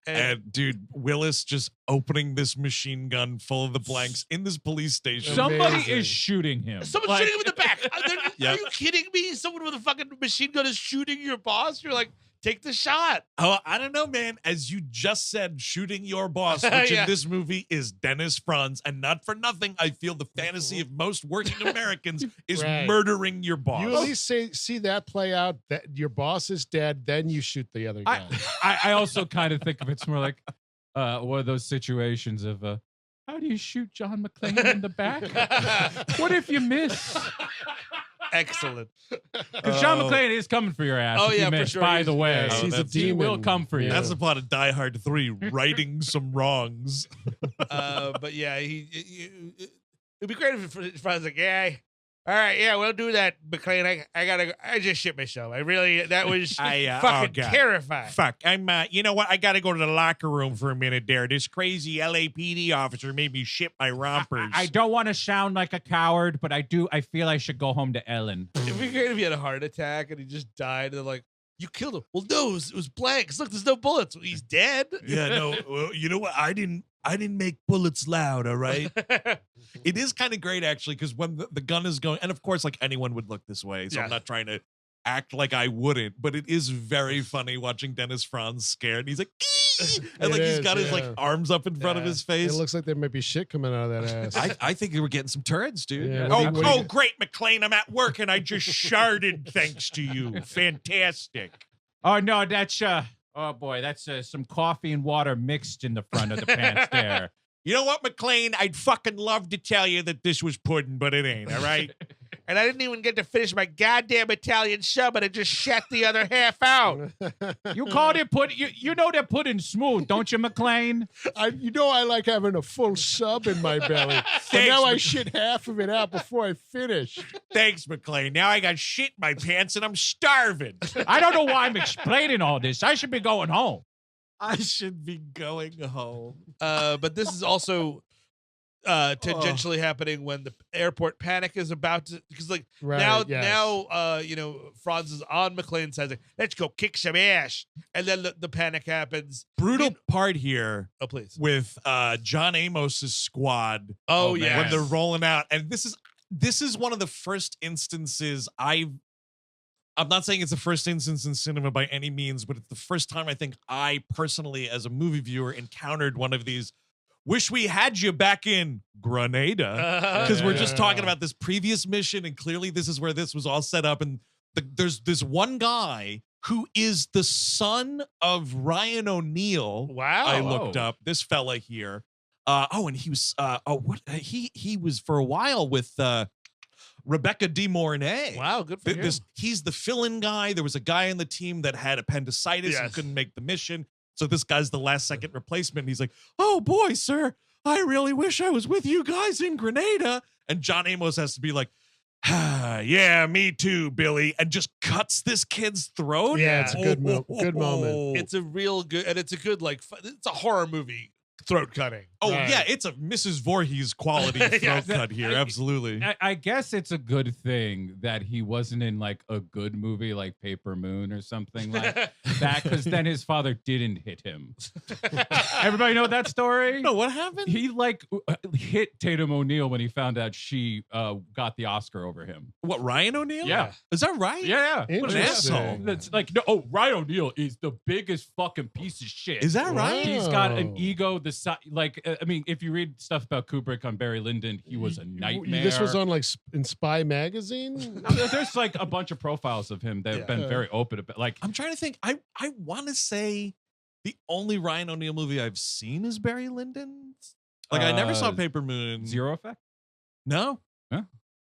And dude, Willis just opening this machine gun full of the blanks in this police station. Somebody Amazing. is shooting him. Someone's shooting him in the back. Are Yep. you kidding me? Someone with a fucking machine gun is shooting your boss? You're like, take the shot. Oh, I don't know, man. As you just said, shooting your boss, which Yeah. in this movie is Dennis Franz, and not for nothing, I feel the fantasy of most working Americans is Right. murdering your boss. You at least see that play out. That your boss is dead, then you shoot the other guy. I also kind of think of it's more like one of those situations of how do you shoot John McClane in the back? What if you miss? Excellent. Because John McClane is coming for your ass. Oh, if you yeah, for miss, sure. By He's- the way, yes, he's a he will demon. come for you. Yeah. That's the plot of Die Hard 3, righting some wrongs. But yeah, it'd be great if Franz like, yeah, all right, yeah, we'll do that, McClane. I just shit myself. That was fucking terrifying. Fuck, I'm, you know what? I got to go to the locker room for a minute there. This crazy LAPD officer made me shit my rompers. I don't want to sound like a coward, but I feel I should go home to Ellen. It'd be great if he had a heart attack and he just died. And they're like, you killed him. Well, no, it was blanks. Look, there's no bullets. He's dead. Yeah, no, well, you know what? I didn't make bullets loud, all right? It is kind of great, actually, because when the gun is going, and of course, like anyone would look this way, so Yeah. I'm not trying to act like I wouldn't, but it is very funny watching Dennis Franz scared. He's like, "Ee!" and It like he's is, got his like yeah. arms up in front of Yeah. his It face. looks like there might be shit coming out of that ass. I think they were getting some turrets, dude. Yeah, oh, what do you- great, McClane. I'm at work and I just sharded thanks to you. Fantastic. Oh no, that's oh boy, that's some coffee and water mixed in the front of the pants there. You know what, McClane? I'd fucking love to tell you that this was pudding, but it ain't, all right? And I didn't even get to finish my goddamn Italian sub, and I just shat the other half out. You called it pudding. You know they're pudding smooth, don't you, McClane? I like having a full sub in my belly. And Thanks, now I Mc- shit half of it out before I finish. Thanks, McClane. Now I got shit in my pants and I'm starving. I don't know why I'm explaining all this. I should be going home. I should be going home. But this is also tangentially happening when the airport panic is about to, because like Right, now you know, Franz is on McClane's side, like, let's go kick some ass, and then the panic happens. Brutal part here Oh please. with John Amos's squad. Oh when yeah. they're rolling out, and this is one of the first instances I'm not saying it's the first instance in cinema by any means, but it's the first time I think I personally, as a movie viewer, encountered one of these. Wish we had you back in Grenada, because we're just talking about this previous mission, and clearly this is where this was all set up. And there's this one guy who is the son of Ryan O'Neal. Wow. I looked up this fella here. And he was he was for a while with Rebecca De Mornay. Wow, good for him. He's the fill-in guy. There was a guy on the team that had appendicitis and couldn't make the mission. So this guy's the last second replacement. And he's like, oh boy, sir, I really wish I was with you guys in Grenada. And John Amos has to be like, yeah, me too, Billy. And just cuts this kid's throat. Yeah, it's a good moment. It's a real good, and it's a good, like, it's a horror movie throat cutting. Oh, Right. yeah, it's a Mrs. Voorhees quality throat cut here. Absolutely. I guess it's a good thing that he wasn't in like a good movie like Paper Moon or something like that, because then his father didn't hit him. Everybody know that story? No, what happened? He like hit Tatum O'Neal when he found out she got the Oscar over him. What, Ryan O'Neal? Yeah. Is that right? Yeah. What an Interesting. asshole. That's like, no, Ryan O'Neal is the biggest fucking piece of shit. Is that right? He's got an Wow. ego the size, like, I mean, if you read stuff about Kubrick on Barry Lyndon, he was a nightmare. This was on like in Spy magazine. There's like a bunch of profiles of him that have been very open about, like, I'm trying to think. I want to say the only Ryan O'Neal movie I've seen is Barry Lyndon's. Like, I never saw Paper Moon. Zero Effect. No. Huh?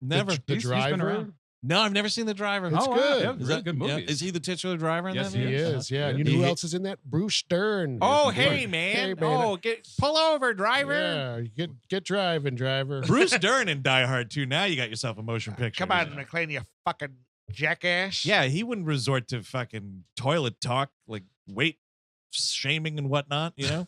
Never. The He's been driver. around. No, I've never seen The Driver. It's wow. good. Yeah, Is really that good movie. Is he the titular driver in Yes, that he movie? He is, yeah. And you know who else is in that? Bruce Stern. Oh, Is hey, in man. Hey, man. Oh, pull over, driver. Yeah, get driving, driver. Bruce Dern in Die Hard 2. Now you got yourself a motion picture. Come on, McClane, you fucking jackass. Yeah, he wouldn't resort to fucking toilet talk, like weight shaming and whatnot, you know?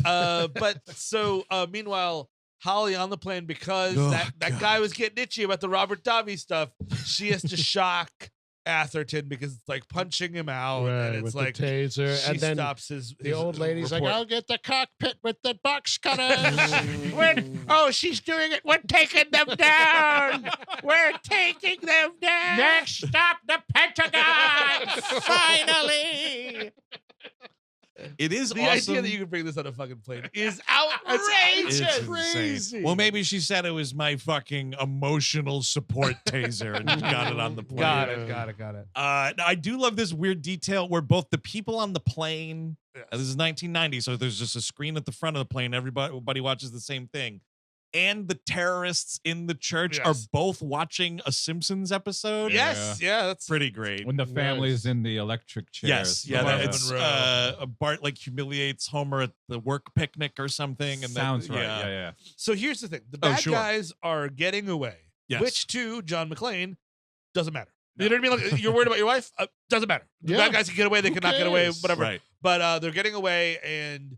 But so meanwhile, Holly on the plane, because Oh, that God. guy was getting itchy about the Robert Davi stuff. She has to shock Atherton because it's like punching him out, Right, and it's with like the taser, she and then stops his the old lady's like, report. "I'll get the cockpit with the box cutters." Oh, she's doing it. We're taking them down. We're taking them down. Next stop, the Pentagon. Finally! It is The awesome. idea that you can bring this on a fucking plane is It's outrageous. insane. Crazy. Well, maybe she said it was my fucking emotional support taser and got it on the plane. Got it. I do love this weird detail where both the people on the plane, Yes. this is 1990, so there's just a screen at the front of the plane. Everybody watches the same thing. And the terrorists in the church are Yes. both watching a Simpsons episode. Yes, yeah, that's Pretty great. when the family's in the electric chairs. Yes, yeah, Marvin it's Monroe. Bart like humiliates Homer at the work picnic or something, and Sounds then, right. Yeah. So here's the thing: the bad sure. guys are getting away, Yes. which to John McClane doesn't matter. You know what I mean? Like, you're worried about your wife? Doesn't matter. The Yeah. bad guys can get away; they Who cannot get away. cares? Whatever. Right. But they're getting away, and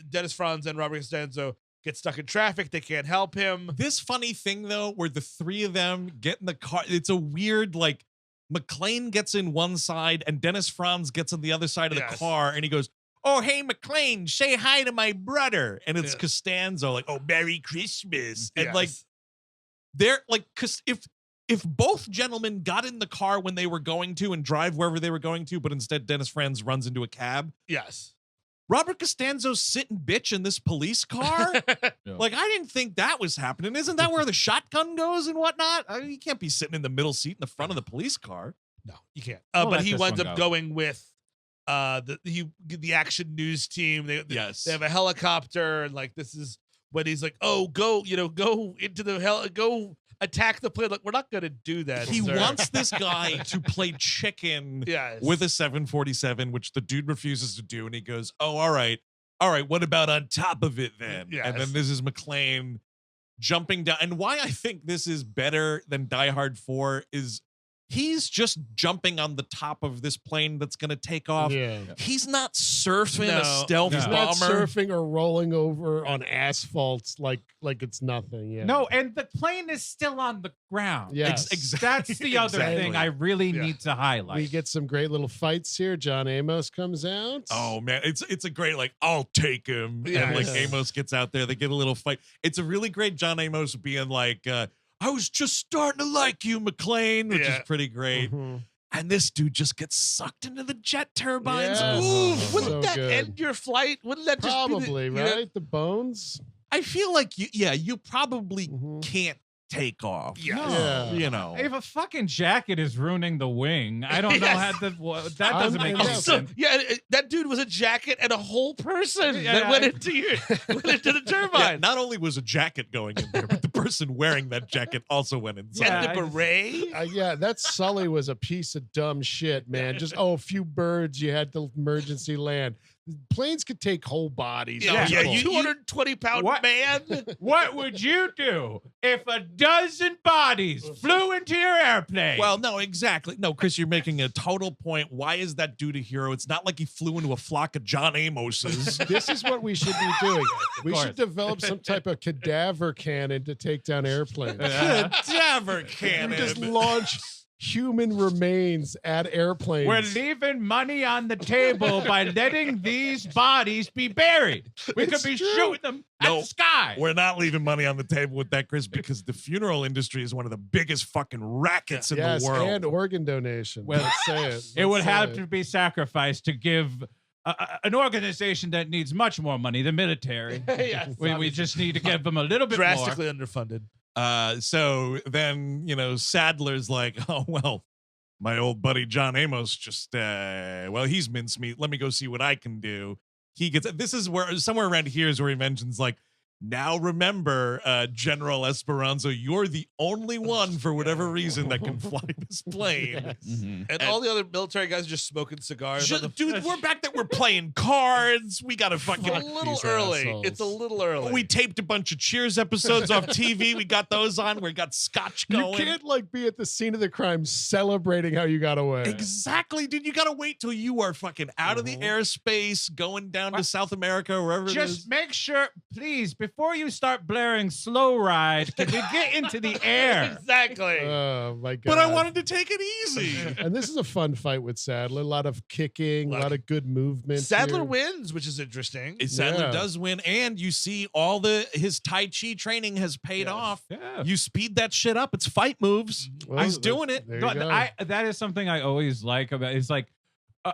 Dennis Franz and Robert Costanzo get stuck in traffic. They can't help him. This funny thing though, where the three of them get in the car, it's a weird like McClane gets in one side and Dennis Franz gets on the other side of the Yes. car, and he goes, "Oh, hey McClane, say hi to my brother," and it's Yeah. Costanzo like, "Oh, Merry Christmas," and Yes. like they're like, because if both gentlemen got in the car when they were going to and drive wherever they were going to, but instead Dennis Franz runs into a cab, Yes. Robert Costanzo's sitting bitch in this police car. Like, I didn't think that was happening. Isn't that where the shotgun goes and whatnot? I mean, you can't be sitting in the middle seat in the front of the police car. No, you can't. We'll But let he this winds one up go. going with the action news team. They Yes. have a helicopter, and like this is when he's like, "Oh, go into the go attack the plane." Like, we're not gonna do that. He sir. wants this guy to play chicken Yes. with a 747, which the dude refuses to do. And he goes, "Oh, all right. All right. What about on top of it then?" Yes. And then this is McClane jumping down. And why I think this is better than Die Hard 4 is he's just jumping on the top of this plane that's going to take off. Yeah. He's not surfing No, a stealth He's bomber. not surfing or rolling over on asphalt like it's nothing. Yeah. No, and the plane is still on the ground. Yes. That's the other Exactly. thing I really need to highlight. We get some great little fights here. John Amos comes out. Oh man, it's a great like I'll take him. Yeah. And like Yeah. Amos gets out there, they get a little fight. It's a really great John Amos being like, I was just starting to like you, McClane, which Yeah. is pretty great. Mhm. And this dude just gets sucked into the jet turbines. Yeah. Ooh, Wouldn't So that good. end your flight? Wouldn't that just Probably, be the, right? The bones. I feel like you probably Mhm. can't take off. Yeah. Yeah. You know. If a fucking jacket is ruining the wing, I don't know how that doesn't make any yeah. sense. Yeah, that dude was a jacket and a whole person Yeah, that went I- into the turbine. Yeah, not only was a jacket going in there, but the person wearing that jacket also went inside. And the I- beret. Yeah, that Sully was a piece of dumb shit, man. Just a few birds, you had to emergency land. Planes could take whole bodies. Yeah, people. you 220-pound What? man. What would you do if a dozen bodies flew into your airplane? Well, no, exactly. No, Chris, you're making a total point. Why is that dude a hero? It's not like he flew into a flock of John Amoses. This is what we should be doing. We course. should develop some type of cadaver cannon to take down airplanes. Cadaver We cannon. just launch human remains at airplanes. we're leaving money on the table by letting these bodies be buried. We could It's be true. shooting them No, at the sky. We're not leaving money on the table with that, Chris, because the funeral industry is one of the biggest fucking rackets in yes, the world. and organ donation. Well, Let's say it. It would Let's say have it. to be sacrificed to give an organization that needs much more money, the military. Yes, We just need to give them a little bit drastically underfunded. So then, Sadler's like, oh, well, my old buddy John Amos just, he's mincemeat. Let me go see what I can do. This is where, somewhere around here is where he mentions, like, now remember, General Esperanza, you're the only one, for whatever reason, that can fly this plane. And all the other military guys are just smoking cigars. on the- Dude, we're back there. We're playing cards. We got to It's fucking... a little These early. assholes. It's a little early. We taped a bunch of Cheers episodes off TV. We got those on. We got scotch You going. can't like be at the scene of the crime celebrating how you got away. Exactly, dude. You gotta wait till you are fucking out of the airspace, going down to South America, or wherever it Just is. make sure, please, before you start blaring Slow Ride, can we get into the air? exactly. Oh my god! But I wanted to take it easy. And this is a fun fight with Sadler. A lot of kicking, a lot of good movement. Sadler here. wins, which is interesting. Sadler Yeah. does win, and you see his Tai Chi training has paid off. Yeah. You speed that shit up. It's fight moves. Well, He's doing it. There you No, go. that is something I always like about it's like a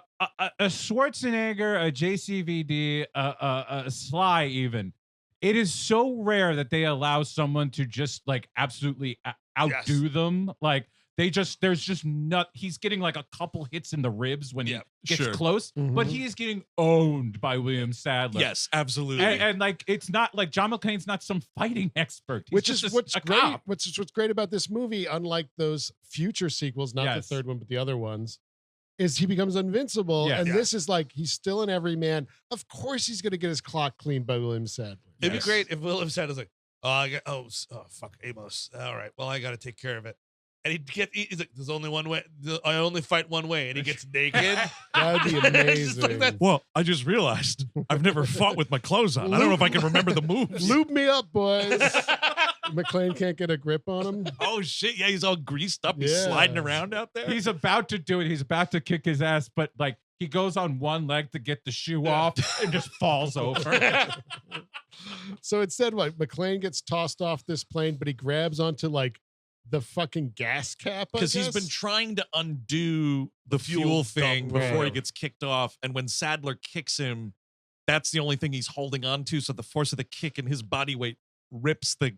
Schwarzenegger, a JCVD, a Sly even. It is so rare that they allow someone to just like absolutely outdo them. Like there's just not. He's getting like a couple hits in the ribs when he gets sure. close, but he is getting owned by William Sadler. Yes, absolutely. And like it's not like John McClane's not some fighting expert. He's Which just is a what's great. cop. What's great about this movie, unlike those future sequels, not Yes. the third one, but the other ones, is he becomes invincible. Yes. And Yeah. this is like he's still an everyman. Of course, he's going to get his clock cleaned by William Sadler. It'd Yes. be great if William Sadler's like, fuck Amos. All right, well, I got to take care of it. And he's like, there's only one way. I only fight one way. And he gets naked. That'd be It's just like amazing. that. Well, I just realized I've never fought with my clothes on. I don't know if I can remember the moves. Lube me up, boys. McClane can't get a grip on him. Oh shit! Yeah, he's all greased up. He's Yeah. sliding around out there. He's about to do it. He's about to kick his ass, but like he goes on one leg to get the shoe off and just falls over. So instead, what McClane gets tossed off this plane, but he grabs onto like the fucking gas cap I because he's guess? been trying to undo the fuel fuel thing dump, before he right. gets kicked off. And when Sadler kicks him, that's the only thing he's holding on to. So the force of the kick and his body weight rips the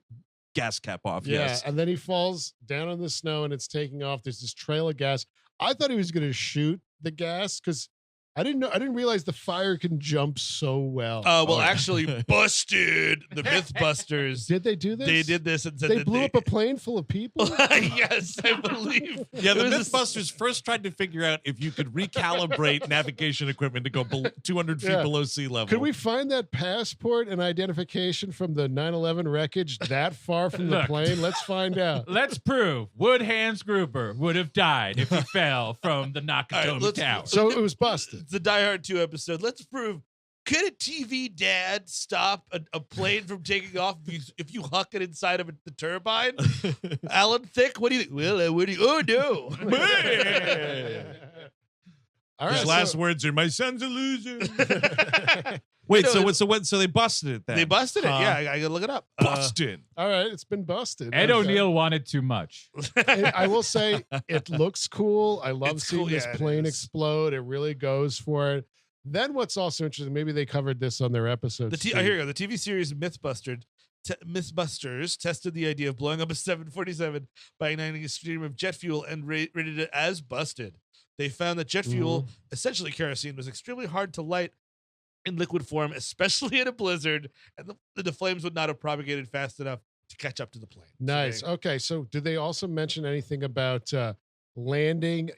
gas cap off. Yeah, Yes. and then he falls down in the snow and it's taking off. There's this trail of gas. I thought he was going to shoot the gas because I didn't realize the fire can jump so well. Well, actually, busted the Mythbusters. Did they do this? They did this and said they that blew up a plane full of people. Yes, I believe. Yeah, the Mythbusters first tried to figure out if you could recalibrate navigation equipment to go 200 feet below sea level. Could we find that passport and identification from the 9/11 wreckage that far from the plane? Let's find out. Let's prove Wood Hans Gruber would have died if he fell from the Nakatomi Tower. So it was busted. It's the Die Hard 2 episode. Let's prove, could a TV dad stop a plane from taking off if you huck it inside of the turbine? Alan Thicke, what do you think? Well, what do you, oh, no. All right, His last words are, "My son's a loser." Wait, so they busted it then? They busted it. Yeah, I gotta look it up. Busted. All right, it's been busted. Ed O'Neill wanted too much. I will say it looks cool. I love seeing this plane explode. It really goes for it. Then what's also interesting, maybe they covered this on their episode. Here you go. The TV series Mythbusters tested the idea of blowing up a 747 by igniting a stream of jet fuel and rated it as busted. They found that jet fuel, essentially kerosene, was extremely hard to light in liquid form, especially in a blizzard, and the flames would not have propagated fast enough to catch up to the plane. Nice. Okay, so did they also mention anything about landing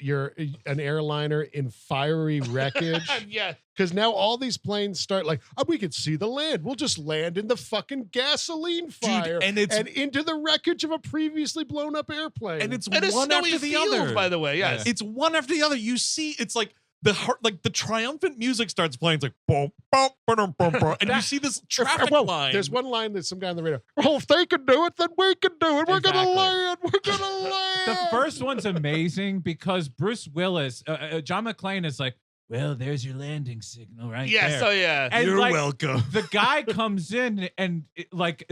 an airliner in fiery wreckage? Yeah. Because now all these planes start like, oh, we could see the land. We'll just land in the fucking gasoline fire. Dude, and into the wreckage of a previously blown up airplane. And it's a one snowy after the field, other. by the way. Yes. It's one after the other. You see, it's like the triumphant music starts playing. It's like boom, boom, boom, boom, boom, and you see this traffic line. There's one line that some guy on the radio. Oh, if they can do it, then we can do it. We're gonna land. We're gonna land. The first one's amazing because Bruce Willis, John McClane is like, well, there's your landing signal right there. Oh yeah. And You're welcome. The guy comes in and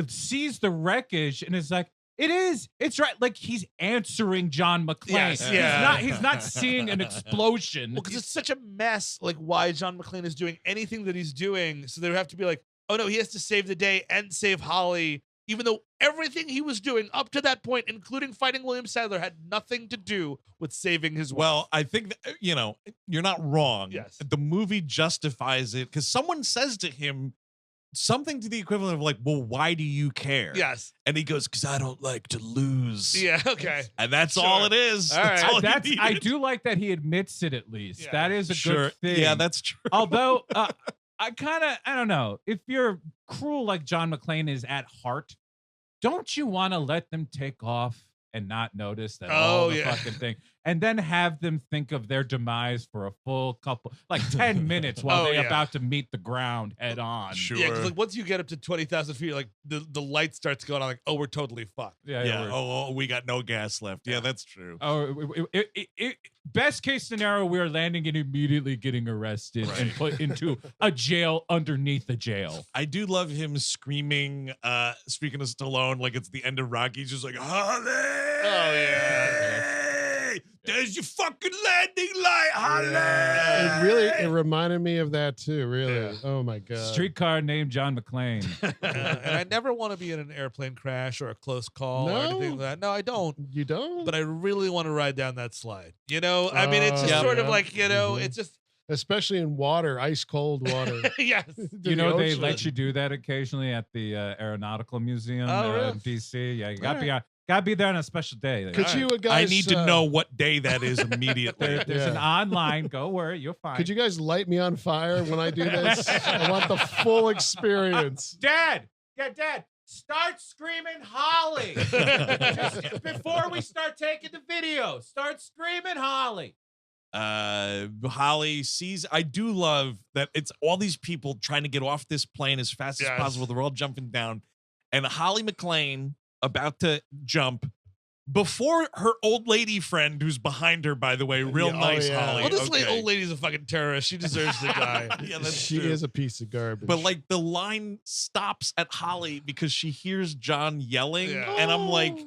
sees the wreckage and is like, it's right. Like he's answering John McClane. Yes, yeah. He's not seeing an explosion. Well, because it's such a mess, like why John McClane is doing anything that he's doing. So they would have to be like, oh no, he has to save the day and save Holly, even though everything he was doing up to that point, including fighting William Sadler, had nothing to do with saving his wife. Well, I think that, you're not wrong. Yes. The movie justifies it because someone says to him something to the equivalent of like, well, why do you care? Yes. And he goes, because I don't like to lose. Yeah, okay. And that's all it is. All right. That's all I do like that he admits it at least. Yeah. That is a good thing. Yeah, that's true. Although I don't know. If you're cruel like John McClane is at heart, don't you want to let them take off and not notice that fucking thing, and then have them think of their demise for a full 10 minutes while they're about to meet the ground head on? Sure. Yeah, because like once you get up to 20,000 feet, like the light starts going on, like, oh, we're totally fucked. Yeah. Oh, we got no gas left. Yeah, that's true. Oh, best case scenario, we're landing and immediately getting arrested and put into a jail underneath the jail. I do love him screaming, speaking of Stallone, like it's the end of Rocky. He's just like, Holly! Oh, yeah. There's your fucking landing light, Holly! Yeah. It reminded me of that too, really. Yeah. Oh my God. Streetcar named John McClane. And I never want to be in an airplane crash or a close call or anything like that. No, I don't. You don't? But I really want to ride down that slide. I mean, it's just sort of like, it's just. Especially in water, ice cold water. Yes. They let you do that occasionally at the Aeronautical Museum in DC. Yeah, you gotta be there on a special day. Could you guys? I need to know what day that is immediately. There's an online. Go worry, you'll find. Could you guys light me on fire when I do this? I want the full experience. Dad, start screaming Holly. Just before we start taking the video, start screaming Holly. Holly sees. I do love that it's all these people trying to get off this plane as fast as possible. They're all jumping down, and Holly McClane about to jump before her old lady friend, who's behind her, by the way, nice Holly. Well, this old lady's a fucking terrorist. She deserves to die. Yeah, that's she true. is a piece of garbage. But like the line stops at Holly because she hears John yelling, and I'm like,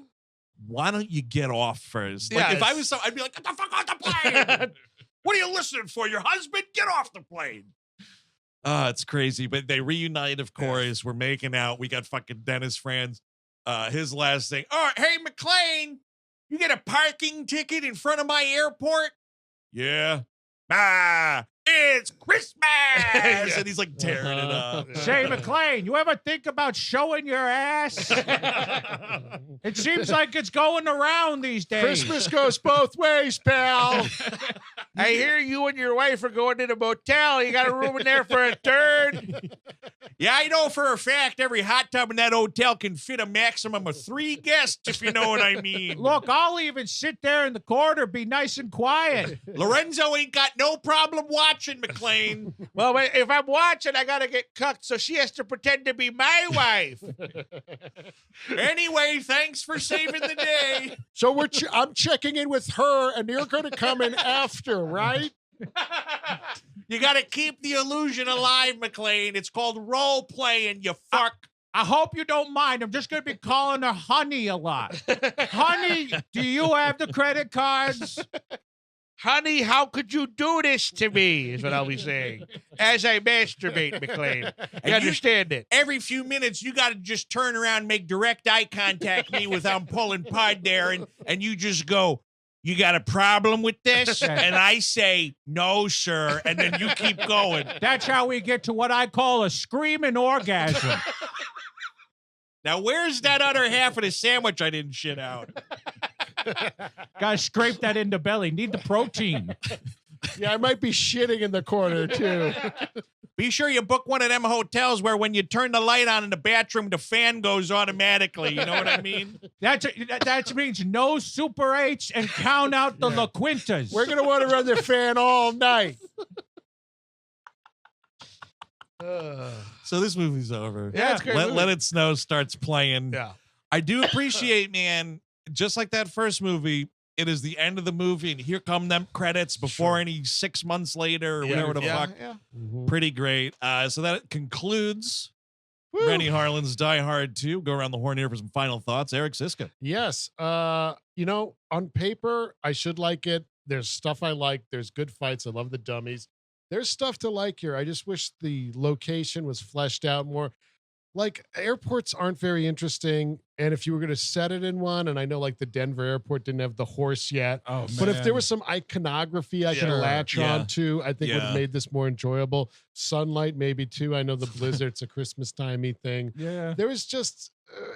why don't you get off first? Like if I was I'd be like, get the fuck off the plane. What are you listening for? Your husband? Get off the plane. It's crazy. But they reunite, of course. We're making out. We got fucking Dennis Franz. His last thing. All right, hey, McClane, you get a parking ticket in front of my airport? Yeah. it's Christmas, and he's like tearing it up. Say, McClane, you ever think about showing your ass? It seems like it's going around these days. Christmas goes both ways, pal. I hear you and your wife are going to the motel. You got a room in there for a third. Yeah, I know for a fact every hot tub in that hotel can fit a maximum of 3 guests, if you know what I mean. Look, I'll even sit there in the corner, be nice and quiet. Lorenzo ain't got no problem watching, McClane. Well, wait, if I'm watching, I got to get cucked, so she has to pretend to be my wife. Anyway, thanks for saving the day. So I'm checking in with her, and you're going to come in after, right? You got to keep the illusion alive, McClane. It's called role playing, you fuck. I hope you don't mind. I'm just going to be calling her Honey a lot. Honey, do you have the credit cards? Honey, how could you do this to me, is what I'll be saying. As I masturbate, McClane. You understand it? Every few minutes, you got to just turn around and make direct eye contact me without pulling pod there, and you just go, you got a problem with this? And I say, no, sir. And then you keep going. That's how we get to what I call a screaming orgasm. Now, where's that other half of the sandwich I didn't shit out? Gotta scrape that in the belly. Need the protein. Yeah, I might be shitting in the corner, too. Be sure you book one of them hotels where when you turn the light on in the bathroom, the fan goes automatically. You know what I mean? That means no Super 8s and count out the La Quintas. We're going to want to run the fan all night. So this movie's over. Yeah, it's a great movie. Let It Snow starts playing. Yeah. I do appreciate, man, just like that first movie, it is the end of the movie, and here come them credits before any 6 months later or whatever the fuck. Yeah. Pretty great. So that concludes Renny Harlin's Die Hard 2. Go around the horn here for some final thoughts. Eric Siska. Yes. On paper, I should like it. There's stuff I like. There's good fights. I love the dummies. There's stuff to like here. I just wish the location was fleshed out more. Like, airports aren't very interesting. And if you were going to set it in one, and I know like the Denver airport didn't have the horse yet. Oh, man. But if there was some iconography I could latch on to, I think would have made this more enjoyable. Sunlight, maybe too. I know the blizzard's a Christmas timey thing. Yeah. There is just,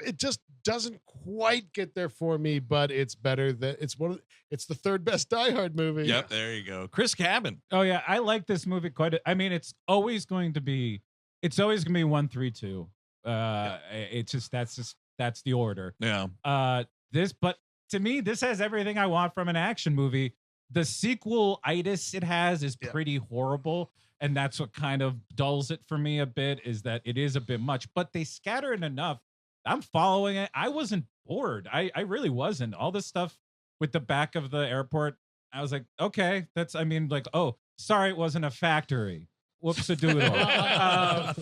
it just doesn't quite get there for me, but it's better than it's the third best Die Hard movie. Yep, there you go. Chris Cabin. Oh yeah, I like this movie quite. I mean, it's always going to be 1, 3, 2. It's just that's the order. Yeah. But to me, this has everything I want from an action movie. The sequelitis it has is pretty horrible, and that's what kind of dulls it for me a bit. Is that it is a bit much, but they scatter it enough. I'm following it. I wasn't bored. I really wasn't. All this stuff with the back of the airport, I was like, okay, oh, sorry, it wasn't a factory. Whoops a doodle.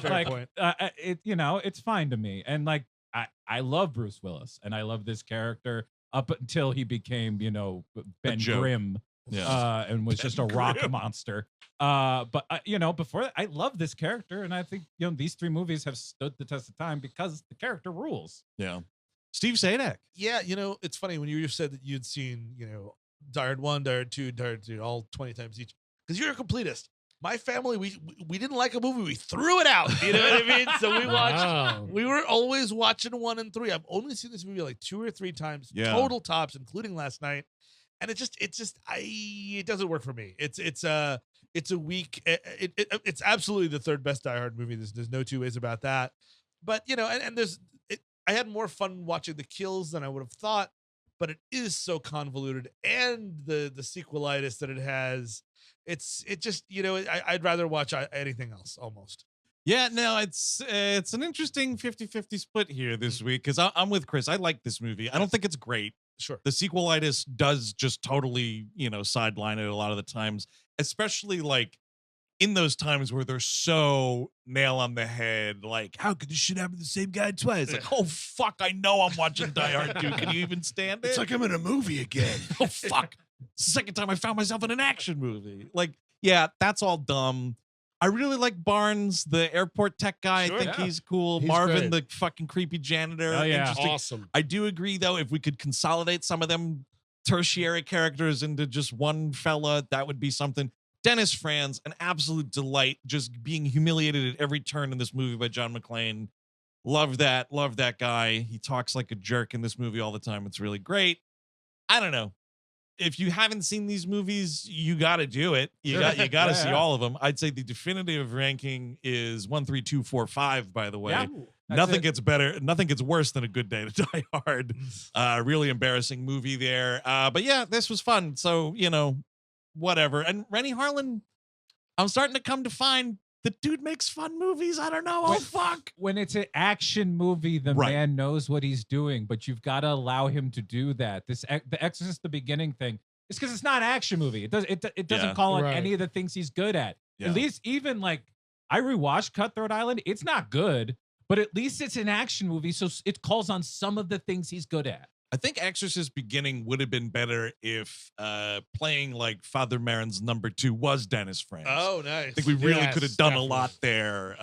Point. It's fine to me. And like, I love Bruce Willis, and I love this character up until he became, Ben Grimm, and was just a rock monster. But before that, I love this character, and I think these 3 movies have stood the test of time because the character rules. Yeah. Steve Sadak. Yeah, it's funny when you said that you'd seen, Die Hard 1, Die Hard 2, Die Hard 3, all 20 times each, because you're a completist. My family, we didn't like a movie, we threw it out. You know what I mean? So we watched. We were always watching 1 and 3. I've only seen this movie like 2 or 3 times, total tops, including last night. And it doesn't work for me. It's a weak. It's absolutely the third best Die Hard movie. There's no 2 ways about that. But I had more fun watching the kills than I would have thought. But it is so convoluted, and the sequelitis that it has. I'd rather watch anything else almost. Yeah, no, it's an interesting 50-50 split here this week, because I'm with Chris. I like this movie. I don't think it's great. Sure. The sequelitis does just totally, sideline it a lot of the times, especially like in those times where they're so nail on the head, like, how could this shit happen to the same guy twice? Like, oh, fuck, I know I'm watching Die Hard 2. Can you even stand it? It's like I'm in a movie again. Oh, fuck. It's the second time I found myself in an action movie. Like, yeah, that's all dumb. I really like Barnes, the airport tech guy. Sure, I think he's cool. He's Marvin, great. the fucking creepy janitor. Oh, yeah. Interesting. Awesome. I do agree, though, if we could consolidate some of them tertiary characters into just one fella, that would be something. Dennis Franz, an absolute delight, just being humiliated at every turn in this movie by John McClane. Love that guy. He talks like a jerk in this movie all the time. It's really great. I don't know. If you haven't seen these movies, you got to do it. You got to see all of them. I'd say the definitive ranking is 1, 3, 2, 4, 5. By the way, nothing gets better. Nothing gets worse than A Good Day to Die Hard. Really embarrassing movie there. But yeah, this was fun. So whatever. And Renny Harlin, I'm starting to come to find the dude makes fun movies. I don't know. Fuck. When it's an action movie, the man knows what he's doing, but you've got to allow him to do that. The Exorcist, the beginning thing, it's because it's not an action movie. It doesn't call on any of the things he's good at. At least even like I rewatched Cutthroat Island. It's not good, but at least it's an action movie, so it calls on some of the things he's good at. I think Exorcist Beginning would have been better if playing like Father Marin's number 2 was Dennis Franz. Oh, nice. I think we really could have done a lot there.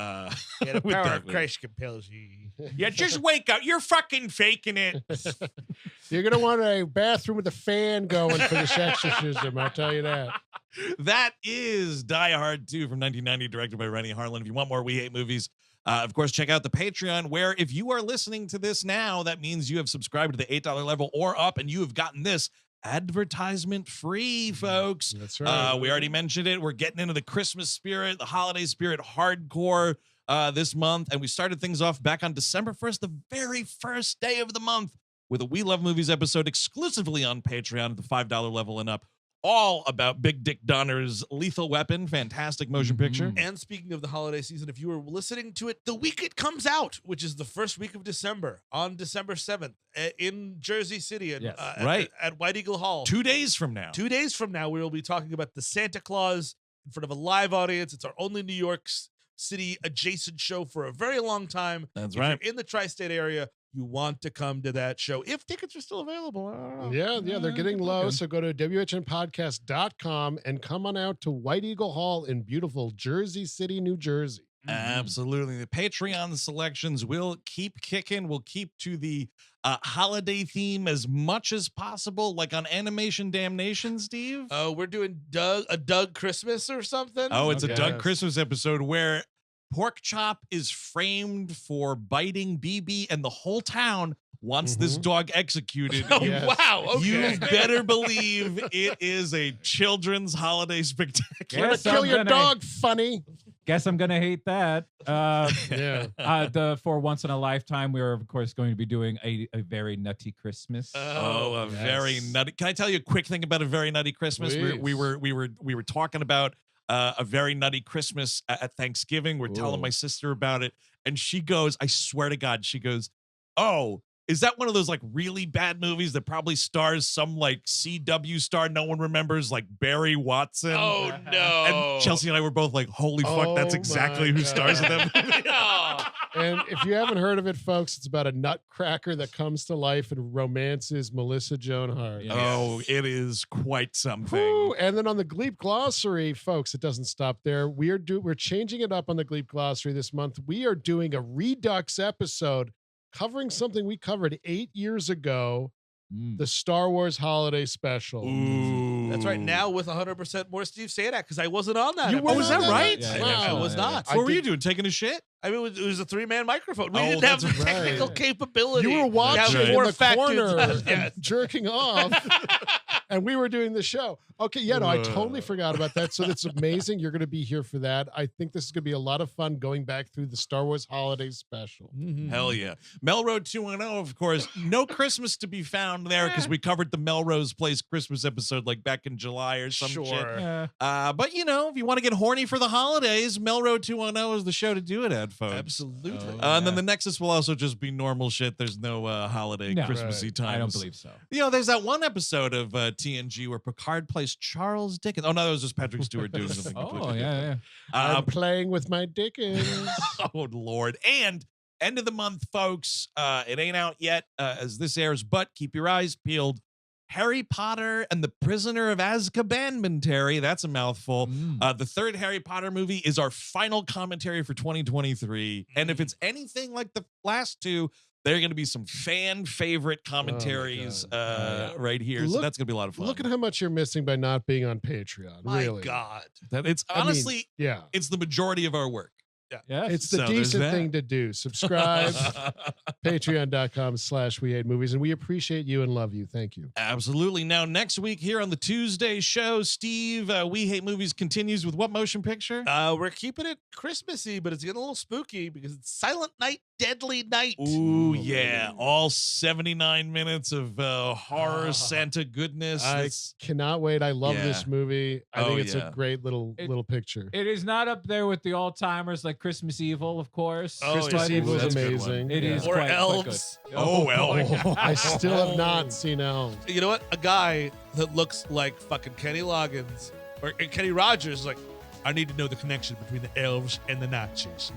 The power of Christ compels you. Yeah, just wake up. You're fucking faking it. You're going to want a bathroom with a fan going for this exorcism, I'll tell you that. That is Die Hard 2 from 1990, directed by Renny Harlin. If you want more We Hate Movies, of course, check out the Patreon, where if you are listening to this now, that means you have subscribed to the $8 level or up, and you have gotten this advertisement free, folks. That's right. We already mentioned it. We're getting into the Christmas spirit, the holiday spirit hardcore this month, and we started things off back on December 1st, the very first day of the month, with a We Love Movies episode exclusively on Patreon at the $5 level and up. All about Big Dick Donner's Lethal Weapon, fantastic motion picture. And speaking of the holiday season, if you were listening to it the week it comes out, which is the first week of December, on December 7th in Jersey City at White Eagle Hall. 2 days from now. 2 days from now, we will be talking about the Santa Claus in front of a live audience. It's our only New York City adjacent show for a very long time. That's if right. You're in the tri-state area, you want to come to that show if tickets are still available. I don't know. Yeah, they're getting low. So go to WHNpodcast.com and come on out to White Eagle Hall in beautiful Jersey City, New Jersey. Absolutely. The Patreon selections will keep kicking. We'll keep to the holiday theme as much as possible, like on Animation Damnation, Steve. Oh, we're doing Doug Christmas or something? Oh, it's a Doug Christmas episode where Pork Chop is framed for biting BB, and the whole town wants this dog executed. Oh, wow. Okay. You better believe it is a children's holiday spectacular. Yes, kill your dog, funny. Guess I'm gonna hate that. For Once in a Lifetime, we are of course going to be doing a very nutty Christmas. Very nutty. Can I tell you a quick thing about A Very Nutty Christmas? We were talking about A Very Nutty Christmas at Thanksgiving. We're telling my sister about it, and she goes, I swear to God, she goes, "Oh, is that one of those like really bad movies that probably stars some like CW star no one remembers, like Barry Watson?" Oh no! And Chelsea and I were both like, "Holy fuck, that's exactly who stars in that movie." And if you haven't heard of it, folks, it's about a nutcracker that comes to life and romances Melissa Joan Hart. Yes. Oh, it is quite something. Woo. And then on the Gleep Glossary, folks, it doesn't stop there. We're changing it up on the Gleep Glossary this month. We are doing a Redux episode covering something we covered 8 years ago, the Star Wars Holiday Special. Ooh. That's right. Now with 100% more Steve Sadak, because I wasn't on that. You were is that right? Yeah, Wow. I was not. What were you doing? Taking a shit? I mean, it was a 3-man microphone. We didn't that's have the technical capability. You were watching to have in four the fat corner dudes. and jerking off, and we were doing the show. Okay, yeah, no, I totally forgot about that. So that's amazing. You're going to be here for that. I think this is going to be a lot of fun going back through the Star Wars Holiday Special. Hell yeah. Melrose 210, of course. No Christmas to be found there because we covered the Melrose Place Christmas episode like back in July or some shit. Yeah. But, if you want to get horny for the holidays, Melrose 210 is the show to do it at, folks. Absolutely. And then the Nexus will also just be normal shit. There's no holiday Christmassy times. I don't believe so. There's that one episode of TNG where Picard plays Charles Dickens. Oh, no, that was just Patrick Stewart doing something completely different. I'm playing with my Dickens. Oh, Lord. And end of the month, folks. It ain't out yet as this airs, but keep your eyes peeled. Harry Potter and the Prisoner of Azkaban-mentary. That's a mouthful. The third Harry Potter movie is our final commentary for 2023. And if it's anything like the last two, There are going to be some fan favorite commentaries right here. So that's going to be a lot of fun. Look at how much you're missing by not being on Patreon. My really. God. It's honestly, yeah, it's the majority of our work. Yes. it's the So there's decent that. thing to do. Subscribe, patreon.com/We Hate Movies. And we appreciate you and love you. Thank you. Absolutely. Now, next week here on the Tuesday show, Steve, We Hate Movies continues with what motion picture? We're keeping it Christmassy, but it's getting a little spooky because it's Silent Night, Deadly Night. Ooh, yeah. All 79 minutes of horror Santa goodness. I cannot wait. I love Yeah. this movie. I think it's yeah. a great little picture. It is not up there with the all-timers like Christmas Evil, of course. Oh, Christmas yeah. Evil is That's a good amazing. It is Or quite Elves. good. Oh, well. I still have not seen Elves. You know what? A guy that looks like fucking Kenny Loggins or Kenny Rogers is like, I need to know the connection between the elves and the Nazis.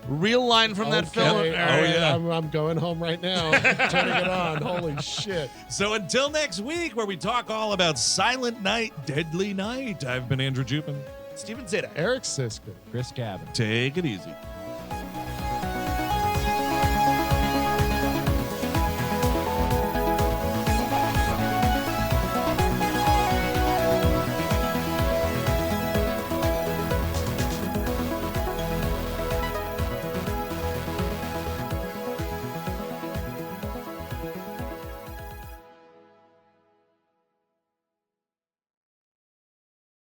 Real line from that film. Okay, all right, yeah. I'm going home right now. Turning it on. Holy shit. So until next week, where we talk all about Silent Night, Deadly Night, I've been Andrew Jupin. Steven Zeta. Eric Siska. Chris Cabin. Take it easy.